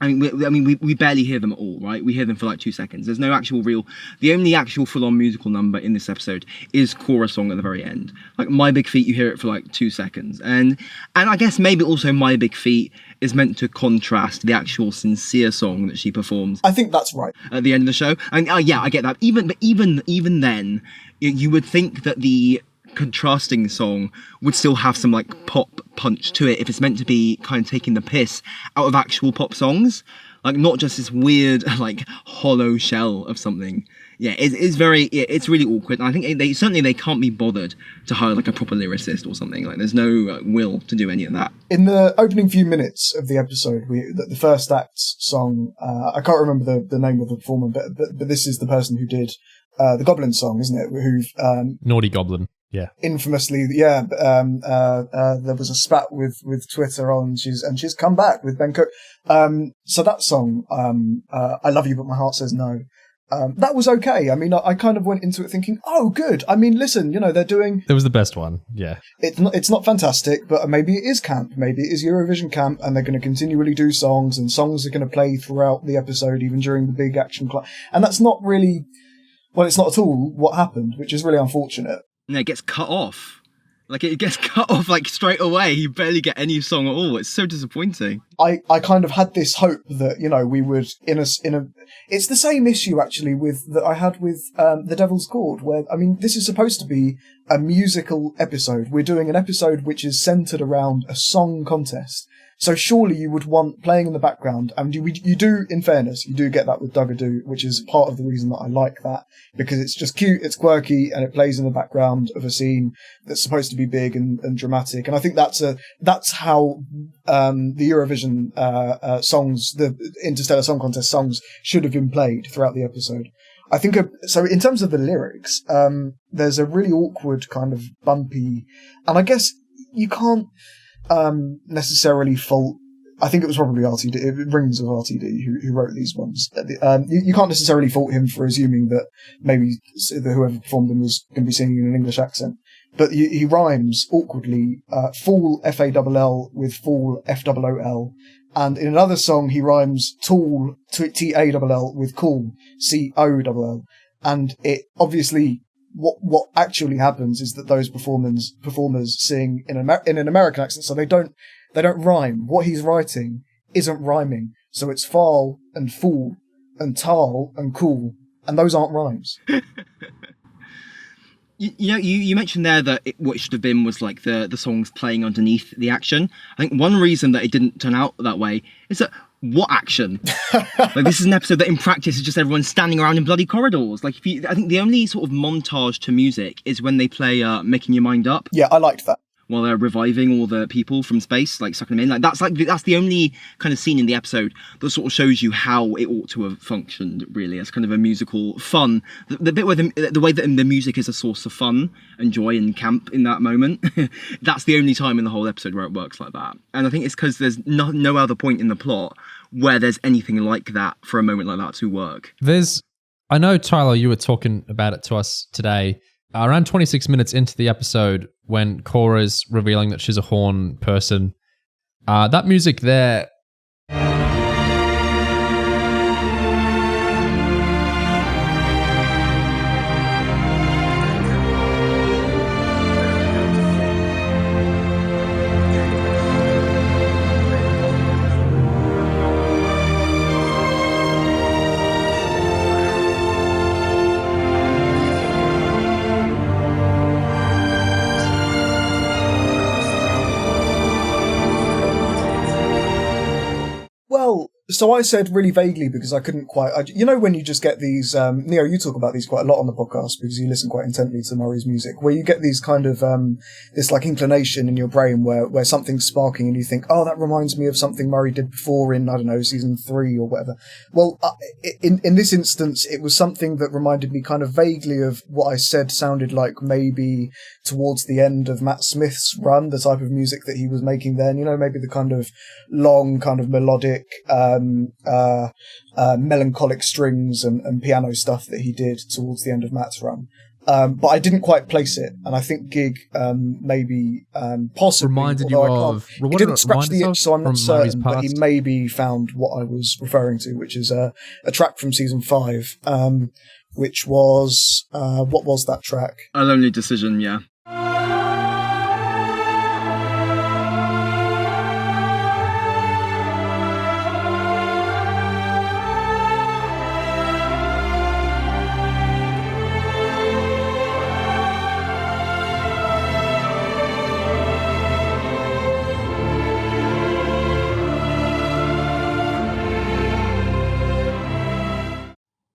we barely hear them at all, right? We hear them for like 2 seconds. There's no the only actual full-on musical number in this episode is Cora song at the very end. Like My Big Feet, you hear it for like 2 seconds. And I guess maybe also My Big Feet is meant to contrast the actual sincere song that she performs. I think that's right. At the end of the show. And yeah, I get that. Even then, you would think that the contrasting song would still have some like pop punch to it if it's meant to be kind of taking the piss out of actual pop songs, like not just this weird like hollow shell of something. Yeah, it's really awkward, and I think they can't be bothered to hire like a proper lyricist or something. Like there's no will to do any of that. In the opening few minutes of the episode, the first act song, I can't remember the name of the performer, but this is the person who did the Goblin song, isn't it? Who Naughty Goblin. Yeah. Infamously, yeah. There was a spat with Twitter on, and she's come back with Ben Cook. So that song, I Love You But My Heart Says No, that was okay. I mean, I kind of went into it thinking, oh, good. I mean, listen, they're doing... It was the best one, yeah. It's not fantastic, but maybe it is camp. Maybe it is Eurovision camp, and they're going to continually do songs, and songs are going to play throughout the episode, even during the big action and that's not really... Well, it's not at all what happened, which is really unfortunate. No, it gets cut off. Like, it gets cut off, like, straight away. You barely get any song at all. It's so disappointing. I kind of had this hope that, we would, it's the same issue, actually, that I had with The Devil's Chord, where, I mean, this is supposed to be a musical episode. We're doing an episode which is centered around a song contest. So surely you would want playing in the background, and you do, in fairness, you do get that with Dugadoo, which is part of the reason that I like that, because it's just cute, it's quirky, and it plays in the background of a scene that's supposed to be big and dramatic. And I think that's how the Eurovision songs, the Interstellar Song Contest songs, should have been played throughout the episode. I think, so in terms of the lyrics, there's a really awkward kind of bumpy, and I guess you can't necessarily fault. I think it was probably RTD. It rings with RTD who wrote these ones. You can't necessarily fault him for assuming that maybe whoever performed them was going to be singing in an English accent. But he rhymes awkwardly fool FALL with fool FOOL, and in another song he rhymes tall TALL with cool COLL, and it obviously. What actually happens is that those performers sing in an American accent, so they don't rhyme. What he's writing isn't rhyming, so it's foul and fool and tal and cool, and those aren't rhymes. You mentioned there that what it should have been was like the songs playing underneath the action. I think one reason that it didn't turn out that way is that what action? Like, this is an episode that in practice is just everyone standing around in bloody corridors. Like, I think the only sort of montage to music is when they play Making Your Mind Up. Yeah, I liked that. While they're reviving all the people from space, like sucking them in. That's the only kind of scene in the episode that sort of shows you how it ought to have functioned, really, as kind of a musical fun. The bit where the way that the music is a source of fun and joy and camp in that moment, that's the only time in the whole episode where it works like that. And I think it's because there's no other point in the plot where there's anything like that for a moment like that to work. I know, Tyler, you were talking about it to us today, Around 26 minutes into the episode, when Cora's revealing that she's a horn person, that music there. Well, so I said really vaguely because I couldn't quite... when you just get these... Neo, you talk about these quite a lot on the podcast because you listen quite intently to Murray's music, where you get these kind of... this like inclination in your brain where something's sparking and you think, oh, that reminds me of something Murray did before in, I don't know, season 3 or whatever. Well, in this instance, it was something that reminded me kind of vaguely of what I said sounded like maybe towards the end of Matt Smith's run, the type of music that he was making then, maybe the kind of long, kind of melodic, melancholic strings and piano stuff that he did towards the end of Matt's run. But I didn't quite place it, and I think Gig maybe possibly reminded you of. He didn't scratch the itch, so I'm not certain. But he maybe found what I was referring to, which is a track from season 5, which was what was that track? A Lonely Decision, yeah.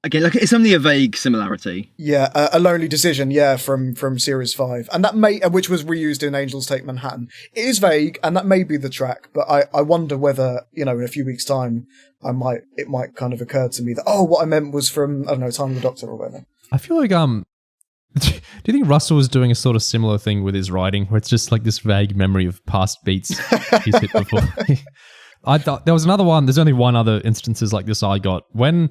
Again, like it's only a vague similarity. Yeah, A Lonely Decision, yeah, from Series 5. And that which was reused in Angels Take Manhattan. It is vague, and that may be the track, but I wonder whether, in a few weeks' time, it might kind of occur to me that, what I meant was from, I don't know, Time of the Doctor or whatever. I feel like, do you think Russell was doing a sort of similar thing with his writing, where it's just like this vague memory of past beats he's hit before? I thought there was another one, there's only one other instances like this I got. When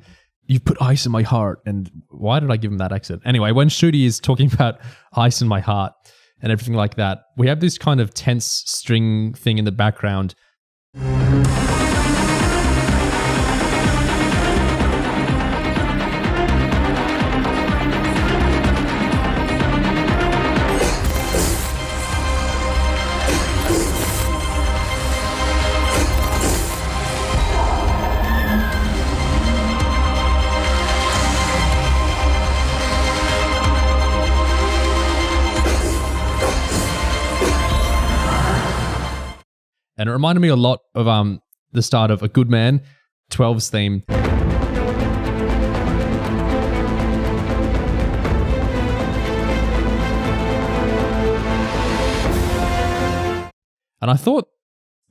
you put ice in my heart, and why did I give him that accent? Anyway, when Shooty is talking about ice in my heart and everything like that, we have this kind of tense string thing in the background. And it reminded me a lot of the start of A Good Man, 12's theme. And I thought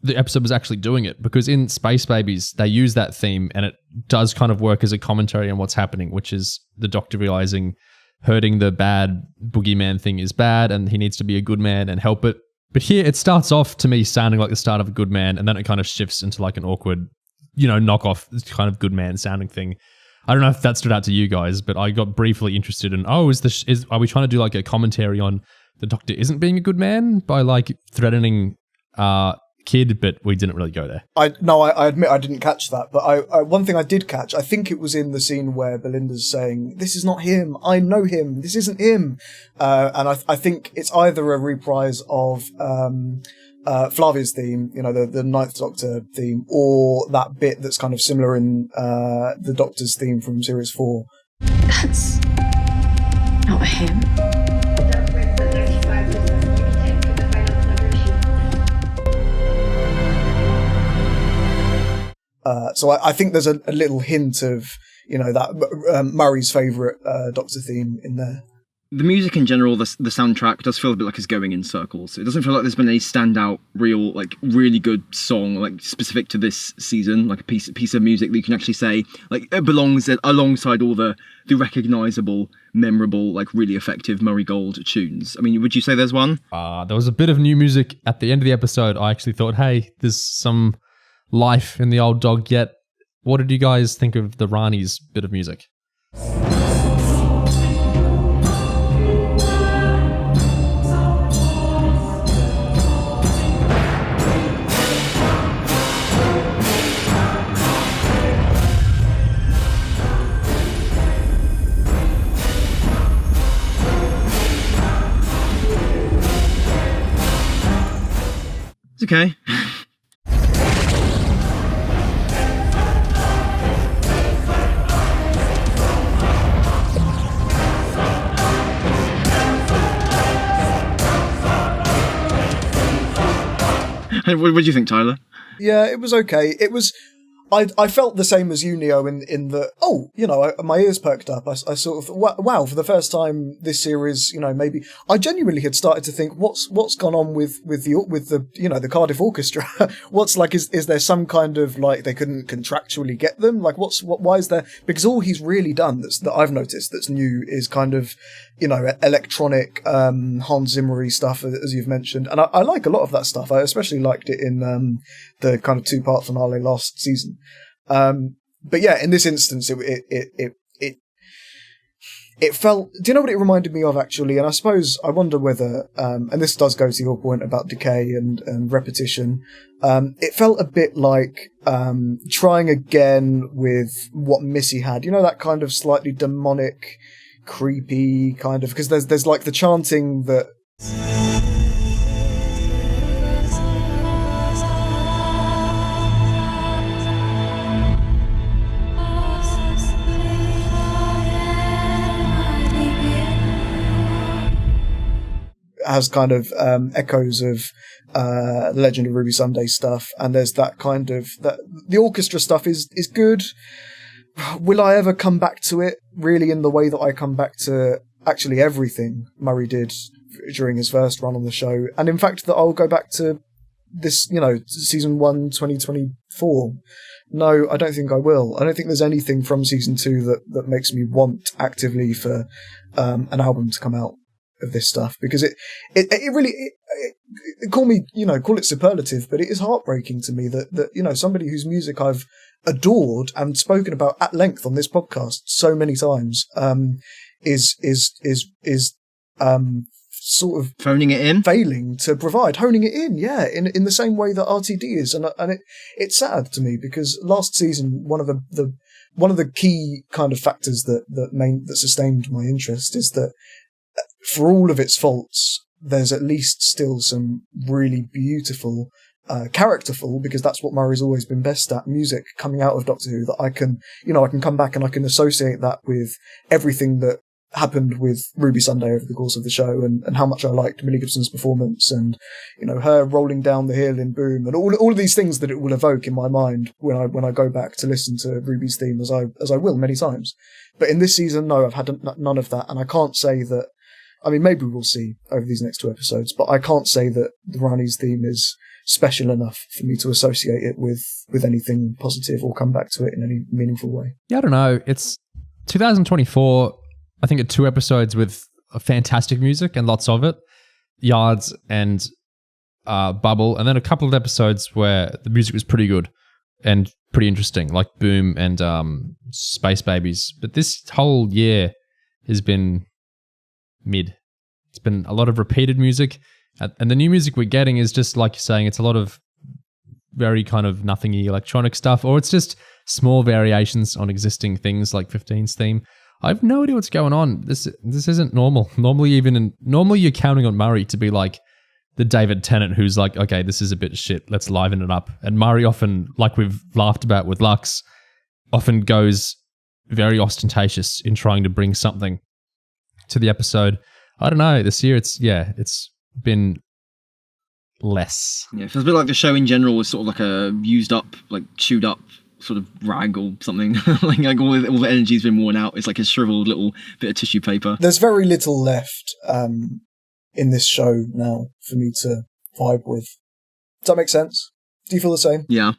the episode was actually doing it because in Space Babies, they use that theme and it does kind of work as a commentary on what's happening, which is the Doctor realizing hurting the bad boogeyman thing is bad and he needs to be a good man and help it. But here it starts off to me sounding like the start of A Good Man, and then it kind of shifts into like an awkward, knockoff kind of good man sounding thing. I don't know if that stood out to you guys, but I got briefly interested in, are we trying to do like a commentary on the Doctor isn't being a good man by like threatening Kid, but we didn't really go there. I admit I didn't catch that, but I one thing I did catch, I think it was in the scene where Belinda's saying, "This is not him, I know him, this isn't him," and I think it's either a reprise of Flavia's theme, the Ninth Doctor theme, or that bit that's kind of similar in the Doctor's theme from Series 4. That's not him. So I think there's a little hint of, that Murray's favourite Doctor theme in there. The music in general, the soundtrack does feel a bit like it's going in circles. It doesn't feel like there's been any standout, really good song, like specific to this season, like a piece of music that you can actually say, like it belongs alongside all the recognisable, memorable, like really effective Murray Gold tunes. I mean, would you say there's one? There was a bit of new music at the end of the episode. I actually thought, hey, there's some life in the old dog yet. What did you guys think of the Ranis bit of music? okay. What do you think, Tyler? Yeah, it was okay. It was. I felt the same as you, Neo, in that, my ears perked up. I sort of, wow, for the first time this series, maybe I genuinely had started to think, what's gone on with the Cardiff Orchestra? What's like, is there some kind of, like, they couldn't contractually get them? Like, why is there, because all he's really done that I've noticed that's new is kind of, electronic, Hans Zimmer-y stuff, as you've mentioned. And I like a lot of that stuff. I especially liked it in, the kind of 2-part finale last season. But yeah, in this instance, it felt, do you know what it reminded me of, actually? And I wonder whether, and this does go to your point about decay and repetition, it felt a bit like, trying again with what Missy had, that kind of slightly demonic, creepy kind of, because there's like the chanting that has kind of echoes of Legend of Ruby Sunday stuff, and there's that kind of that the orchestra stuff is good. Will I ever come back to it really in the way that I come back to actually everything Murray did during his first run on the show, and in fact that I'll go back to this, season 1 2024? No, I don't think I will. I don't think there's anything from season 2 that makes me want actively for an album to come out of this stuff, because it really call it superlative, but it is heartbreaking to me that somebody whose music I've adored and spoken about at length on this podcast so many times is sort of phoning it in, failing to provide, honing it in, in the same way that RTD is, and it's sad to me, because last season one of the key kind of factors that sustained my interest is that for all of its faults, there's at least still some really beautiful, characterful, because that's what Murray's always been best at, music coming out of Doctor Who that I can come back and I can associate that with everything that happened with Ruby Sunday over the course of the show, and how much I liked Millie Gibson's performance, and her rolling down the hill in Boom, and all of these things that it will evoke in my mind when I go back to listen to Ruby's theme, as I will many times. But in this season, no, I've had none of that, and I can't say that. I mean, maybe we'll see over these next 2 episodes, but I can't say that the Ranis theme is special enough for me to associate it with anything positive or come back to it in any meaningful way. Yeah, I don't know. It's 2024. I think 2 episodes with fantastic music and lots of it, Yards and Bubble, and then a couple of episodes where the music was pretty good and pretty interesting, like Boom and Space Babies. But this whole year has been mid. It's been a lot of repeated music, and the new music we're getting is just, like you're saying, it's a lot of very kind of nothingy electronic stuff, or it's just small variations on existing things like 15's theme. I have no idea what's going on. This isn't normal. Normally you're counting on Murray to be like the David Tennant who's like, okay, this is a bit of shit, let's liven it up. And Murray often, like we've laughed about with Lux, often goes very ostentatious in trying to bring something to the episode. I don't know. This year, it's been less. Yeah, it feels a bit like the show in general was sort of like a used up, like chewed up sort of rag or something. like all the energy's been worn out. It's like a shriveled little bit of tissue paper. There's very little left in this show now for me to vibe with. Does that make sense? Do you feel the same? Yeah.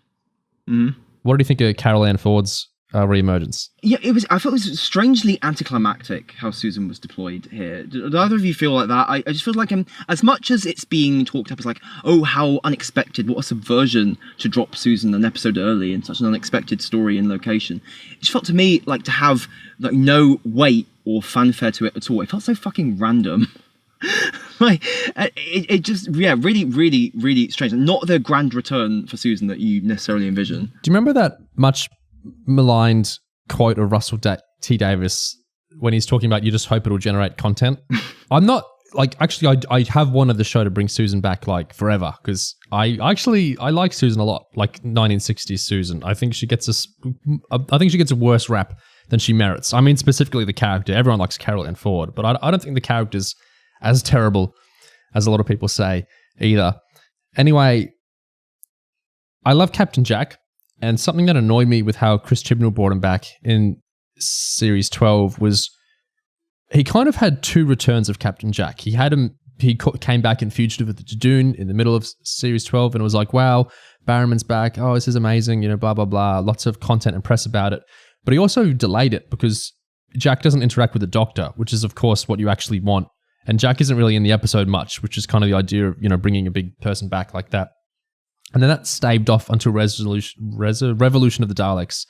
Mm-hmm. What do you think of Carol Ann Ford's re-emergence? Yeah, I thought it was strangely anticlimactic how Susan was deployed here. Did either of you feel like that? I just feel like as much as it's being talked up as like, oh, how unexpected, what a subversion to drop Susan an episode early in such an unexpected story and location. It just felt to me like to have like no weight or fanfare to it at all. It felt so fucking random. Like it just really, really, really strange. Not the grand return for Susan that you necessarily envision. Do you remember that much maligned quote of Russell T Davis when he's talking about you just hope it'll generate content? I'm not I have wanted the show to bring Susan back like forever because I like Susan a lot, like 1960s Susan. I think she gets a worse rap than she merits. I mean, specifically the character. Everyone likes Carol Ann Ford, but I don't think the character's as terrible as a lot of people say either. Anyway, I love Captain Jack, and something that annoyed me with how Chris Chibnall brought him back in Series 12 was he kind of had two returns of Captain Jack. He came back in Fugitive of the Dune in the middle of Series 12, and it was like, wow, Barrowman's back. Oh, this is amazing, blah, blah, blah. Lots of content and press about it. But he also delayed it because Jack doesn't interact with the Doctor, which is, of course, what you actually want. And Jack isn't really in the episode much, which is kind of the idea of, bringing a big person back like that. And then that staved off until Revolution of the Daleks,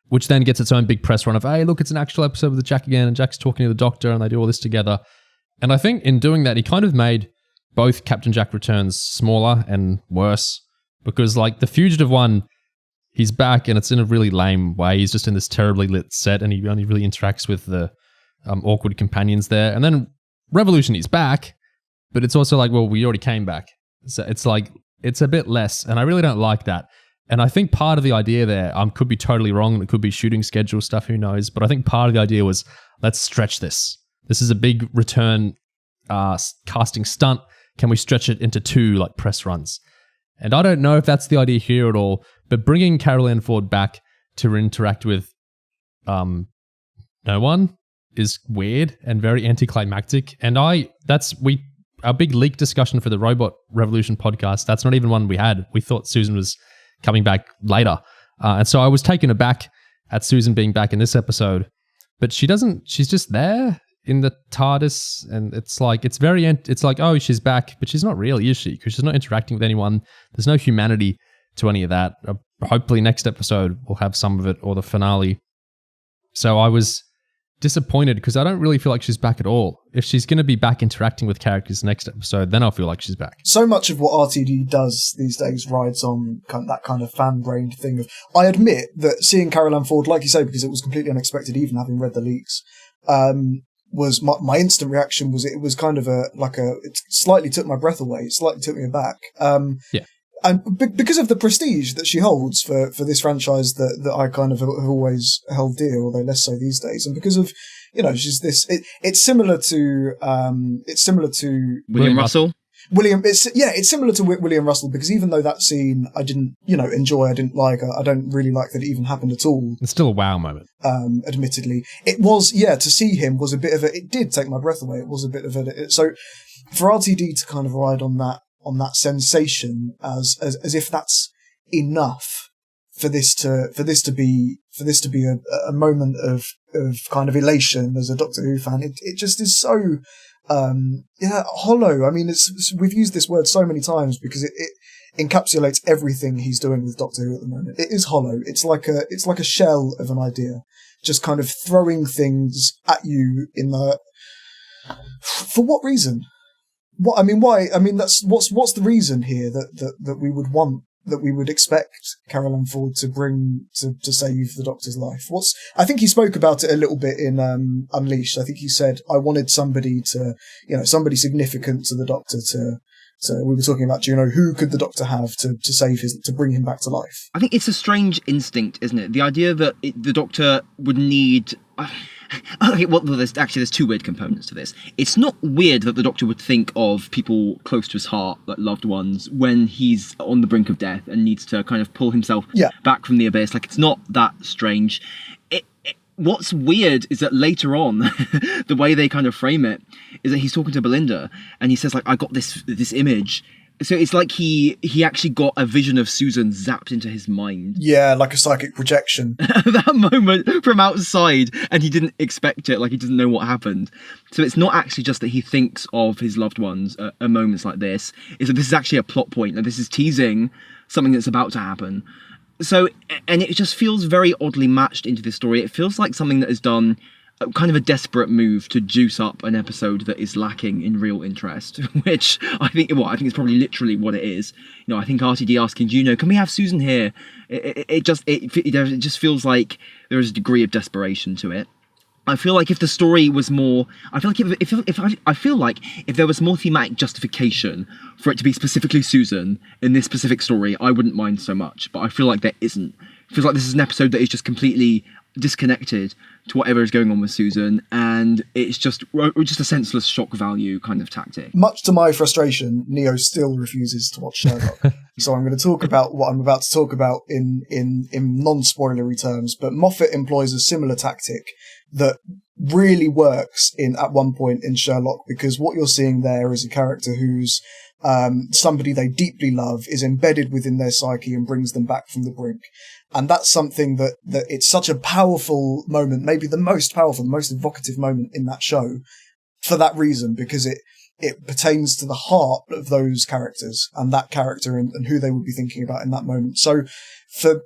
which then gets its own big press run of, hey, look, it's an actual episode with Jack again, and Jack's talking to the Doctor, and they do all this together. And I think in doing that, he kind of made both Captain Jack returns smaller and worse, because like the Fugitive one, he's back, and it's in a really lame way. He's just in this terribly lit set, and he only really interacts with the awkward companions there. And then Revolution, he's back, but it's also like, well, we already came back. So it's like, it's a bit less, and I really don't like that. And I think part of the idea there, could be totally wrong, it could be shooting schedule stuff, who knows, but I think part of the idea was, let's stretch this. This is a big return casting stunt. Can we stretch it into 2 like press runs? And I don't know if that's the idea here at all, but bringing Carol Ann Ford back to interact with no one is weird and very anticlimactic. And our big leak discussion for the Robot Revolution podcast, that's not even one we had. We thought Susan was coming back later. And so I was taken aback at Susan being back in this episode, but she's just there in the TARDIS, and it's like, oh, she's back, but she's not really, is she? Because she's not interacting with anyone. There's no humanity to any of that. Hopefully next episode we'll have some of it, or the finale. So I was disappointed because I don't really feel like she's back at all. If she's going to be back interacting with characters next episode, then I'll feel like she's back. So much of what RTD does these days rides on that kind of fan-brained thing of... I admit that seeing Carol Ann Ford, like you say, because it was completely unexpected, even having read the leaks, was my instant reaction was it was kind of it slightly took my breath away. It slightly took me aback. Yeah. And because of the prestige that she holds for this franchise that I kind of have always held dear, although less so these days, and because of, she's this, it's similar to William Russell. It's similar to William Russell, because even though that scene I didn't, enjoy, I didn't like, I don't really like that it even happened at all. It's still a wow moment. Admittedly, it was, to see him was a bit of it did take my breath away. It was a bit of so for RTD to kind of ride on that sensation as if that's enough for this to be a moment of kind of elation as a Doctor Who fan. It just is so hollow. I mean, we've used this word so many times because it encapsulates everything he's doing with Doctor Who at the moment. It is hollow. It's like a shell of an idea, just kind of throwing things at you for what reason? What I mean, why? I mean, that's what's the reason here that we would want, that we would expect Carol Ann Ford to bring to save the Doctor's life? I think he spoke about it a little bit in Unleashed. I think he said, I wanted somebody somebody significant to the Doctor to we were talking about Juno. Who could the Doctor have to bring him back to life? I think it's a strange instinct, isn't it? The idea that the Doctor would need... Okay, well, there's 2 weird components to this. It's not weird that the Doctor would think of people close to his heart, like loved ones, when he's on the brink of death and needs to kind of pull himself back from the abyss. Like, it's not that strange. What's weird is that later on, the way they kind of frame it is that he's talking to Belinda and he says, like, I got this image. So it's like he actually got a vision of Susan zapped into his mind. Yeah, like a psychic projection. That moment from outside, and he didn't expect it, like he didn't know what happened. So it's not actually just that he thinks of his loved ones at moments like this. It's that this is actually a plot point, and this is teasing something that's about to happen. So, and it just feels very oddly matched into this story. It feels like something that is done... kind of a desperate move to juice up an episode that is lacking in real interest, which I think is probably literally what it is. I think RTD asking Juno, can we have Susan here? It just feels like there is a degree of desperation to it. I feel like if the story was more, I feel like if there was more thematic justification for it to be specifically Susan in this specific story, I wouldn't mind so much. But I feel like there isn't. It feels like this is an episode that is just completely disconnected to whatever is going on with Susan, and it's just a senseless shock value kind of tactic. Much to my frustration, Neo still refuses to watch Sherlock. So I'm going to talk about what I'm about to talk about in non-spoilery terms, but Moffat employs a similar tactic that really works at one point in Sherlock, because what you're seeing there is a character who's somebody they deeply love, is embedded within their psyche and brings them back from the brink. And that's something that it's such a powerful moment, maybe the most powerful, the most evocative moment in that show, for that reason, because it pertains to the heart of those characters and that character and who they would be thinking about in that moment. So for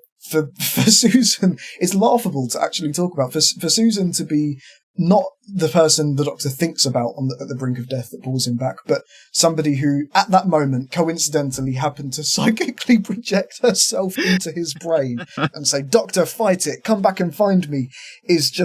Susan, it's laughable to actually talk about. For Susan to be not the person the Doctor thinks about at the brink of death that pulls him back, but somebody who, at that moment, coincidentally happened to psychically project herself into his brain and say, "Doctor, fight it, come back and find me," it's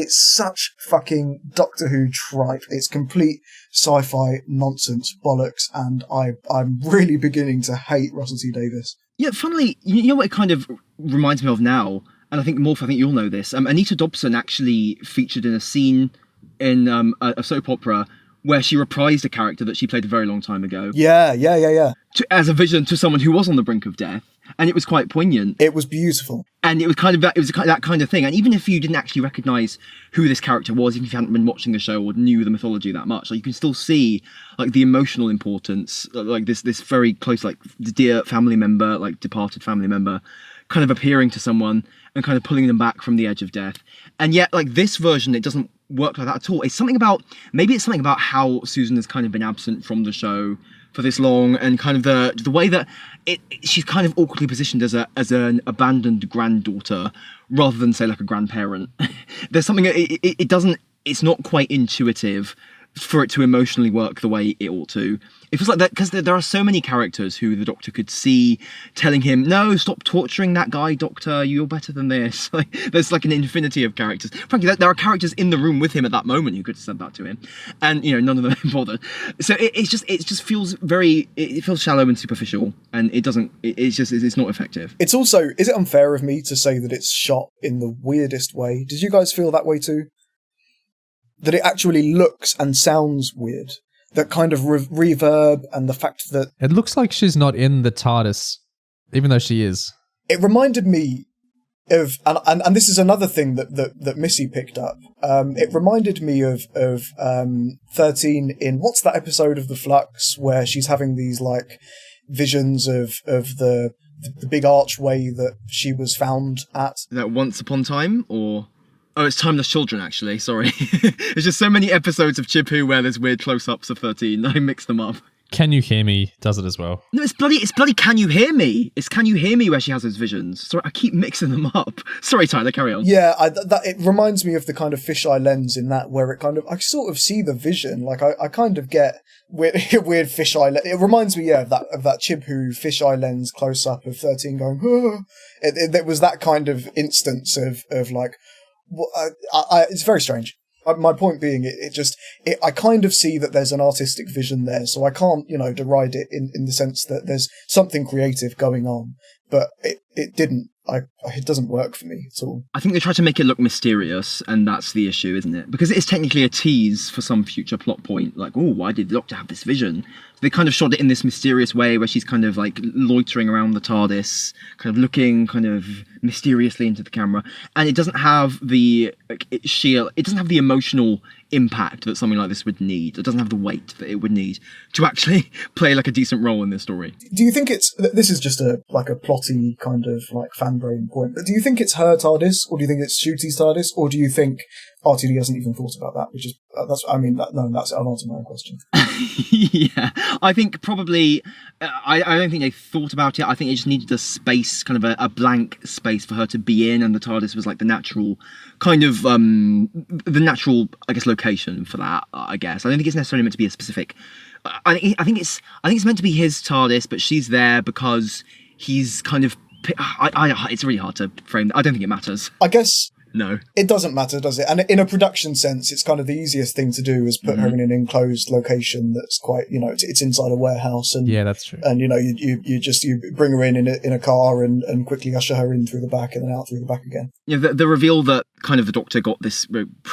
such fucking Doctor Who tripe. It's complete sci-fi nonsense bollocks, and I'm really beginning to hate Russell T Davies. Yeah, funnily, you know what it kind of reminds me of now? And I think, Morph, I think you'll know this. Anita Dobson actually featured in a scene in a soap opera where she reprised a character that she played a very long time ago. Yeah. As a vision to someone who was on the brink of death. And it was quite poignant. It was beautiful. And it was that kind of thing. And even if you didn't actually recognise who this character was, even if you hadn't been watching the show or knew the mythology that much, like, you can still see like the emotional importance, like this very close, like, dear family member, like departed family member, kind of appearing to someone and kind of pulling them back from the edge of death. And yet, like, this version, it doesn't work like that at all. It's something about how Susan has kind of been absent from the show for this long, and kind of the way that she's kind of awkwardly positioned as an abandoned granddaughter rather than, say, like a grandparent. There's something, it's not quite intuitive for it to emotionally work the way it ought to. It feels like that because there are so many characters who the Doctor could see telling him, "No, stop torturing that guy, Doctor, you're better than this." Like, there's like an infinity of characters. Frankly, there are characters in the room with him at that moment who could have said that to him, and none of them bothered. So it just feels it feels shallow and superficial, and it's not effective. It's also, is it unfair of me to say that it's shot in the weirdest way? Did you guys feel that way too? That it actually looks and sounds weird. That kind of reverb, and the fact that it looks like she's not in the TARDIS, even though she is. It reminded me of, and this is another thing that Missy picked up. It reminded me of 13 in, what's that episode of The Flux where she's having these like visions of the big archway that she was found at. That Once Upon Time, or? Oh, it's Timeless Children, actually. Sorry. There's just so many episodes of Chip Who where there's weird close-ups of 13. I mix them up. Can You Hear Me does it as well. No, it's bloody Can You Hear Me? It's Can You Hear Me where she has those visions. Sorry, I keep mixing them up. Sorry, Tyler, carry on. Yeah, it reminds me of the kind of fisheye lens in that, where it kind of, I sort of see the vision. Like, I kind of get weird fisheye. It reminds me, of that Chib Who fisheye lens close-up of 13 going, oh. It was that kind of instance of like, it's very strange. My point being, I kind of see that there's an artistic vision there, so I can't, deride it in the sense that there's something creative going on, but it didn't. It doesn't work for me at all. I think they try to make it look mysterious, and that's the issue, isn't it? Because it is technically a tease for some future plot point, like, oh, why did the Doctor have this vision? So they kind of shot it in this mysterious way where she's kind of like loitering around the TARDIS, kind of looking kind of mysteriously into the camera, and it doesn't have the emotional impact that something like this would need. It doesn't have the weight that it would need to actually play like a decent role in this story. Do you think this is just a plotty kind of like fan brain point, but do you think it's her TARDIS, or do you think it's Ncuti's TARDIS, or do you think RTD hasn't even thought about that? I've answered my own question. Yeah, I think probably, I don't think they thought about it. I think they just needed a space, kind of a blank space for her to be in, and the TARDIS was like the natural kind of, the natural, I guess, location for that, I guess. I don't think it's necessarily meant to be a specific, I think it's meant to be his TARDIS, but she's there because he's kind of, it's really hard to frame. I don't think it matters. I guess No. It doesn't matter, does it? And in a production sense, it's kind of the easiest thing to do is put her in an enclosed location that's quite, it's inside a warehouse. And yeah, that's true. And, you bring her in a car and quickly usher her in through the back and then out through the back again. Yeah, the reveal that kind of the Doctor got this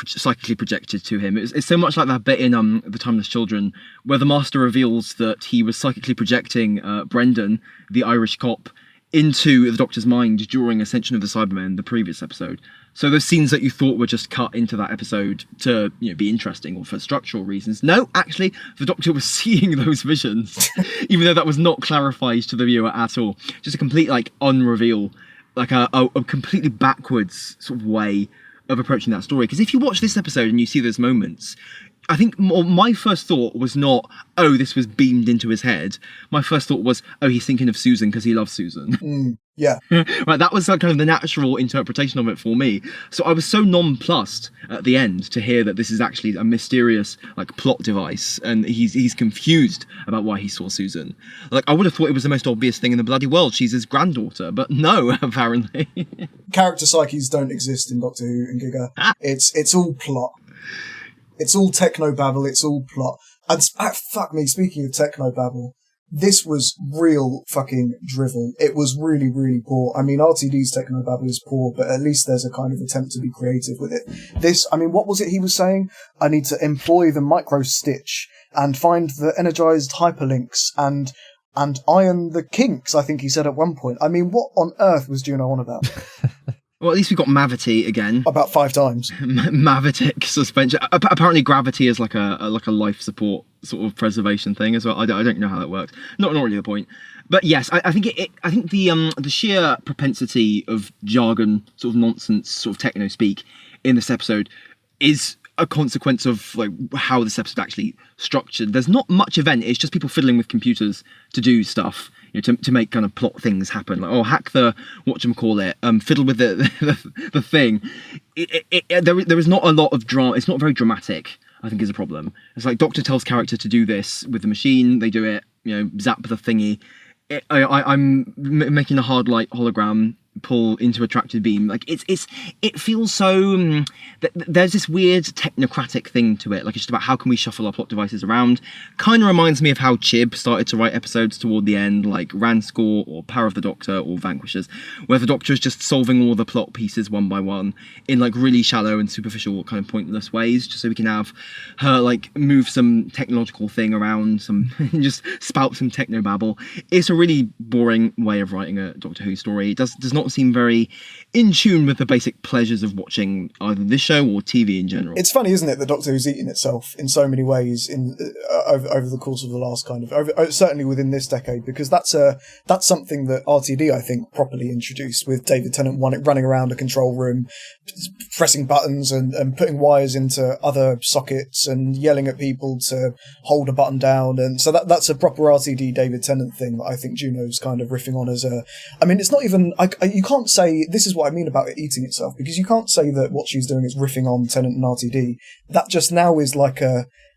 psychically projected to him. It's so much like that bit in The Timeless Children where the Master reveals that he was psychically projecting Brendan, the Irish cop, into the Doctor's mind during Ascension of the Cybermen, the previous episode. So those scenes that you thought were just cut into that episode to be interesting or for structural reasons. No, actually, the Doctor was seeing those visions, even though that was not clarified to the viewer at all. Just a complete unreveal, like a completely backwards sort of way of approaching that story. Because if you watch this episode and you see those moments, I think my first thought was not, oh, this was beamed into his head. My first thought was, oh, he's thinking of Susan because he loves Susan. Yeah. Right, that was kind of the natural interpretation of it for me. So I was so nonplussed at the end to hear that this is actually a mysterious plot device and he's confused about why he saw Susan. I would have thought it was the most obvious thing in the bloody world. She's his granddaughter, but no, apparently. Character psyches don't exist in Doctor Who and Giga. It's all plot. It's all technobabble, it's all plot. And fuck me, speaking of technobabble, this was real fucking drivel. It was really, really poor. I mean, RTD's technobabble is poor, but at least there's a kind of attempt to be creative with it. What was it he was saying? I need to employ the micro-stitch and find the energized hyperlinks and iron the kinks, I think he said at one point. I mean, what on earth was Juno on about? Well, at least we got Mavity again. About 5 times. Mavitic suspension. Apparently, gravity is like a life support sort of preservation thing as well. I don't know how that works. Not really the point. But yes, I think I think the sheer propensity of jargon, sort of nonsense, sort of techno speak in this episode is a consequence of how this episode actually structured. There's not much event. It's just people fiddling with computers to do stuff. To make kind of plot things happen, hack the whatchamacallit, fiddle with the thing. There is not a lot of drama. It's not very dramatic, I think, is a problem. It's like Doctor tells character to do this with the machine, they do it, zap the thingy. I'm making a hard light hologram pull into a tracted beam. It feels so there's this weird technocratic thing to it. It's just about how can we shuffle our plot devices around. Kind of reminds me of how Chib started to write episodes toward the end, like Ranscore or Power of the Doctor or Vanquishers, where the Doctor is just solving all the plot pieces one by one in really shallow and superficial kind of pointless ways, just so we can have her move some technological thing around, some just spout some technobabble. It's a really boring way of writing a Doctor Who story. It does not seem very in tune with the basic pleasures of watching either this show or TV in general. It's funny, isn't it, that Doctor Who's eaten itself in so many ways over the course of the last certainly within this decade, because that's something that RTD, I think, properly introduced with David Tennant running around a control room, pressing buttons and putting wires into other sockets and yelling at people to hold a button down. And so that's a proper RTD David Tennant thing that I think Juno's kind of riffing on it's not even, you can't say, this is what I mean about it eating itself, because you can't say that what she's doing is riffing on Tennant and RTD. That just now is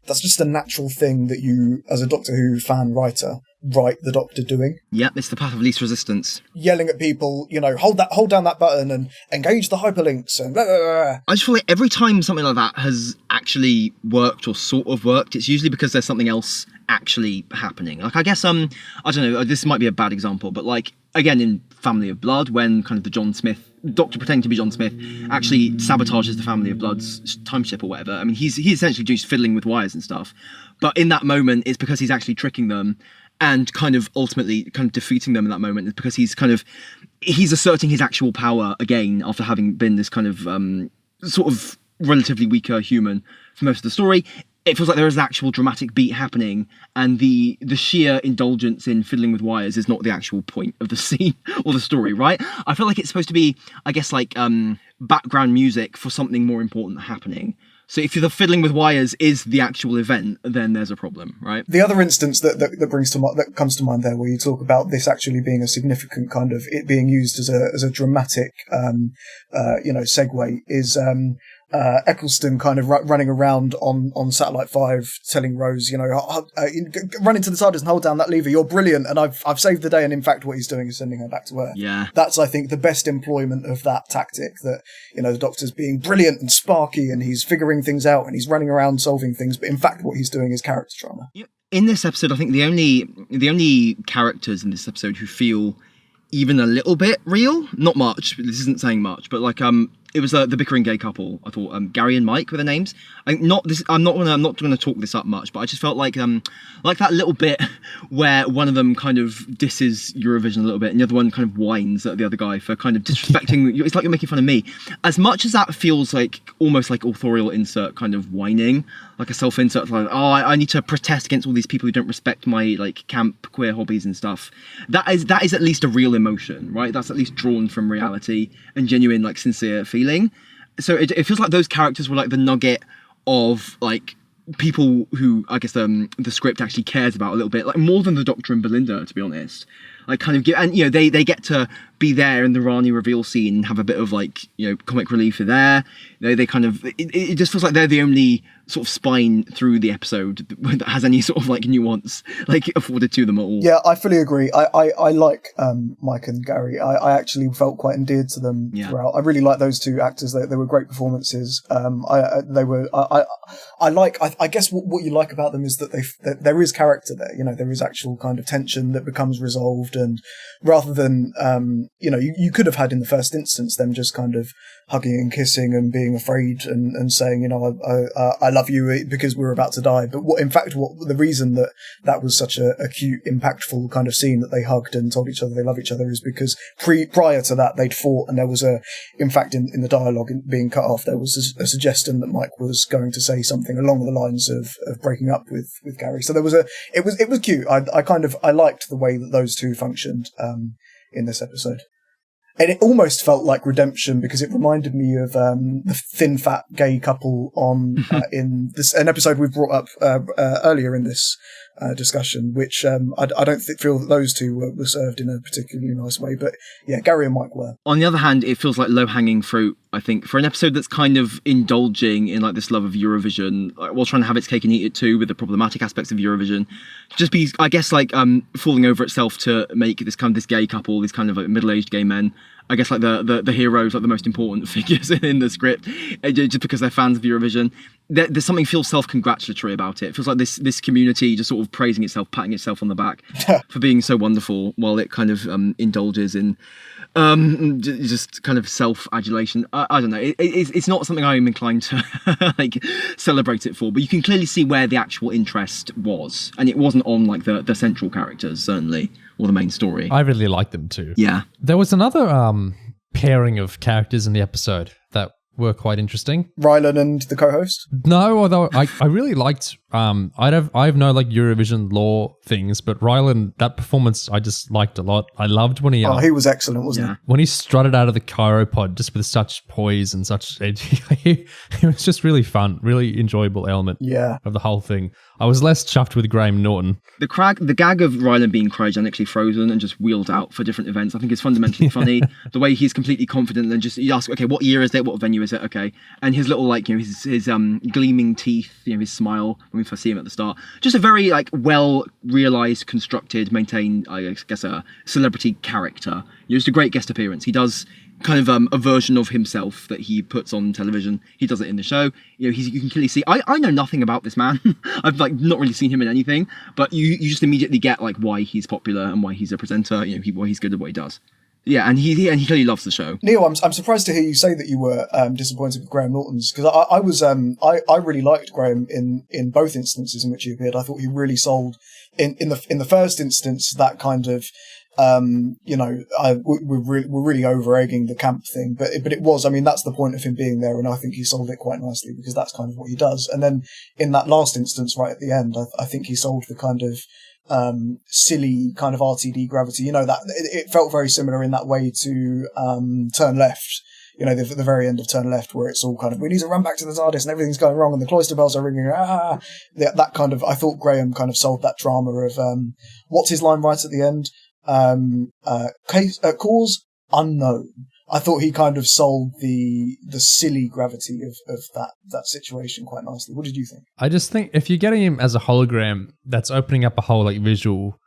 that's just a natural thing that you, as a Doctor Who fan writer, write the Doctor doing. Yep, it's the path of least resistance. Yelling at people, hold down that button and engage the hyperlinks and blah, blah, blah. I just feel like every time something like that has actually worked or sort of worked, it's usually because there's something else actually happening. I guess, I don't know, this might be a bad example, but again, in Family of Blood, when kind of the John Smith, Doctor pretending to be John Smith, actually sabotages the Family of Blood's time ship or whatever. I mean, he's essentially just fiddling with wires and stuff. But in that moment, it's because he's actually tricking them and kind of ultimately kind of defeating them in that moment. It's because he's asserting his actual power again after having been this kind of sort of relatively weaker human for most of the story. It feels like there is an actual dramatic beat happening, and the sheer indulgence in fiddling with wires is not the actual point of the scene or the story, right? I feel like it's supposed to be, I guess, background music for something more important happening. So if the fiddling with wires is the actual event, then there's a problem, right? The other instance that comes to mind there, where you talk about this actually being a significant kind of it being used as a dramatic, segue, is Eccleston kind of running around on Satellite 5 telling Rose, run into the TARDIS and hold down that lever, you're brilliant, and I've saved the day, and in fact what he's doing is sending her back to Earth. Yeah. That's, I think, the best employment of that tactic, that, the Doctor's being brilliant and sparky and he's figuring things out and he's running around solving things, but in fact what he's doing is character drama. In this episode, I think the only characters in this episode who feel even a little bit real, not much, this isn't saying much, but it was the bickering gay couple. I thought Gary and Mike were the names. I'm not going to talk this up much, but I just felt like that little bit where one of them kind of disses Eurovision a little bit, and the other one kind of whines at the other guy for kind of disrespecting. It's like you're making fun of me. As much as that feels like almost like authorial insert kind of whining, like a self-insert, like, oh, I need to protest against all these people who don't respect my like camp queer hobbies and stuff. That is at least a real emotion, right? That's at least drawn from reality and genuine, like, sincere feeling. So it feels like those characters were like the nugget of like people who I guess the script actually cares about a little bit, like more than the Doctor and Belinda, to be honest. Like kind of give, and they get to be there in the Rani reveal scene and have a bit of like comic relief there. They kind of it just feels like they're the only sort of spine through the episode that has any sort of like nuance like afforded to them at all. Yeah, I fully agree. I like Mike and Gary. I actually felt quite endeared to them throughout. I really like those two actors. They were great performances. I guess what you like about them is that there is character there. There is actual kind of tension that becomes resolved, and rather than you could have had in the first instance them just kind of hugging and kissing and being afraid and saying, I love you because we're about to die. But the reason that was such a cute, impactful kind of scene that they hugged and told each other they love each other is because prior to that they'd fought, and there was in the dialogue being cut off, there was a suggestion that Mike was going to say something along the lines of breaking up with Gary. So it was cute. I liked the way that those two functioned in this episode. And it almost felt like redemption because it reminded me of the thin, fat gay couple in an episode we brought up earlier in this discussion, which I don't feel that those two were served in a particularly nice way. But yeah, Gary and Mike were. On the other hand, it feels like low-hanging fruit, I think, for an episode that's kind of indulging in like this love of Eurovision, while trying to have its cake and eat it too with the problematic aspects of Eurovision. Just be, I guess, like falling over itself to make this gay couple, these kind of like middle-aged gay men, I guess like the heroes, like the most important figures in the script, just because they're fans of Eurovision. There's something feels self-congratulatory about it. It feels like this community just sort of praising itself, patting itself on the back for being so wonderful, while it kind of indulges in just kind of self-adulation. I don't know. It's not something I'm inclined to like celebrate it for, but you can clearly see where the actual interest was, and it wasn't on like the central characters certainly, or the main story. I really liked them too. Yeah. There was another pairing of characters in the episode that were quite interesting. Rylan and the co-host? No, although I really liked I have no like Eurovision lore things, but Rylan, that performance I just liked a lot. I loved when he he was excellent, wasn't he? When he strutted out of the chiropod just with such poise and such it was just really fun, really enjoyable element of the whole thing. I was less chuffed with Graham Norton. The gag of Rylan being cryogenically frozen and just wheeled out for different events, I think is fundamentally funny. The way he's completely confident and just you ask, okay, what year is it? What venue is it? Okay, and his little like his gleaming teeth, his smile when we first see him at the start, just a very like well realized, constructed, maintained, I guess a celebrity character. Just a great guest appearance. He does kind of a version of himself that he puts on television. He does it in the show. You can clearly see. I know nothing about this man. I've like not really seen him in anything, but you just immediately get like why he's popular and why he's a presenter. Why he's good at what he does. Yeah, and he clearly loves the show. Neil, I'm surprised to hear you say that you were disappointed with Graham Norton's, because I really liked Graham in both instances in which he appeared. I thought he really sold in the first instance that kind of we're really over egging the camp thing, but it was, that's the point of him being there, and I think he sold it quite nicely because that's kind of what he does. And then in that last instance, right at the end, I think he sold the kind of silly kind of RTD gravity. That it felt very similar in that way to Turn Left. The very end of Turn Left, where it's all kind of, we need to run back to the TARDIS and everything's going wrong and the cloister bells are ringing. That kind of, I thought Graham kind of sold that drama of what's his line right at the end? Cause unknown. I thought he kind of sold the silly gravity of that situation quite nicely. What did you think? I just think if you're getting him as a hologram, that's opening up a whole like visual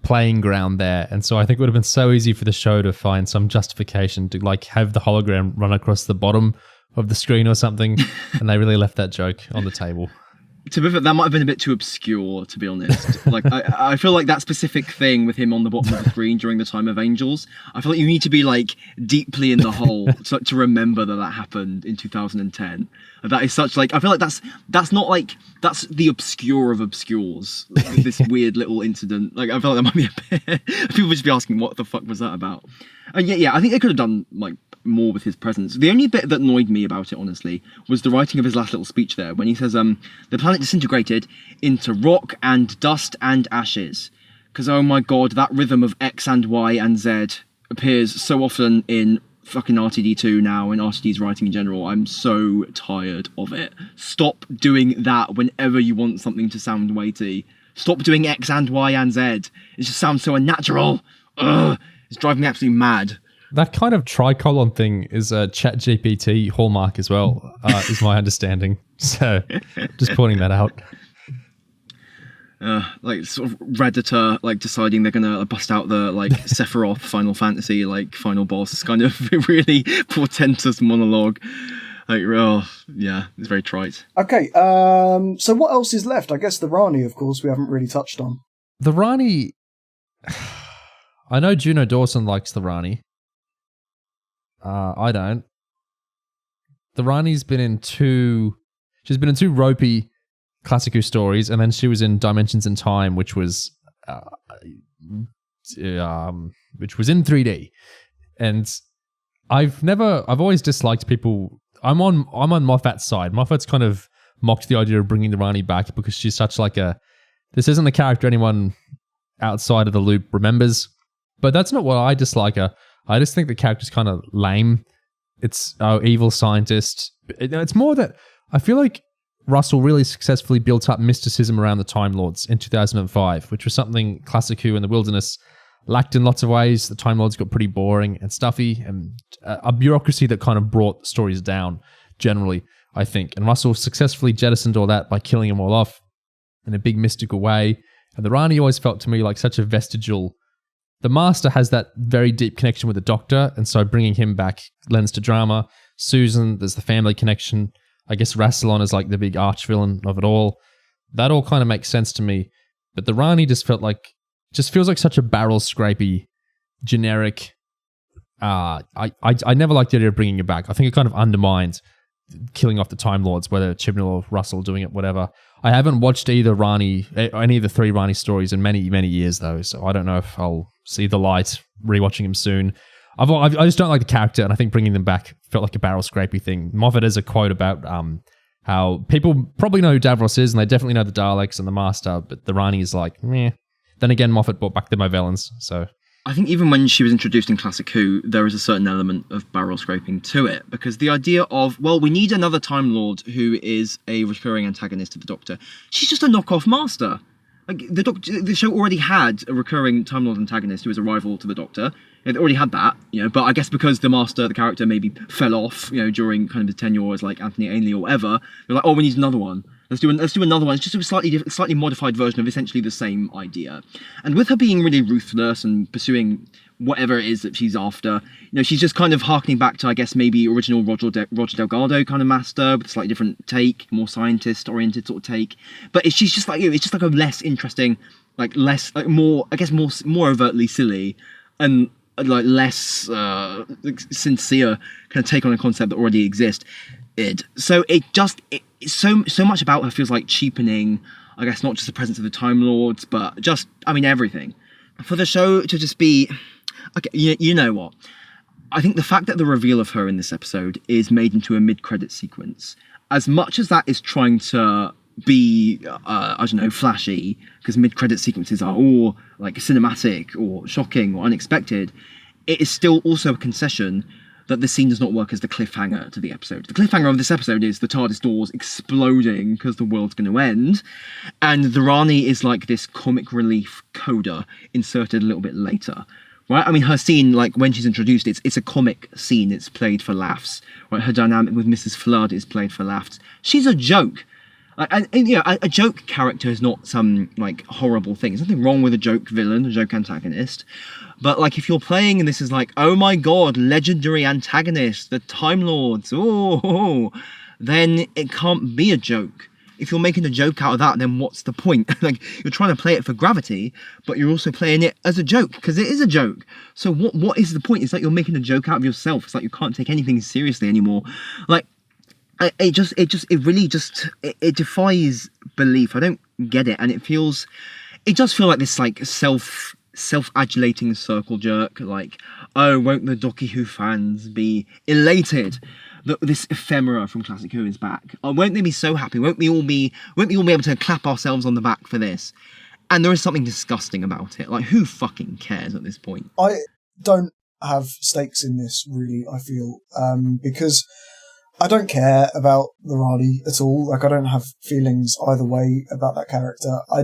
playing ground there. And so I think it would have been so easy for the show to find some justification to like have the hologram run across the bottom of the screen or something. And they really left that joke on the table. To be fair, that might have been a bit too obscure, to be honest. Like, I feel like that specific thing with him on the bottom of the screen during the time of Angels, I feel like you need to be, like, deeply in the hole to remember that happened in 2010. That is such, like, I feel like that's not, like, that's the obscure of obscures. Like, this weird little incident. Like, I feel like that might be a bit... People would just be asking, what the fuck was that about? And yeah, I think they could have done, like, more with his presence. The only bit that annoyed me about it, honestly, was the writing of his last little speech there, when he says, the planet disintegrated into rock and dust and ashes. Because, oh my god, that rhythm of X and Y and Z appears so often in fucking RTD2 now, and RTD's writing in general. I'm so tired of it. Stop doing that whenever you want something to sound weighty. Stop doing X and Y and Z. It just sounds so unnatural. Ugh, it's driving me absolutely mad. That kind of tricolon thing is a ChatGPT hallmark as well, is my understanding. So, just pointing that out. Like sort of Redditor, like deciding they're gonna bust out the like Sephiroth Final Fantasy like final boss, kind of really portentous monologue. Like, oh yeah, it's very trite. Okay, so what else is left? I guess the Rani, of course, we haven't really touched on. The Rani, I know Juno Dawson likes the Rani. I don't. The Rani's been in two ropey classic stories, and then she was in Dimensions in Time, which was in 3D. And I've always disliked people. I'm on Moffat's side. Moffat's kind of mocked the idea of bringing the Rani back because she's such like this isn't a character anyone outside of the loop remembers. But that's not what I dislike her. I just think the character's kind of lame. It's evil scientist. It's more that I feel like Russell really successfully built up mysticism around the Time Lords in 2005, which was something Classic Who and the Wilderness lacked in lots of ways. The Time Lords got pretty boring and stuffy, and a bureaucracy that kind of brought stories down generally, I think. And Russell successfully jettisoned all that by killing them all off in a big mystical way. And the Rani always felt to me like such a vestigial... The Master has that very deep connection with the Doctor, and so bringing him back lends to drama. Susan, there's the family connection. I guess Rassilon is like the big arch villain of it all. That all kind of makes sense to me. But the Rani just feels like such a barrel scrapey, generic. I never liked the idea of bringing it back. I think it kind of undermined killing off the Time Lords, whether Chibnall or Russell doing it, whatever. I haven't watched any of the three Rani stories in many, many years, though, so I don't know if I'll see the light rewatching him soon. I just don't like the character, and I think bringing them back felt like a barrel scrapey thing. Moffat has a quote about how people probably know who Davros is, and they definitely know the Daleks and the Master, but the Rani is like, meh. Then again, Moffat brought back the Movellans, so... I think even when she was introduced in Classic Who, there is a certain element of barrel scraping to it, because the idea of, well, we need another Time Lord who is a recurring antagonist of the Doctor. She's just a knockoff Master. Like, the show already had a recurring Time Lord antagonist who was a rival to the Doctor. It already had that, but I guess because the Master, the character, maybe fell off, during kind of his tenure as like Anthony Ainley or whatever, they're like, oh, we need another one. Let's do another one. It's just a slightly modified version of essentially the same idea. And with her being really ruthless and pursuing whatever it is that she's after, she's just kind of harkening back to, I guess, maybe original Roger Delgado kind of Master with a slightly different take, more scientist-oriented sort of take. But she's just like, it's just like a less interesting, more overtly silly and like less sincere kind of take on a concept that already exists. So so much about her feels like cheapening, I guess, not just the presence of the Time Lords, but just, everything. For the show to just be... Okay, you know what? I think the fact that the reveal of her in this episode is made into a mid-credit sequence, as much as that is trying to be, flashy, because mid-credit sequences are all, like, cinematic or shocking or unexpected, it is still also a concession that the scene does not work as the cliffhanger to the episode. The cliffhanger of this episode is the TARDIS doors exploding because the world's going to end, and the Rani is like this comic relief coda inserted a little bit later, right? I mean, her scene, like when she's introduced, it's a comic scene. It's played for laughs, right? Her dynamic with Mrs. Flood is played for laughs. She's a joke. And you know, a joke character is not some like horrible thing. There's nothing wrong with a joke villain, a joke antagonist. But like if you're playing and this is like, oh my god, legendary antagonist, the Time Lords, oh, then it can't be a joke. If you're making a joke out of that, then what's the point? Like, you're trying to play it for gravity, but you're also playing it as a joke, because it is a joke. So what is the point? It's like you're making a joke out of yourself. It's like you can't take anything seriously anymore. Like, it defies belief. I don't get it. And it does feel like this, like, self-adulating circle jerk. Like, oh, won't the Doctor Who fans be elated that this ephemera from Classic Who is back? Oh, won't they be so happy? Won't we all be able to clap ourselves on the back for this? And there is something disgusting about it. Like, who fucking cares at this point? I don't have stakes in this, really, I feel, because I don't care about the Rani at all. Like, I don't have feelings either way about that character. I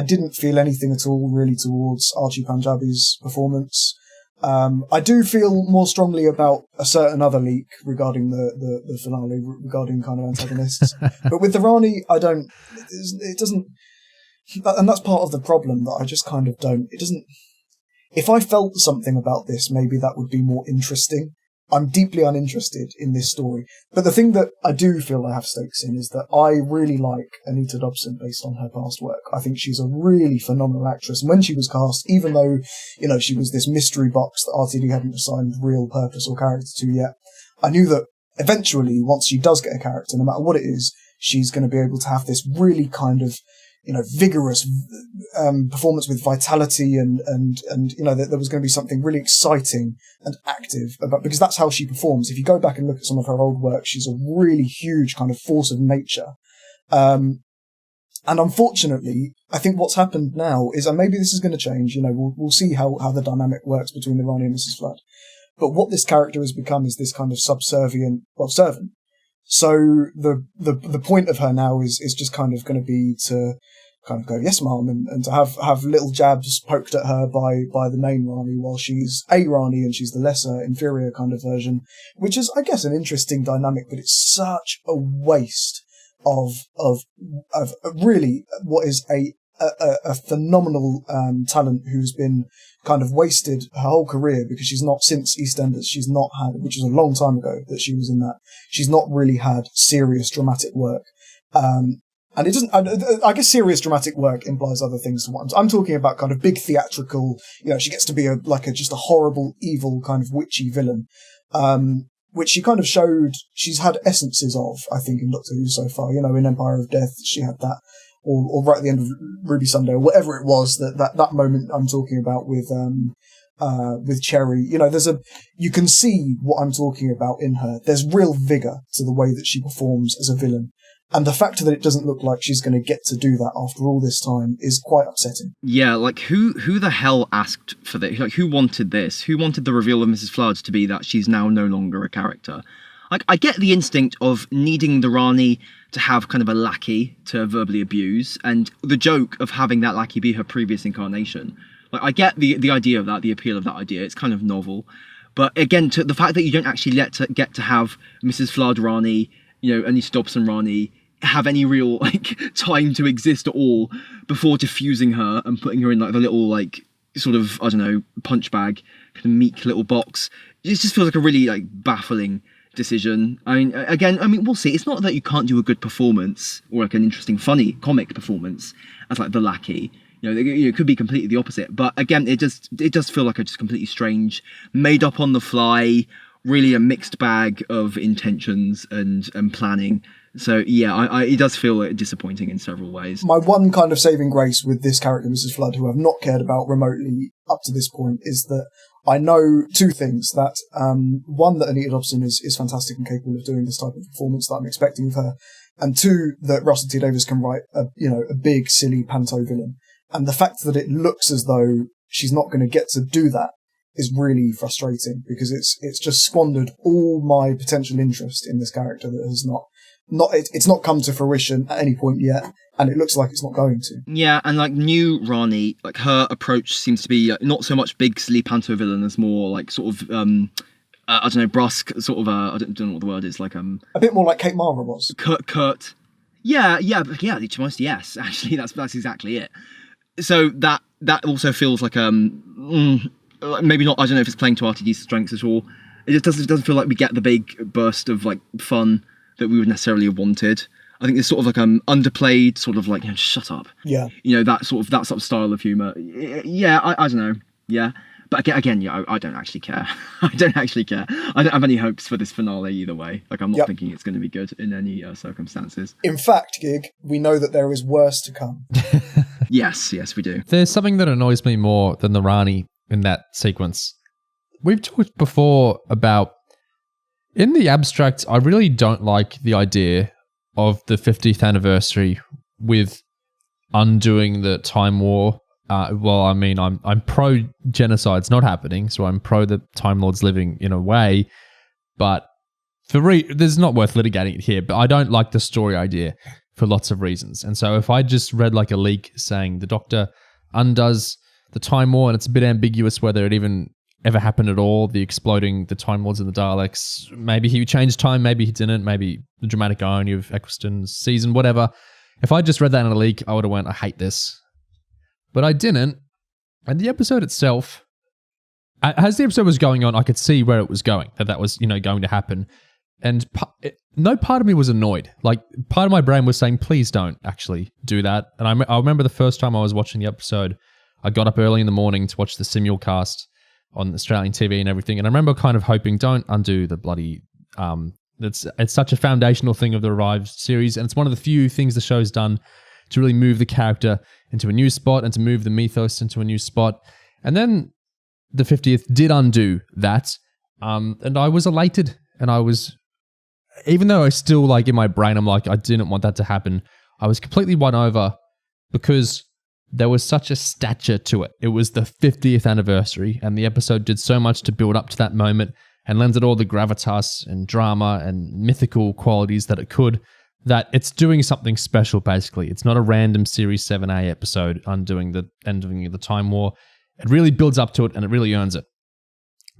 didn't feel anything at all, really, towards Archie Panjabi's performance. I do feel more strongly about a certain other leak regarding the finale, regarding kind of antagonists. But with the Rani, it doesn't, and that's part of the problem, that I just kind of don't, it doesn't, if I felt something about this, maybe that would be more interesting. I'm deeply uninterested in this story. But the thing that I do feel I have stakes in is that I really like Anita Dobson based on her past work. I think she's a really phenomenal actress. And when she was cast, even though, you know, she was this mystery box that RTD hadn't assigned real purpose or character to yet, I knew that eventually, once she does get a character, no matter what it is, she's going to be able to have this really kind of, you know, vigorous performance with vitality and you know, that there was going to be something really exciting and active about, because that's how she performs. If you go back and look at some of her old work, she's a really huge kind of force of nature. And unfortunately, I think what's happened now is, and maybe this is going to change, you know, we'll see how the dynamic works between the Rani and Mrs. Flood. But what this character has become is this kind of servant. So the point of her now is just kind of going to be to kind of go, yes, ma'am, and to have little jabs poked at her by the main Rani, while she's a Rani and she's the lesser, inferior kind of version, which is, I guess, an interesting dynamic, but it's such a waste of really what is a phenomenal talent who's been kind of wasted her whole career, because she's not, since EastEnders, she's not had, which was a long time ago that she was in that, she's not really had serious dramatic work. And it doesn't, I guess serious dramatic work implies other things to what I'm talking about, kind of big theatrical, you know, she gets to be just a horrible, evil kind of witchy villain, which she kind of showed, she's had essences of, I think, in Doctor Who so far. You know, in Empire of Death, she had that, or right at the end of Ruby Sunday, or whatever it was, that moment I'm talking about with Cherry. You know, you can see what I'm talking about in her. There's real vigor to the way that she performs as a villain. And the fact that it doesn't look like she's going to get to do that after all this time is quite upsetting. Yeah, like, who the hell asked for this? Like, who wanted this? Who wanted the reveal of Mrs. Flood to be that she's now no longer a character? Like, I get the instinct of needing the Rani to have kind of a lackey to verbally abuse, and the joke of having that lackey be her previous incarnation. Like, I get the idea of that, the appeal of that idea. It's kind of novel. But again, to the fact that you don't actually get to have Mrs. Flood Rani, you know, Anita Dobson Rani, have any real, like, time to exist at all before diffusing her and putting her in, like, the little, like, sort of, I don't know, punch bag, kind of meek little box. It just feels like a really, like, baffling decision. I mean, again, we'll see. It's not that you can't do a good performance, or like an interesting, funny comic performance as, like, the lackey. You know, it could be completely the opposite. But again, it does feel like a just completely strange, made up on the fly, really a mixed bag of intentions and planning. So yeah, it does feel disappointing in several ways. My one kind of saving grace with this character, Mrs. Flood, who I've not cared about remotely up to this point, is that I know two things. That one, that Anita Dobson is fantastic and capable of doing this type of performance that I'm expecting of her, and two, that Russell T Davies can write a big silly panto villain. And the fact that it looks as though she's not going to get to do that is really frustrating, because it's just squandered all my potential interest in this character that has not it's not come to fruition at any point yet, and it looks like it's not going to. Yeah, and like new Rani, like her approach seems to be not so much big silly panto villain as more like sort of I don't know, brusque sort of I don't know what the word is, like a bit more like Kate Mara was. Curt. Yeah, to be honest, yes, actually that's exactly it. So that also feels like maybe not, I don't know if it's playing to RTD's strengths at all. It just doesn't feel like we get the big burst of like fun that we would necessarily have wanted. I think it's sort of like underplayed, sort of like, shut up. Yeah. That sort of style of humour. Yeah, I don't know. Yeah. But again, I don't actually care. I don't have any hopes for this finale either way. Like, I'm not thinking it's going to be good in any circumstances. In fact, Gig, we know that there is worse to come. Yes, we do. There's something that annoys me more than the Rani in that sequence. We've talked before about, in the abstract, I really don't like the idea of the 50th anniversary with undoing the Time War. I'm pro genocide's not happening, so I'm pro the Time Lords living in a way, but there's not worth litigating it here, but I don't like the story idea for lots of reasons. And so if I just read like a leak saying the Doctor undoes the Time War, and it's a bit ambiguous whether it even ever happened at all, the exploding the Time Lords and the Daleks, maybe he changed time, maybe he didn't, maybe the dramatic irony of Eccleston's season, whatever. If I just read that in a leak, I would have went, I hate this. But I didn't. And the episode itself, as the episode was going on, I could see where it was going, that was, going to happen. And no part of me was annoyed. Like, part of my brain was saying, please don't actually do that. And I remember the first time I was watching the episode, I got up early in the morning to watch the simulcast on Australian TV and everything. And I remember kind of hoping, don't undo the bloody... it's such a foundational thing of the Revived series. And it's one of the few things the show's done to really move the character into a new spot and to move the mythos into a new spot. And then the 50th did undo that. And I was elated. And I was, even though I still like in my brain, I'm like, I didn't want that to happen. I was completely won over because there was such a stature to it. It was the 50th anniversary and the episode did so much to build up to that moment and lends it all the gravitas and drama and mythical qualities that it could, that it's doing something special, basically. It's not a random Series 7A episode undoing the ending of the Time War. It really builds up to it and it really earns it.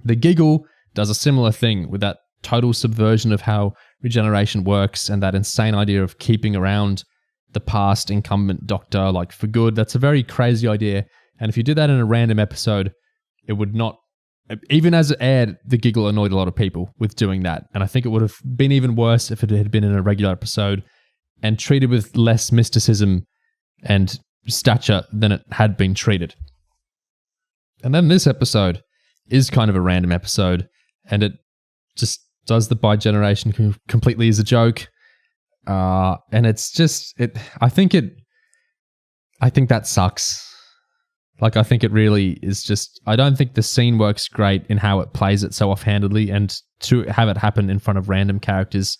The Giggle does a similar thing with that total subversion of how regeneration works and that insane idea of keeping around the past incumbent Doctor, like, for good. That's a very crazy idea. And if you did that in a random episode, it would not... Even as it aired, the Giggle annoyed a lot of people with doing that. And I think it would have been even worse if it had been in a regular episode and treated with less mysticism and stature than it had been treated. And then this episode is kind of a random episode, and it just does the bigeneration completely as a joke. And it's just... I think that sucks. Like, I think it really is just... I don't think the scene works great in how it plays it so offhandedly, and to have it happen in front of random characters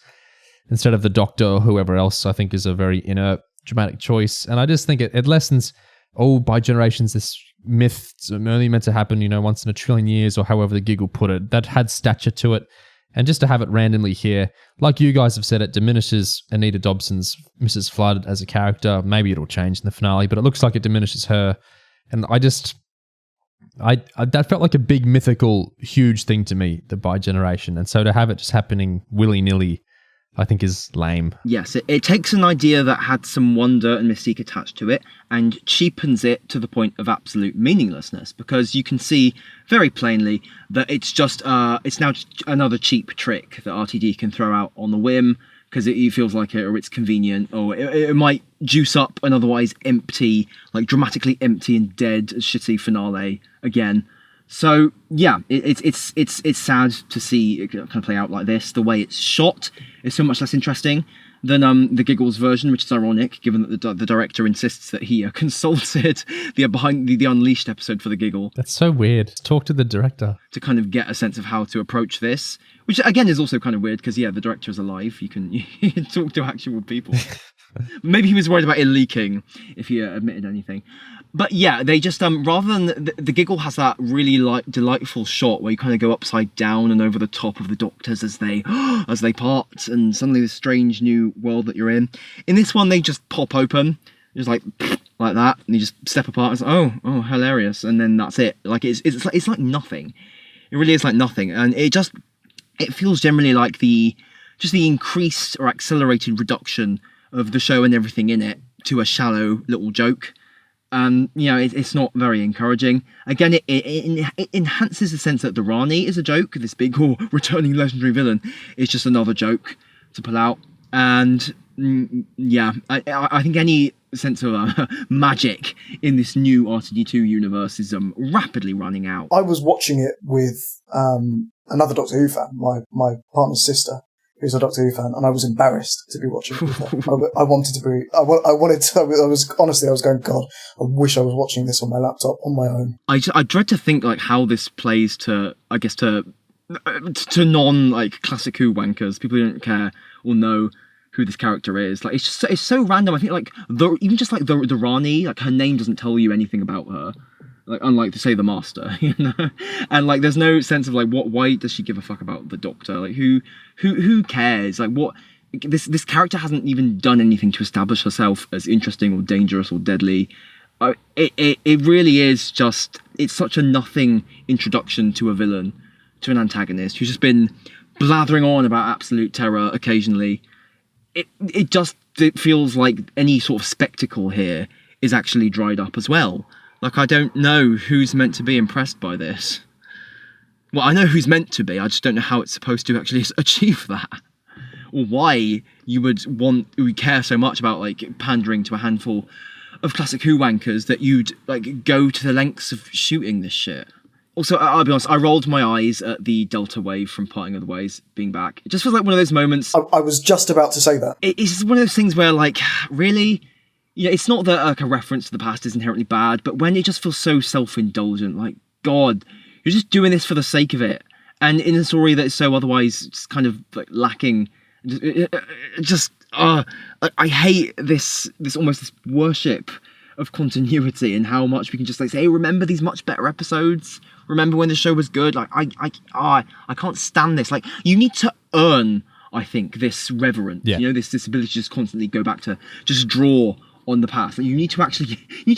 instead of the Doctor or whoever else, I think is a very inert, dramatic choice. And I just think it lessens, bigeneration's this myth, it's only meant to happen, once in a trillion years, or however the Giggle put it. That had stature to it. And just to have it randomly here, like you guys have said, it diminishes Anita Dobson's Mrs. Flood as a character. Maybe it'll change in the finale, but it looks like it diminishes her. And that felt like a big mythical, huge thing to me, the bigeneration. And so to have it just happening willy-nilly, I think is lame. Yes, it takes an idea that had some wonder and mystique attached to it and cheapens it to the point of absolute meaninglessness, because you can see very plainly that it's now just another cheap trick that RTD can throw out on the whim because it feels like it, or it's convenient, or it might juice up an otherwise empty, like dramatically empty and dead, shitty finale again. So yeah, it's sad to see it kind of play out like this. The way it's shot is so much less interesting than the Giggles version, which is ironic, given that the director insists that he consulted the Unleashed episode for the Giggle. That's so weird. Talk to the director to kind of get a sense of how to approach this, which again is also kind of weird because the director is alive. You can talk to actual people. Maybe he was worried about it leaking if he admitted anything. But yeah, they just rather than the giggle has that really delightful shot where you kind of go upside down and over the top of the Doctors as they part, and suddenly this strange new world that you're in. In this one, they just pop open, just like that, and you just step apart. And it's like, oh, hilarious, and then that's it. Like it's like nothing. It really is like nothing, and it feels generally like the increased or accelerated reduction of the show and everything in it to a shallow little joke. It's not very encouraging. Again, it enhances the sense that the Rani is a joke. This big, returning legendary villain is just another joke to pull out. And I think any sense of magic in this new R2D2 universe is rapidly running out. I was watching it with another Doctor Who fan, my partner's sister, who's a Doctor Who fan, and I was embarrassed to be watching it with her. I was going, God, I wish I was watching this on my laptop, on my own. I dread to think like how this plays to non like classic Who wankers, people who don't care or know who this character is. Like it's so random. I think like even just like the Rani, like her name doesn't tell you anything about her. Like, unlike, say, the Master, you know? And, like, there's no sense of, like, why does she give a fuck about the Doctor? Like, who cares? Like, what... This character hasn't even done anything to establish herself as interesting or dangerous or deadly. It really is just... It's such a nothing introduction to a villain, to an antagonist, who's just been blathering on about absolute terror occasionally. It feels like any sort of spectacle here is actually dried up as well. Like, I don't know who's meant to be impressed by this. Well, I know who's meant to be, I just don't know how it's supposed to actually achieve that. Or why you would care so much about, like, pandering to a handful of classic Who wankers that you'd, like, go to the lengths of shooting this shit. Also, I'll be honest, I rolled my eyes at the Delta wave from Parting of the Ways being back. It just feels like one of those moments... I was just about to say that. It's one of those things where, like, really... Yeah, it's not that like a reference to the past is inherently bad, but when it just feels so self-indulgent, like, God, you're just doing this for the sake of it. And in a story that is so otherwise just kind of like lacking, I hate this almost this worship of continuity and how much we can just like say, hey, remember these much better episodes? Remember when the show was good? Like, I can't stand this. Like, you need to earn, I think, this reverence, you know, this ability to just constantly go back to just draw on the past. Like, you need to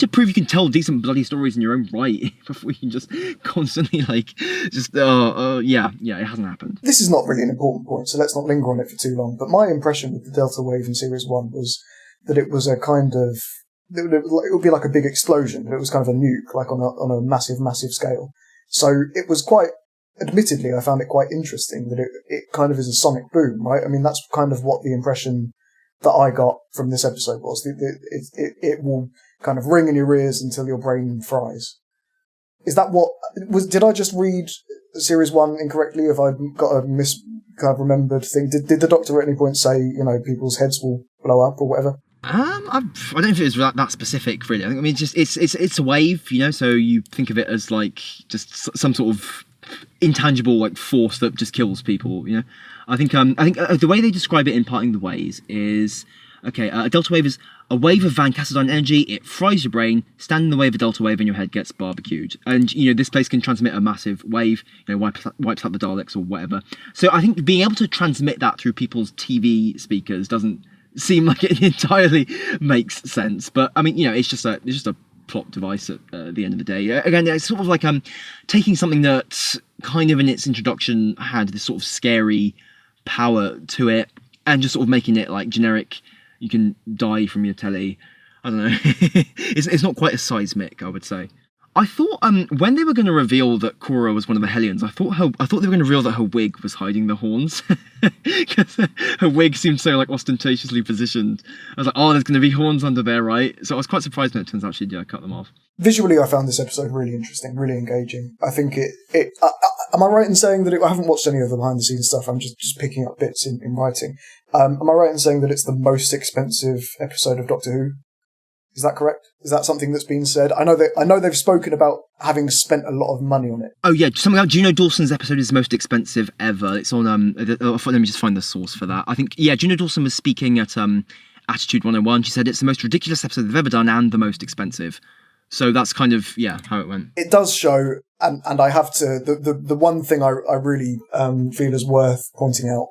prove you can tell decent bloody stories in your own right before you can just constantly like it hasn't happened. This is not really an important point, so let's not linger on it for too long. But my impression with the Delta Wave in Series 1 was that it was a kind of it would be like a big explosion, but it was kind of a nuke, like on a massive scale. So it was quite, admittedly, I found it quite interesting that it kind of is a sonic boom, right? I mean, that's kind of what the impression that I got from this episode was. It will kind of ring in your ears until your brain fries. Is that what was? Did I just read Series 1 incorrectly? Have I got a kind of remembered thing? Did the Doctor at any point say, you know, people's heads will blow up or whatever? I don't know if it was that specific, really. I mean, just it's a wave, you know. So you think of it as like just some sort of intangible like force that just kills people, you know. I think the way they describe it in Parting the Ways is a delta wave is a wave of Van Cassadine energy. It fries your brain. Stand in the way of a delta wave and your head gets barbecued. And you know, this place can transmit a massive wave, you know, wipes out the Daleks or whatever. So I think being able to transmit that through people's TV speakers doesn't seem like it entirely makes sense. But I mean, you know, it's just a plot device at the end of the day. Again, it's sort of like taking something that kind of in its introduction had this sort of scary power to it and just sort of making it like generic. You can die from your telly. I don't know. It's not quite as seismic, I would say. I thought when they were going to reveal that Cora was one of the Hellions, I thought they were going to reveal that her wig was hiding the horns, because her wig seemed so like ostentatiously positioned. I was like, oh, there's going to be horns under there, right? So I was quite surprised when it turns out she cut them off. Visually, I found this episode really interesting, really engaging. I think am I right in saying that I haven't watched any of the behind the scenes stuff? I'm just picking up bits in writing. Am I right in saying that it's the most expensive episode of Doctor Who? Is that correct? Is that something that's been said? I know they've spoken about having spent a lot of money on it. Oh yeah, something like Juno Dawson's episode is the most expensive ever. It's on let me just find the source for that. I think Juno Dawson was speaking at Attitude 101. She said it's the most ridiculous episode they've ever done and the most expensive. So that's kind of, how it went. It does show, and I have to, the one thing I really feel is worth pointing out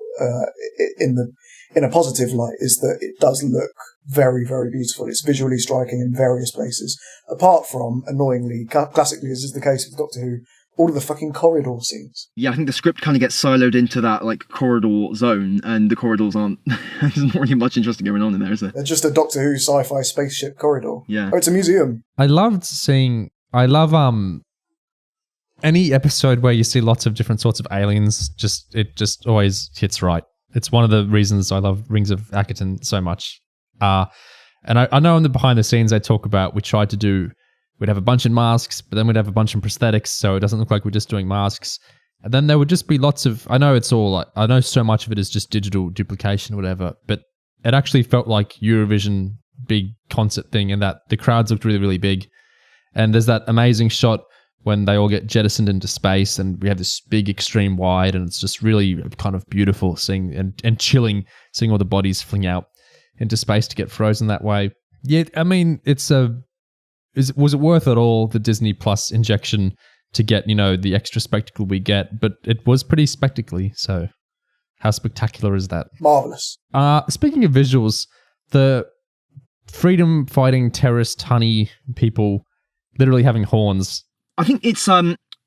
in a positive light is that it does look very, very beautiful. It's visually striking in various places. Apart from, annoyingly, classically as is the case with Doctor Who, all of the fucking corridor scenes. Yeah, I think the script kind of gets siloed into that like corridor zone, and the corridors aren't. There's not really much interesting going on in there, is there? They're just a Doctor Who sci-fi spaceship corridor. Yeah. Oh, it's a museum. I love any episode where you see lots of different sorts of aliens. It just always hits right. It's one of the reasons I love Rings of Akaton so much. And I know in the behind the scenes they talk about we'd have a bunch in masks, but then we'd have a bunch in prosthetics, so it doesn't look like we're just doing masks. And then there would just be lots of, I know so much of it is just digital duplication or whatever, but it actually felt like Eurovision big concert thing, and that the crowds looked really, really big. And there's that amazing shot when they all get jettisoned into space, and we have this big extreme wide, and it's just really kind of beautiful seeing and chilling, seeing all the bodies fling out into space to get frozen that way. Yeah, I mean, was it worth it all, the Disney Plus injection, to get, the extra spectacle we get? But it was pretty spectacly, so how spectacular is that? Marvellous. Speaking of visuals, the freedom-fighting terrorist honey people literally having horns. I think it's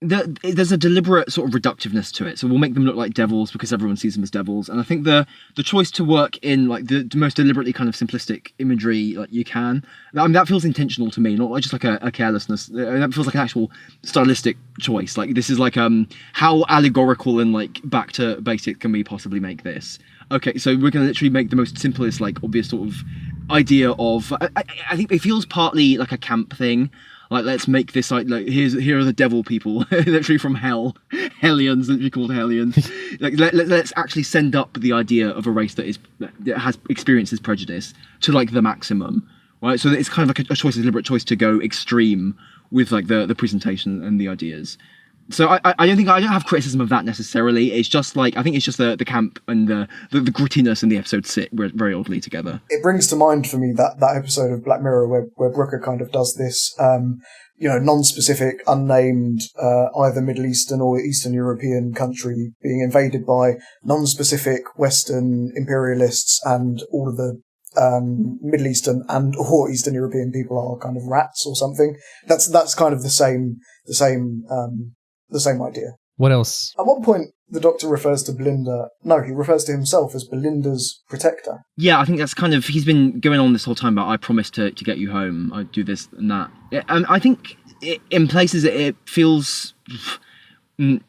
there's a deliberate sort of reductiveness to it. So we'll make them look like devils because everyone sees them as devils. And I think the choice to work in like the most deliberately kind of simplistic imagery like you can, I mean, that feels intentional to me, not just like a carelessness. That feels like an actual stylistic choice. Like this is like how allegorical and like back to basic can we possibly make this? Okay, so we're going to literally make the most simplest, like obvious sort of idea of. I think it feels partly like a camp thing. Like, let's make this like here are the devil people, literally from hell, Hellions, literally called Hellions. Like, let's actually send up the idea of a race that has experiences prejudice to like the maximum, right? So it's kind of like a deliberate choice to go extreme with like the presentation and the ideas. So I don't have criticism of that necessarily. It's just like, I think it's just the camp and the grittiness in the episode sit very oddly together. It brings to mind for me that episode of Black Mirror where Brooker kind of does this, non-specific, unnamed, either Middle Eastern or Eastern European country being invaded by non-specific Western imperialists, and all of the Middle Eastern and or Eastern European people are kind of rats or something. That's kind of the same idea. What else? At one point, the Doctor refers to Belinda. No, he refers to himself as Belinda's protector. Yeah, I think that's kind of, he's been going on this whole time about, I promised to get you home, I do this and that. And I think in places it feels, I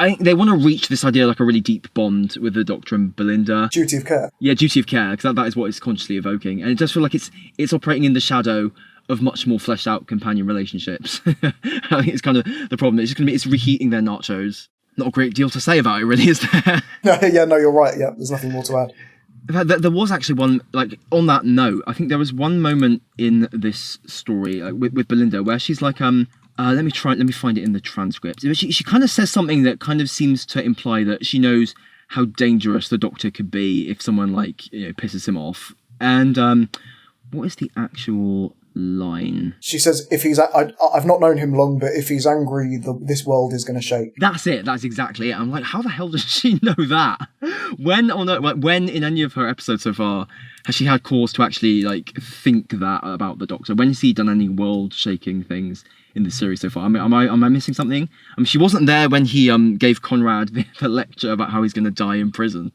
think they want to reach this idea like a really deep bond with the Doctor and Belinda. Duty of care. Yeah, duty of care, because that is what it's consciously evoking. And it does feel like it's operating in the shadow of much more fleshed out companion relationships. I think it's kind of the problem. It's reheating their nachos. Not a great deal to say about it, really, is there? No, you're right. Yeah, there's nothing more to add. In fact, there was actually one, like, on that note, I think there was one moment in this story with Belinda where she's like, let me find it in the transcript. She kind of says something that kind of seems to imply that she knows how dangerous the Doctor could be if someone, like, pisses him off. And what is the actual line? She says, "If he's, I've not known him long, but if he's angry, this world is going to shake." That's it. That's exactly it. I'm like, how the hell does she know that? When in any of her episodes so far has she had cause to actually like think that about the Doctor? When has he done any world-shaking things in the series so far? I mean, am I missing something? I mean, she wasn't there when he gave Conrad the lecture about how he's going to die in prison.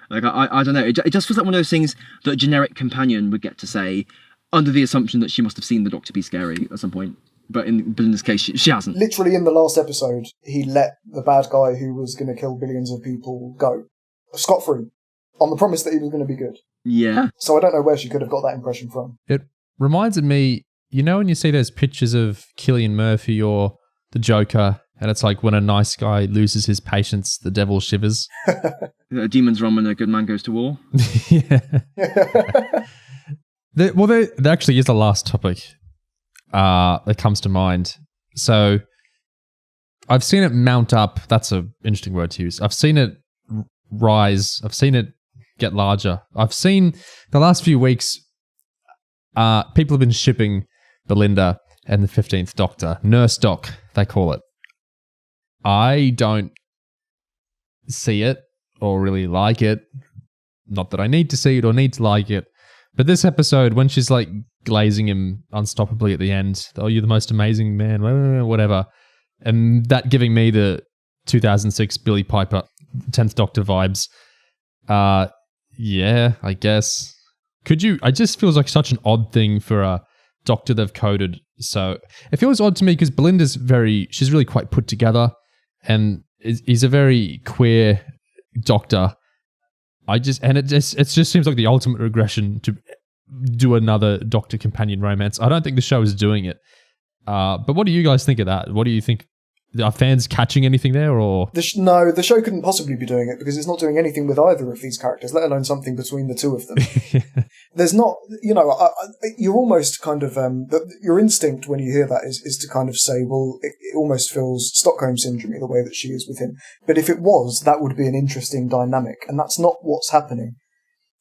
Like, I don't know. It just feels like one of those things that a generic companion would get to say, under the assumption that she must have seen the Doctor be scary at some point. But in Belinda's case, she hasn't. Literally in the last episode, he let the bad guy who was going to kill billions of people go. Scot-free. On the promise that he was going to be good. Yeah. So I don't know where she could have got that impression from. It reminded me, when you see those pictures of Cillian Murphy or the Joker, and it's like when a nice guy loses his patience, the devil shivers. A demon's run when a good man goes to war. Yeah. There actually is a last topic that comes to mind. So I've seen it mount up. That's an interesting word to use. I've seen it rise. I've seen it get larger. I've seen the last few weeks, people have been shipping Belinda and the 15th Doctor. Nursedoc, they call it. I don't see it or really like it. Not that I need to see it or need to like it. But this episode, when she's like glazing him unstoppably at the end, oh, you're the most amazing man, whatever. And that giving me the 2006 Billy Piper 10th Doctor vibes. Yeah, I guess. It just feels like such an odd thing for a Doctor they've coded. So it feels odd to me because Belinda's she's really quite put together and he's a very queer Doctor. It just seems like the ultimate regression to do another Doctor companion romance. I don't think the show is doing it. But what do you guys think of that? What do you think? Are fans catching anything there, or no? The show couldn't possibly be doing it because it's not doing anything with either of these characters, let alone something between the two of them. There's not, you're almost kind of your instinct when you hear that is to kind of say, well, it almost feels Stockholm syndrome the way that she is with him. But if it was, that would be an interesting dynamic, and that's not what's happening.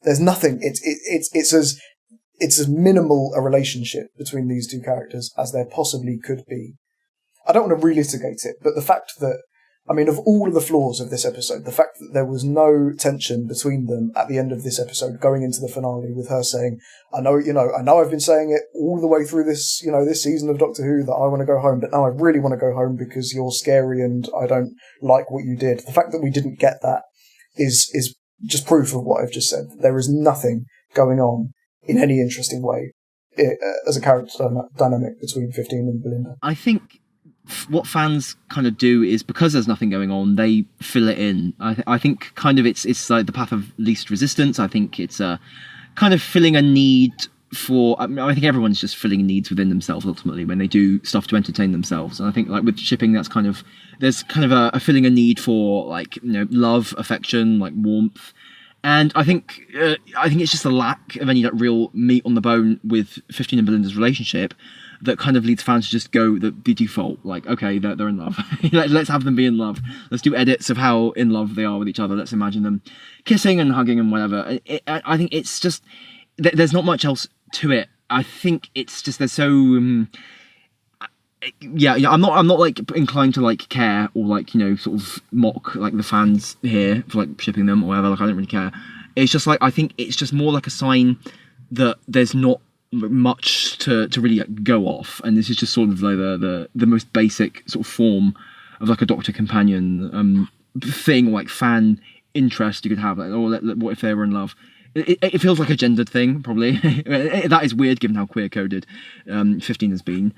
There's nothing. It's as minimal a relationship between these two characters as there possibly could be. I don't want to relitigate it, but the fact that, of all of the flaws of this episode, the fact that there was no tension between them at the end of this episode, going into the finale with her saying, I know I've been saying it all the way through this, this season of Doctor Who that I want to go home, but now I really want to go home because you're scary and I don't like what you did. The fact that we didn't get that is just proof of what I've just said. There is nothing going on in any interesting way as a character dynamic between 15 and Belinda. I think what fans kind of do is, because there's nothing going on, they fill it in. I think kind of it's like the path of least resistance. I think it's kind of filling a need for, I think everyone's just filling needs within themselves ultimately when they do stuff to entertain themselves. And I think like with shipping, there's kind of a filling a need for like, love, affection, like warmth. And I think it's just a lack of any like real meat on the bone with 15 and Belinda's relationship that kind of leads fans to just go the default, like, okay, they're in love. Let's have them be in love. Let's do edits of how in love they are with each other. Let's imagine them kissing and hugging and whatever. I think it's just, there's not much else to it. I think it's just, they're so... I'm not like inclined to like care or like, sort of mock like the fans here for like shipping them or whatever. Like I don't really care. It's just like, I think it's just more like a sign that there's not much to really like, go off, and this is just sort of like the most basic sort of form of like a Doctor companion thing, like fan interest you could have. Like, what if they were in love? It feels like a gendered thing, probably. That is weird given how queer coded 15 has been.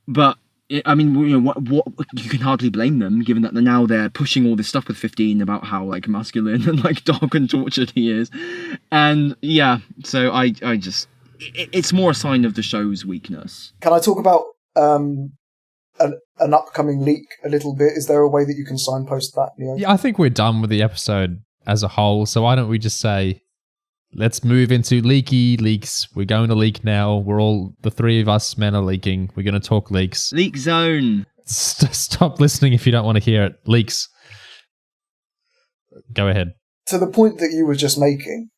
But what you can hardly blame them, given that they're pushing all this stuff with 15 about how like masculine and like dark and tortured he is, and so I just it's more a sign of the show's weakness. Can I talk about an upcoming leak a little bit? Is there a way that you can signpost that, Neo? Yeah, I think we're done with the episode as a whole. So why don't we just say, let's move into leaks. We're going to leak now. The three of us men are leaking. We're going to talk leaks. Leak zone. Stop listening if you don't want to hear it. Leaks. Go ahead. To the point that you were just making,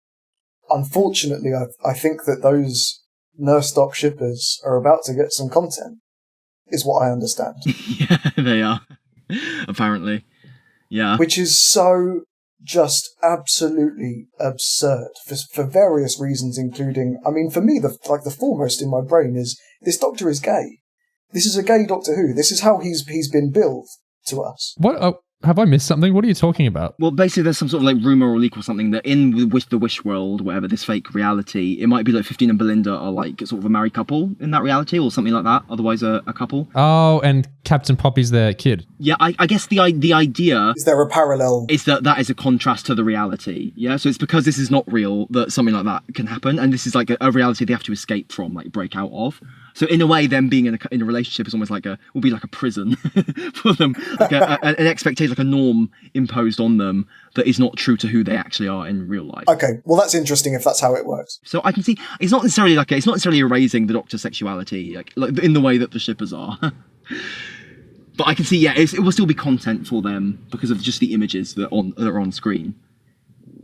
unfortunately, I think that those Nursedoc shippers are about to get some content, is what I understand. Yeah, they are. Apparently. Yeah. Which is so just absolutely absurd for various reasons, including, for me, the foremost in my brain is this Doctor is gay. This is a gay Doctor Who. This is how he's been billed to us. What? Have I missed something? What are you talking about? Well, basically, there's some sort of like rumor or leak or something that in the Wish world, whatever, this fake reality, it might be like 15 and Belinda are like sort of a married couple in that reality or something like that. Otherwise, a couple. Oh, and Captain Poppy's their kid. Yeah, I guess the idea is there a parallel? Is that is a contrast to the reality. Yeah, so it's because this is not real that something like that can happen, and this is like a reality they have to escape from, like break out of. So in a way, them being in a relationship is almost will be like a prison for them, like an expectation, like a norm imposed on them that is not true to who they actually are in real life. Okay, well that's interesting if that's how it works. So I can see it's not necessarily erasing the Doctor's sexuality, like in the way that the shippers are. But I can see, it will still be content for them because of just the images that are on screen.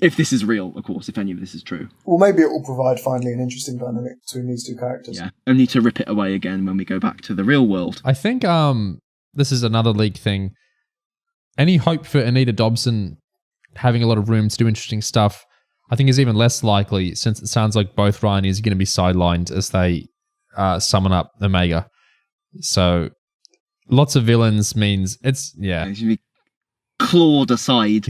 If this is real, of course, if any of this is true. Well, maybe it will provide finally an interesting dynamic between these two characters. Yeah, only to rip it away again when we go back to the real world. I think this is another leak thing. Any hope for Anita Dobson having a lot of room to do interesting stuff, I think is even less likely, since it sounds like both Ranis are going to be sidelined as they summon up Omega. So lots of villains means it's, yeah. It should be clawed aside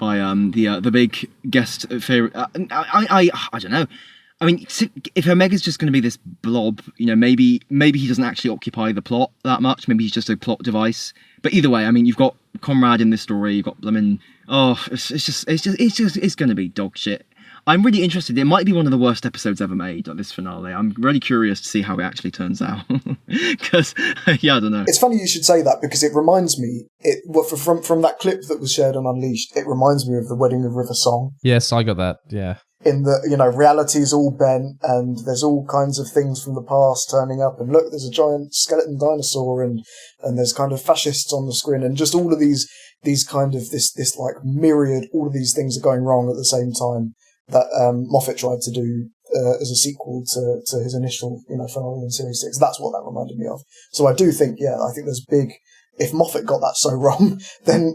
by the big guest favorite. I don't know. I mean, if Omega's just going to be this blob, maybe he doesn't actually occupy the plot that much. Maybe he's just a plot device. But either way, I mean, you've got Conrad in this story. You've got Blemmin. Oh, it's going to be dog shit. I'm really interested. It might be one of the worst episodes ever made, like this finale. I'm really curious to see how it actually turns out. Because, yeah, I don't know. It's funny you should say that, because it reminds me, from that clip that was shared on Unleashed, it reminds me of the Wedding of River song. Yes, I got that, yeah. In the, reality's all bent, and there's all kinds of things from the past turning up, and look, there's a giant skeleton dinosaur, and there's kind of fascists on the screen, and just all of these kind of, this like myriad, all of these things are going wrong at the same time, that Moffat tried to do as a sequel to his initial, finale in Series 6. That's what that reminded me of. So I do think, I think there's big... If Moffat got that so wrong, then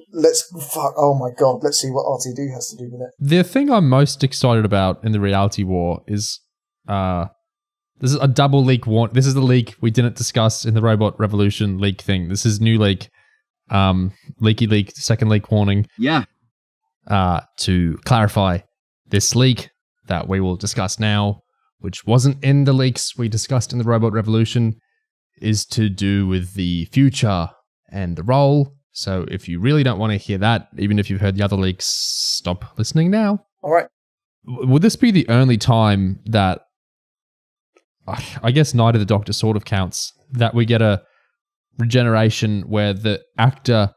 oh my God, let's see what RTD has to do with it. The thing I'm most excited about in the reality war is... this is a double leak warning. This is the leak we didn't discuss in the Robot Revolution leak thing. This is new leak. Leaky leak, second leak warning. Yeah. To clarify... This leak that we will discuss now, which wasn't in the leaks we discussed in the Robot Revolution, is to do with the future and the role. So if you really don't want to hear that, even if you've heard the other leaks, stop listening now. All right. Would this be the only time that, I guess Night of the Doctor sort of counts, that we get a regeneration where the actor,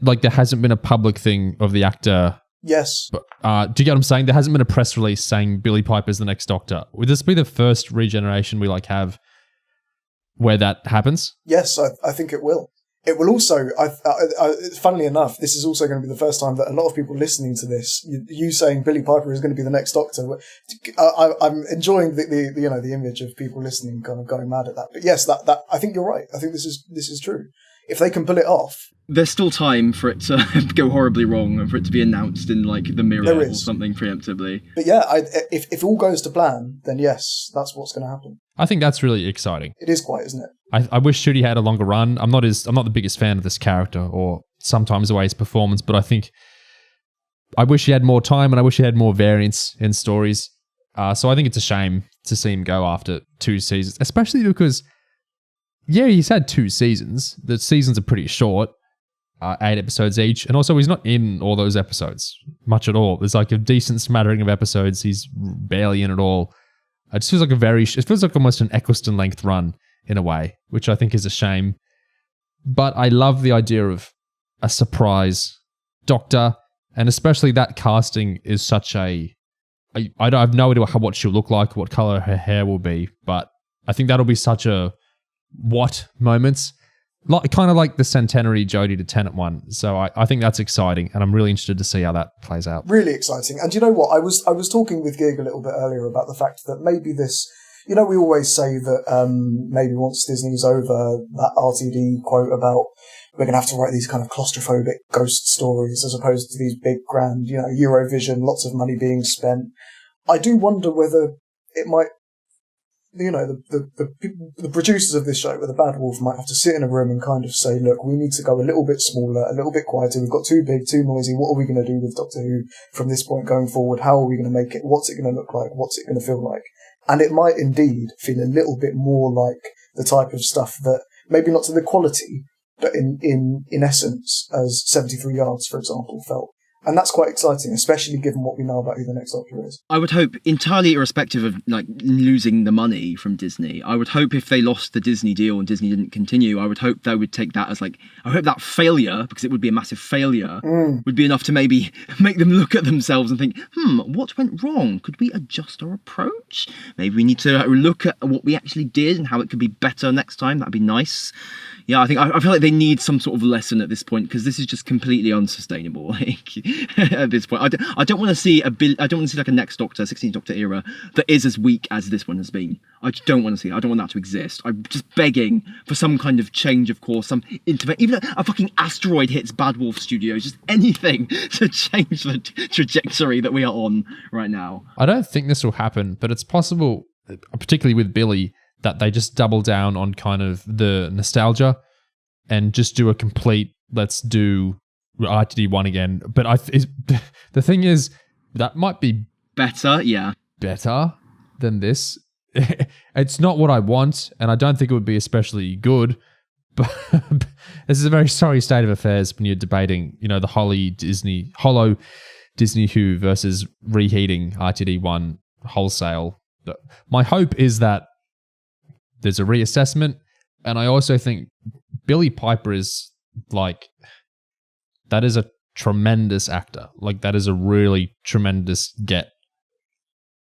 like there hasn't been a public thing of the actor... Yes. But, do you get what I'm saying? There hasn't been a press release saying Billy Piper's the next Doctor. Would this be the first regeneration we have where that happens? Yes, I think it will. It will also, funnily enough, this is also going to be the first time that a lot of people listening to this, you saying Billy Piper is going to be the next Doctor. I'm enjoying the image of people listening kind of going mad at that. But yes, that I think you're right. I think this is true. If they can pull it off. There's still time for it to go horribly wrong and for it to be announced in the Mirror or something preemptively. But yeah, if all goes to plan, then yes, that's what's going to happen. I think that's really exciting. It is quite, isn't it? I wish Shooty had a longer run. I'm not the biggest fan of this character or sometimes the way his performance, but I wish he had more time and I wish he had more variance in stories. So I think it's a shame to see him go after 2 seasons, especially because, yeah, he's had 2 seasons. The seasons are pretty short, 8 episodes each, and also he's not in all those episodes much at all. There's a decent smattering of episodes. He's barely in at all. It just feels like almost an Eccleston length run in a way, which I think is a shame. But I love the idea of a surprise Doctor, and especially that casting is such I have no idea what she'll look like, what color her hair will be, but I think that'll be such a what moments, kind of like the centenary Jodie to Tennant one. So I think that's exciting, and I'm really interested to see how that plays out. Really exciting. And you know what? I was talking with Gig a little bit earlier about the fact that maybe this, we always say that maybe once Disney's over, that RTD quote about we're going to have to write these kind of claustrophobic ghost stories as opposed to these big grand, Eurovision, lots of money being spent. I do wonder whether it might, the producers of this show, with the Bad Wolf, might have to sit in a room and kind of say, look, we need to go a little bit smaller, a little bit quieter. We've got too big, too noisy. What are we going to do with Doctor Who from this point going forward? How are we going to make it? What's it going to look like? What's it going to feel like? And it might indeed feel a little bit more like the type of stuff that, maybe not to the quality, but in essence, as 73 Yards, for example, felt. And that's quite exciting, especially given what we know about who the next Doctor is. I would hope, entirely irrespective of losing the money from Disney, I would hope if they lost the Disney deal and Disney didn't continue, I would hope they would take that as I hope that failure, because it would be a massive failure, would be enough to maybe make them look at themselves and think, what went wrong? Could we adjust our approach? Maybe we need to look at what we actually did and how it could be better next time. That'd be nice. Yeah, I feel like they need some sort of lesson at this point, because this is just completely unsustainable. at this point. I don't want to see I don't want to see like a next Doctor, 16th Doctor era that is as weak as this one has been. I just don't want to see it. I don't want that to exist. I'm just begging for some kind of change of course, some even a fucking asteroid hits Bad Wolf Studios, just anything to change the trajectory that we are on right now. I don't think this will happen, but it's possible, particularly with Billy, that they just double down on kind of the nostalgia and just do a complete, let's do RTD1 again. But the thing is, that might be better than this. It's not what I want, and I don't think it would be especially good. But this is a very sorry state of affairs when you're debating, the hollow Disney Who versus reheating RTD1 wholesale. My hope is that there's a reassessment, and I also think Billy Piper is that is a tremendous actor. That is a really tremendous get.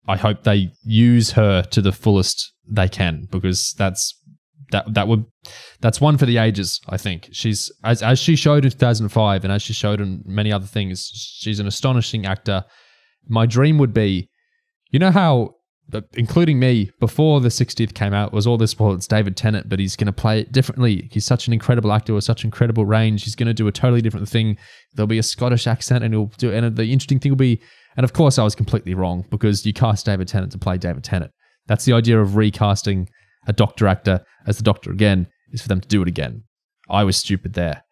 I hope they use her to the fullest they can, because that's one for the ages. I think she's as she showed in 2005 and as she showed in many other things, she's an astonishing actor. My dream would be, how, including me, before the 60th came out, was all this, well, it's David Tennant, but he's going to play it differently. He's such an incredible actor with such incredible range. He's going to do a totally different thing. There'll be a Scottish accent, and the interesting thing will be, and of course I was completely wrong, because you cast David Tennant to play David Tennant. That's the idea of recasting a Doctor actor as the Doctor again, is for them to do it again. I was stupid there.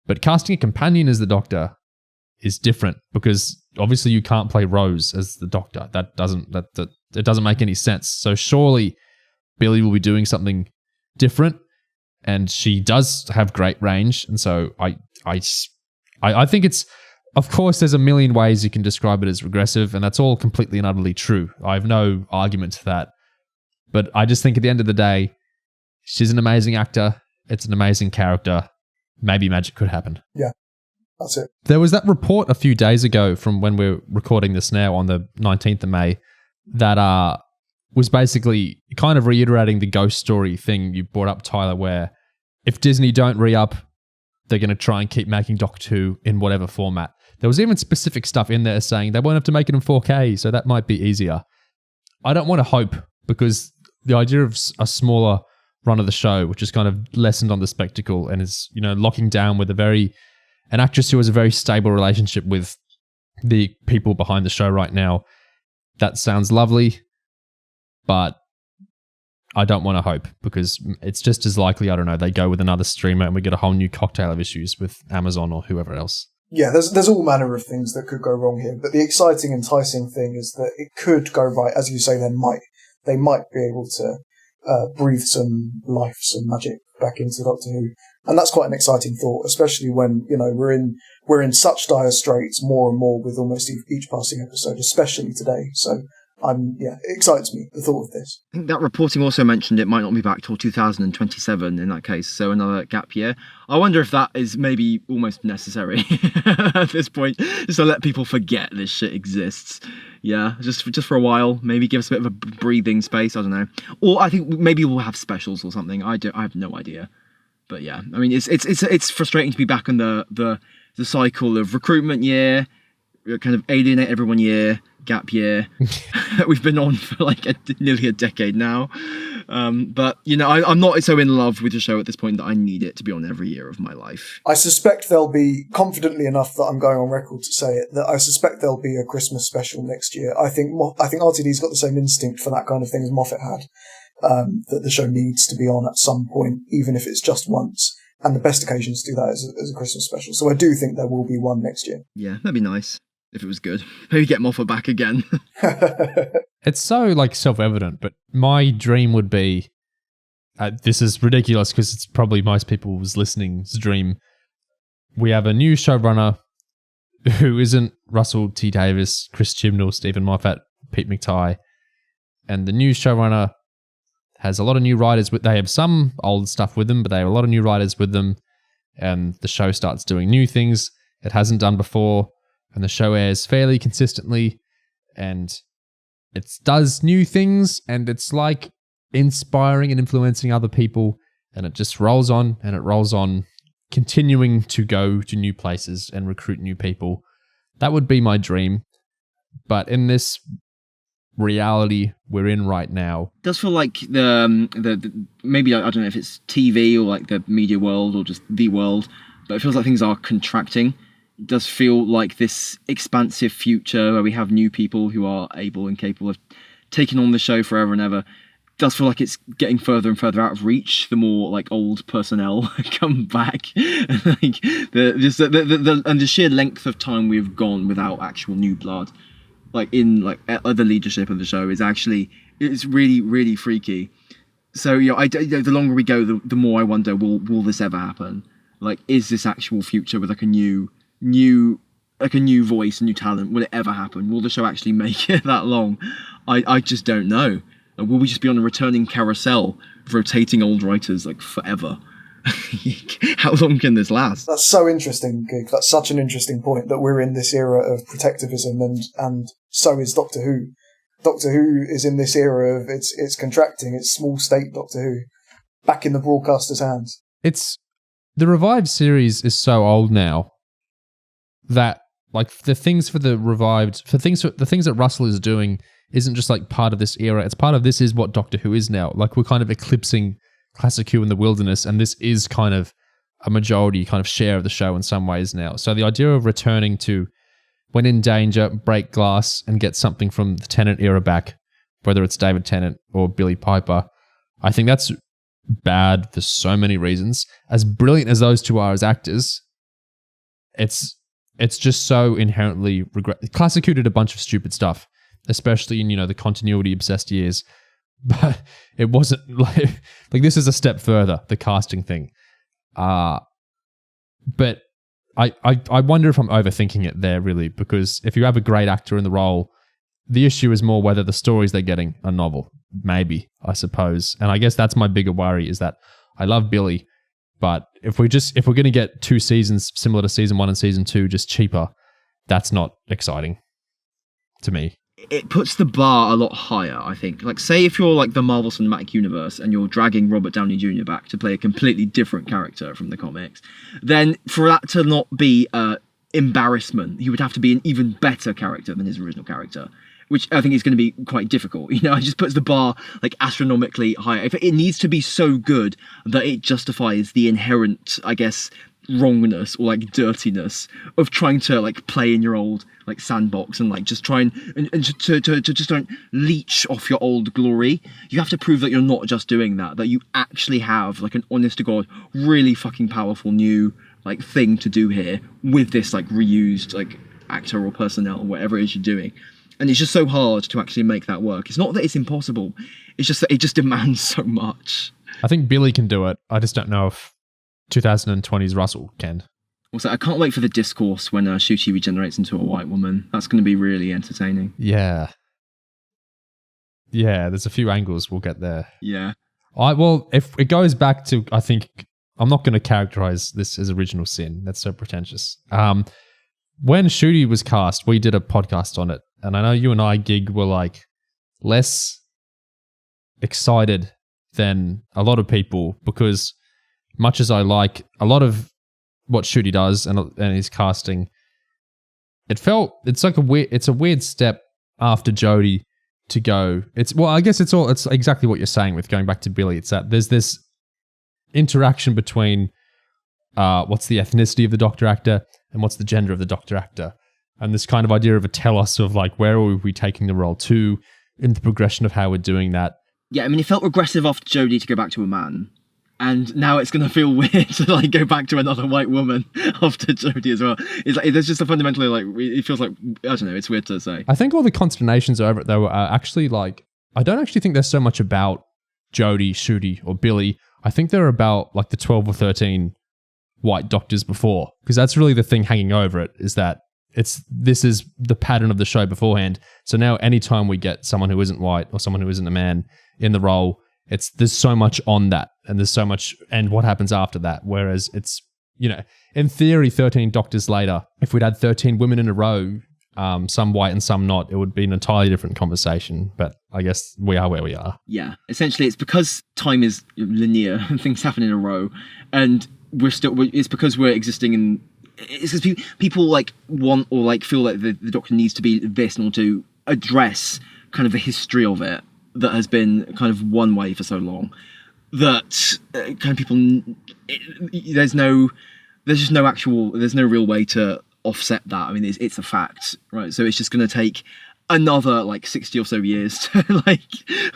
But casting a companion as the Doctor is different, because obviously you can't play Rose as the Doctor. It doesn't make any sense. So surely Billy will be doing something different, and she does have great range. And so I think it's, of course, there's a million ways you can describe it as regressive, and that's all completely and utterly true. I have no argument to that. But I just think at the end of the day, she's an amazing actor. It's an amazing character. Maybe magic could happen. Yeah, that's it. There was that report a few days ago from when we're recording this now on the 19th of May that was basically kind of reiterating the ghost story thing you brought up, Tyler, where if Disney don't re-up, they're going to try and keep making Doctor Who in whatever format. There was even specific stuff in there saying they won't have to make it in 4K, so that might be easier. I don't want to hope, because the idea of a smaller run of the show, which is kind of lessened on the spectacle and is, locking down with an actress who has a very stable relationship with the people behind the show right now, that sounds lovely, but I don't want to hope, because it's just as likely, I don't know, they go with another streamer and we get a whole new cocktail of issues with Amazon or whoever else. Yeah, there's all manner of things that could go wrong here, but the exciting, enticing thing is that it could go right. As you say, they might be able to breathe some life, some magic back into Doctor Who, and that's quite an exciting thought, especially when we're in such dire straits more and more with almost each passing episode, especially today. So it excites me, the thought of this. I think that reporting also mentioned it might not be back till 2027 in that case, so another gap year. I wonder if that is maybe almost necessary at this point, just to let people forget this shit exists. Yeah, just for a while, maybe give us a bit of a breathing space, I don't know. Or I think maybe we'll have specials or something. I have no idea. But yeah, I mean, it's frustrating to be back on the cycle of recruitment year, kind of alienate everyone year, gap year that we've been on for nearly a decade now. But I'm not so in love with the show at this point that I need it to be on every year of my life. I suspect there'll be, confidently enough that I'm going on record to say it, that I suspect there'll be a Christmas special next year. I think RTD's got the same instinct for that kind of thing as Moffat had, that the show needs to be on at some point, even if it's just once. And the best occasion to do that is a Christmas special. So I do think there will be one next year. Yeah, that'd be nice if it was good. Maybe get Moffat back again. It's so self-evident, but my dream would be, this is ridiculous because it's probably most people's listening's dream. We have a new showrunner who isn't Russell T Davies, Chris Chibnall, Stephen Moffat, Pete McTighe, and the new showrunner has a lot of new writers. They have some old stuff with them, but they have a lot of new writers with them, and the show starts doing new things it hasn't done before, and the show airs fairly consistently, and it does new things, and it's inspiring and influencing other people, and it just rolls on and it rolls on, continuing to go to new places and recruit new people. That would be my dream. But in this reality we're in right now, It does feel like the maybe I don't know if it's TV or like the media world or just the world, but it feels like things are contracting. It does feel like this expansive future where we have new people who are able and capable of taking on the show forever and ever. It does feel like it's getting further and further out of reach the more like old personnel come back. Like the sheer length of time we've gone without actual new blood, like in like other leadership of the show, it's really, really freaky. So the longer we go, the more I wonder, will this ever happen? Like, is this actual future with like a new voice, new talent? Will it ever happen? Will the show actually make it that long? I just don't know. Will we just be on a returning carousel, rotating old writers like forever? How long can this last? That's so interesting, Gig. That's such an interesting point, that we're in this era of protectivism, and so is Doctor Who. Doctor Who is in this era of it's contracting, it's small state Doctor Who, back in the broadcaster's hands. The revived series is so old now that like the things that Russell is doing isn't just like part of this era. It's part of this is what Doctor Who is now. Like we're kind of eclipsing Classic Who in the wilderness, and this is kind of a majority kind of share of the show in some ways now. So the idea of returning to when in danger, break glass and get something from the Tennant era back, whether it's David Tennant or Billy Piper, I think that's bad for so many reasons. As brilliant as those two are as actors, it's just so inherently Classic Who did a bunch of stupid stuff, especially in the continuity obsessed years, but it wasn't like this is a step further, the casting thing. But I wonder if I'm overthinking it there, really, because if you have a great actor in the role, the issue is more whether the stories they're getting are novel. Maybe, I suppose. And I guess that's my bigger worry, is that I love Billy, but if we're going to get 2 seasons similar to season 1 and season 2, just cheaper, that's not exciting to me. It puts the bar a lot higher, I think. Like, say if you're like the Marvel Cinematic Universe and you're dragging Robert Downey Jr. back to play a completely different character from the comics, then for that to not be embarrassment, he would have to be an even better character than his original character, which I think is going to be quite difficult. It just puts the bar like astronomically higher. If it needs to be so good that it justifies the inherent, I guess, wrongness or like dirtiness of trying to like play in your old like sandbox and like just try and to just don't leech off your old glory. You have to prove that you're not just doing that you actually have like an honest to God really fucking powerful new like thing to do here with this like reused like actor or personnel or whatever it is you're doing. And it's just so hard to actually make that work. It's not that it's impossible, it's just that it just demands so much. I think Billy can do it. I just don't know if 2020's Russell can. Also, I can't wait for the discourse when Ncuti regenerates into a white woman. That's going to be really entertaining. Yeah, there's a few angles we'll get there. Yeah. Well, if it goes back to, I think, I'm not going to characterize this as original sin. That's so pretentious. When Ncuti was cast, we did a podcast on it, and I know you and I, Gig, were like less excited than a lot of people, because much as I like a lot of what Ncuti does and his casting, it's a weird step after Jodie to go. I guess it's exactly what you're saying with going back to Billy. It's that there's this interaction between what's the ethnicity of the Doctor actor and what's the gender of the Doctor actor, and this kind of idea of a telos of like where are we taking the role to in the progression of how we're doing that. Yeah, I mean, it felt regressive after Jodie to go back to a man. And now it's going to feel weird to like go back to another white woman after Jodie as well. It's like there's just a fundamentally like it feels like, I don't know, it's weird to say. I think all the consternations over it though are actually like, I don't actually think they're so much about Jodie, Ncuti, or Billy. I think they're about like the 12 or 13 white doctors before, because that's really the thing hanging over it, is that this is the pattern of the show beforehand. So now anytime we get someone who isn't white or someone who isn't a man in the role, there's so much on that, and there's so much, and what happens after that. Whereas it's, in theory, 13 doctors later, if we'd had 13 women in a row, some white and some not, it would be an entirely different conversation. But I guess we are where we are. Yeah, essentially, it's because time is linear and things happen in a row, and it's because we're existing in it's because people like want or like feel like the Doctor needs to be this in order to address kind of the history of it that has been kind of one way for so long that kind of people there's no real way to offset that. I mean, it's a fact, right? So it's just going to take another like 60 or so years to like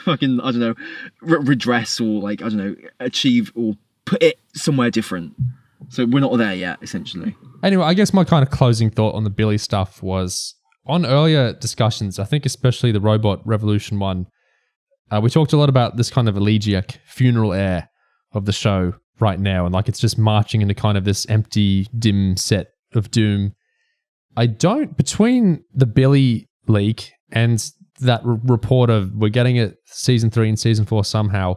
fucking, I don't know, redress or like, I don't know, achieve or put it somewhere different. So we're not there yet, essentially. Anyway, I guess my kind of closing thought on the Billy stuff was on earlier discussions, I think especially the Robot Revolution one, we talked a lot about this kind of elegiac funeral air of the show right now, and like it's just marching into kind of this empty, dim set of doom. Between the Billy leak and that report of we're getting it season 3 and season 4 somehow,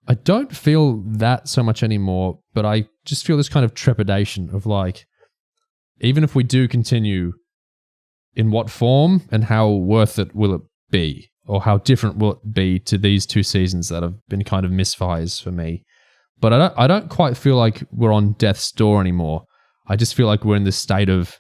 I don't feel that so much anymore, but I just feel this kind of trepidation of like, even if we do continue, in what form and how worth it will it be? Or how different will it be to these 2 seasons that have been kind of misfires for me? But I don't quite feel like we're on death's door anymore. I just feel like we're in this state of,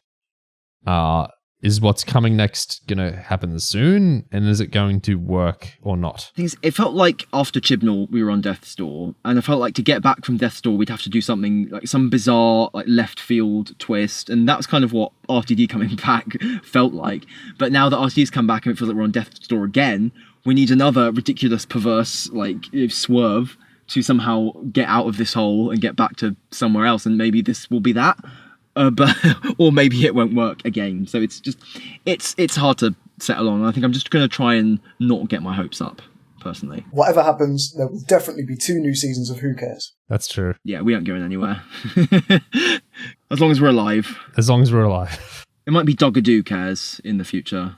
is what's coming next going to happen soon? And is it going to work or not? It felt like after Chibnall, we were on death's door. And I felt like to get back from death's door, we'd have to do something like some bizarre, like left field twist. And that was kind of what RTD coming back felt like. But now that RTD's come back and it feels like we're on death's door again, we need another ridiculous, perverse, like swerve to somehow get out of this hole and get back to somewhere else. And maybe this will be that. Or maybe it won't work again. So it's just, it's hard to settle on. I think I'm just going to try and not get my hopes up, personally. Whatever happens, there will definitely be 2 new seasons of Who Cares. That's true. Yeah, we aren't going anywhere. As long as we're alive. As long as we're alive. It might be Dogadoo Cares in the future.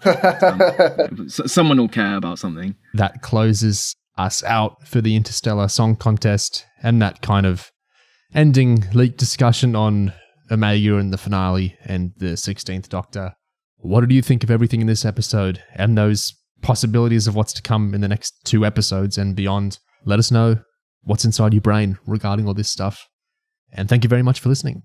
Someone will care about something. That closes us out for the Interstellar Song Contest and that kind of ending leak discussion on Omega and the finale and the 16th Doctor. What did you think of everything in this episode and those possibilities of what's to come in the next 2 episodes and beyond? Let us know what's inside your brain regarding all this stuff. And thank you very much for listening.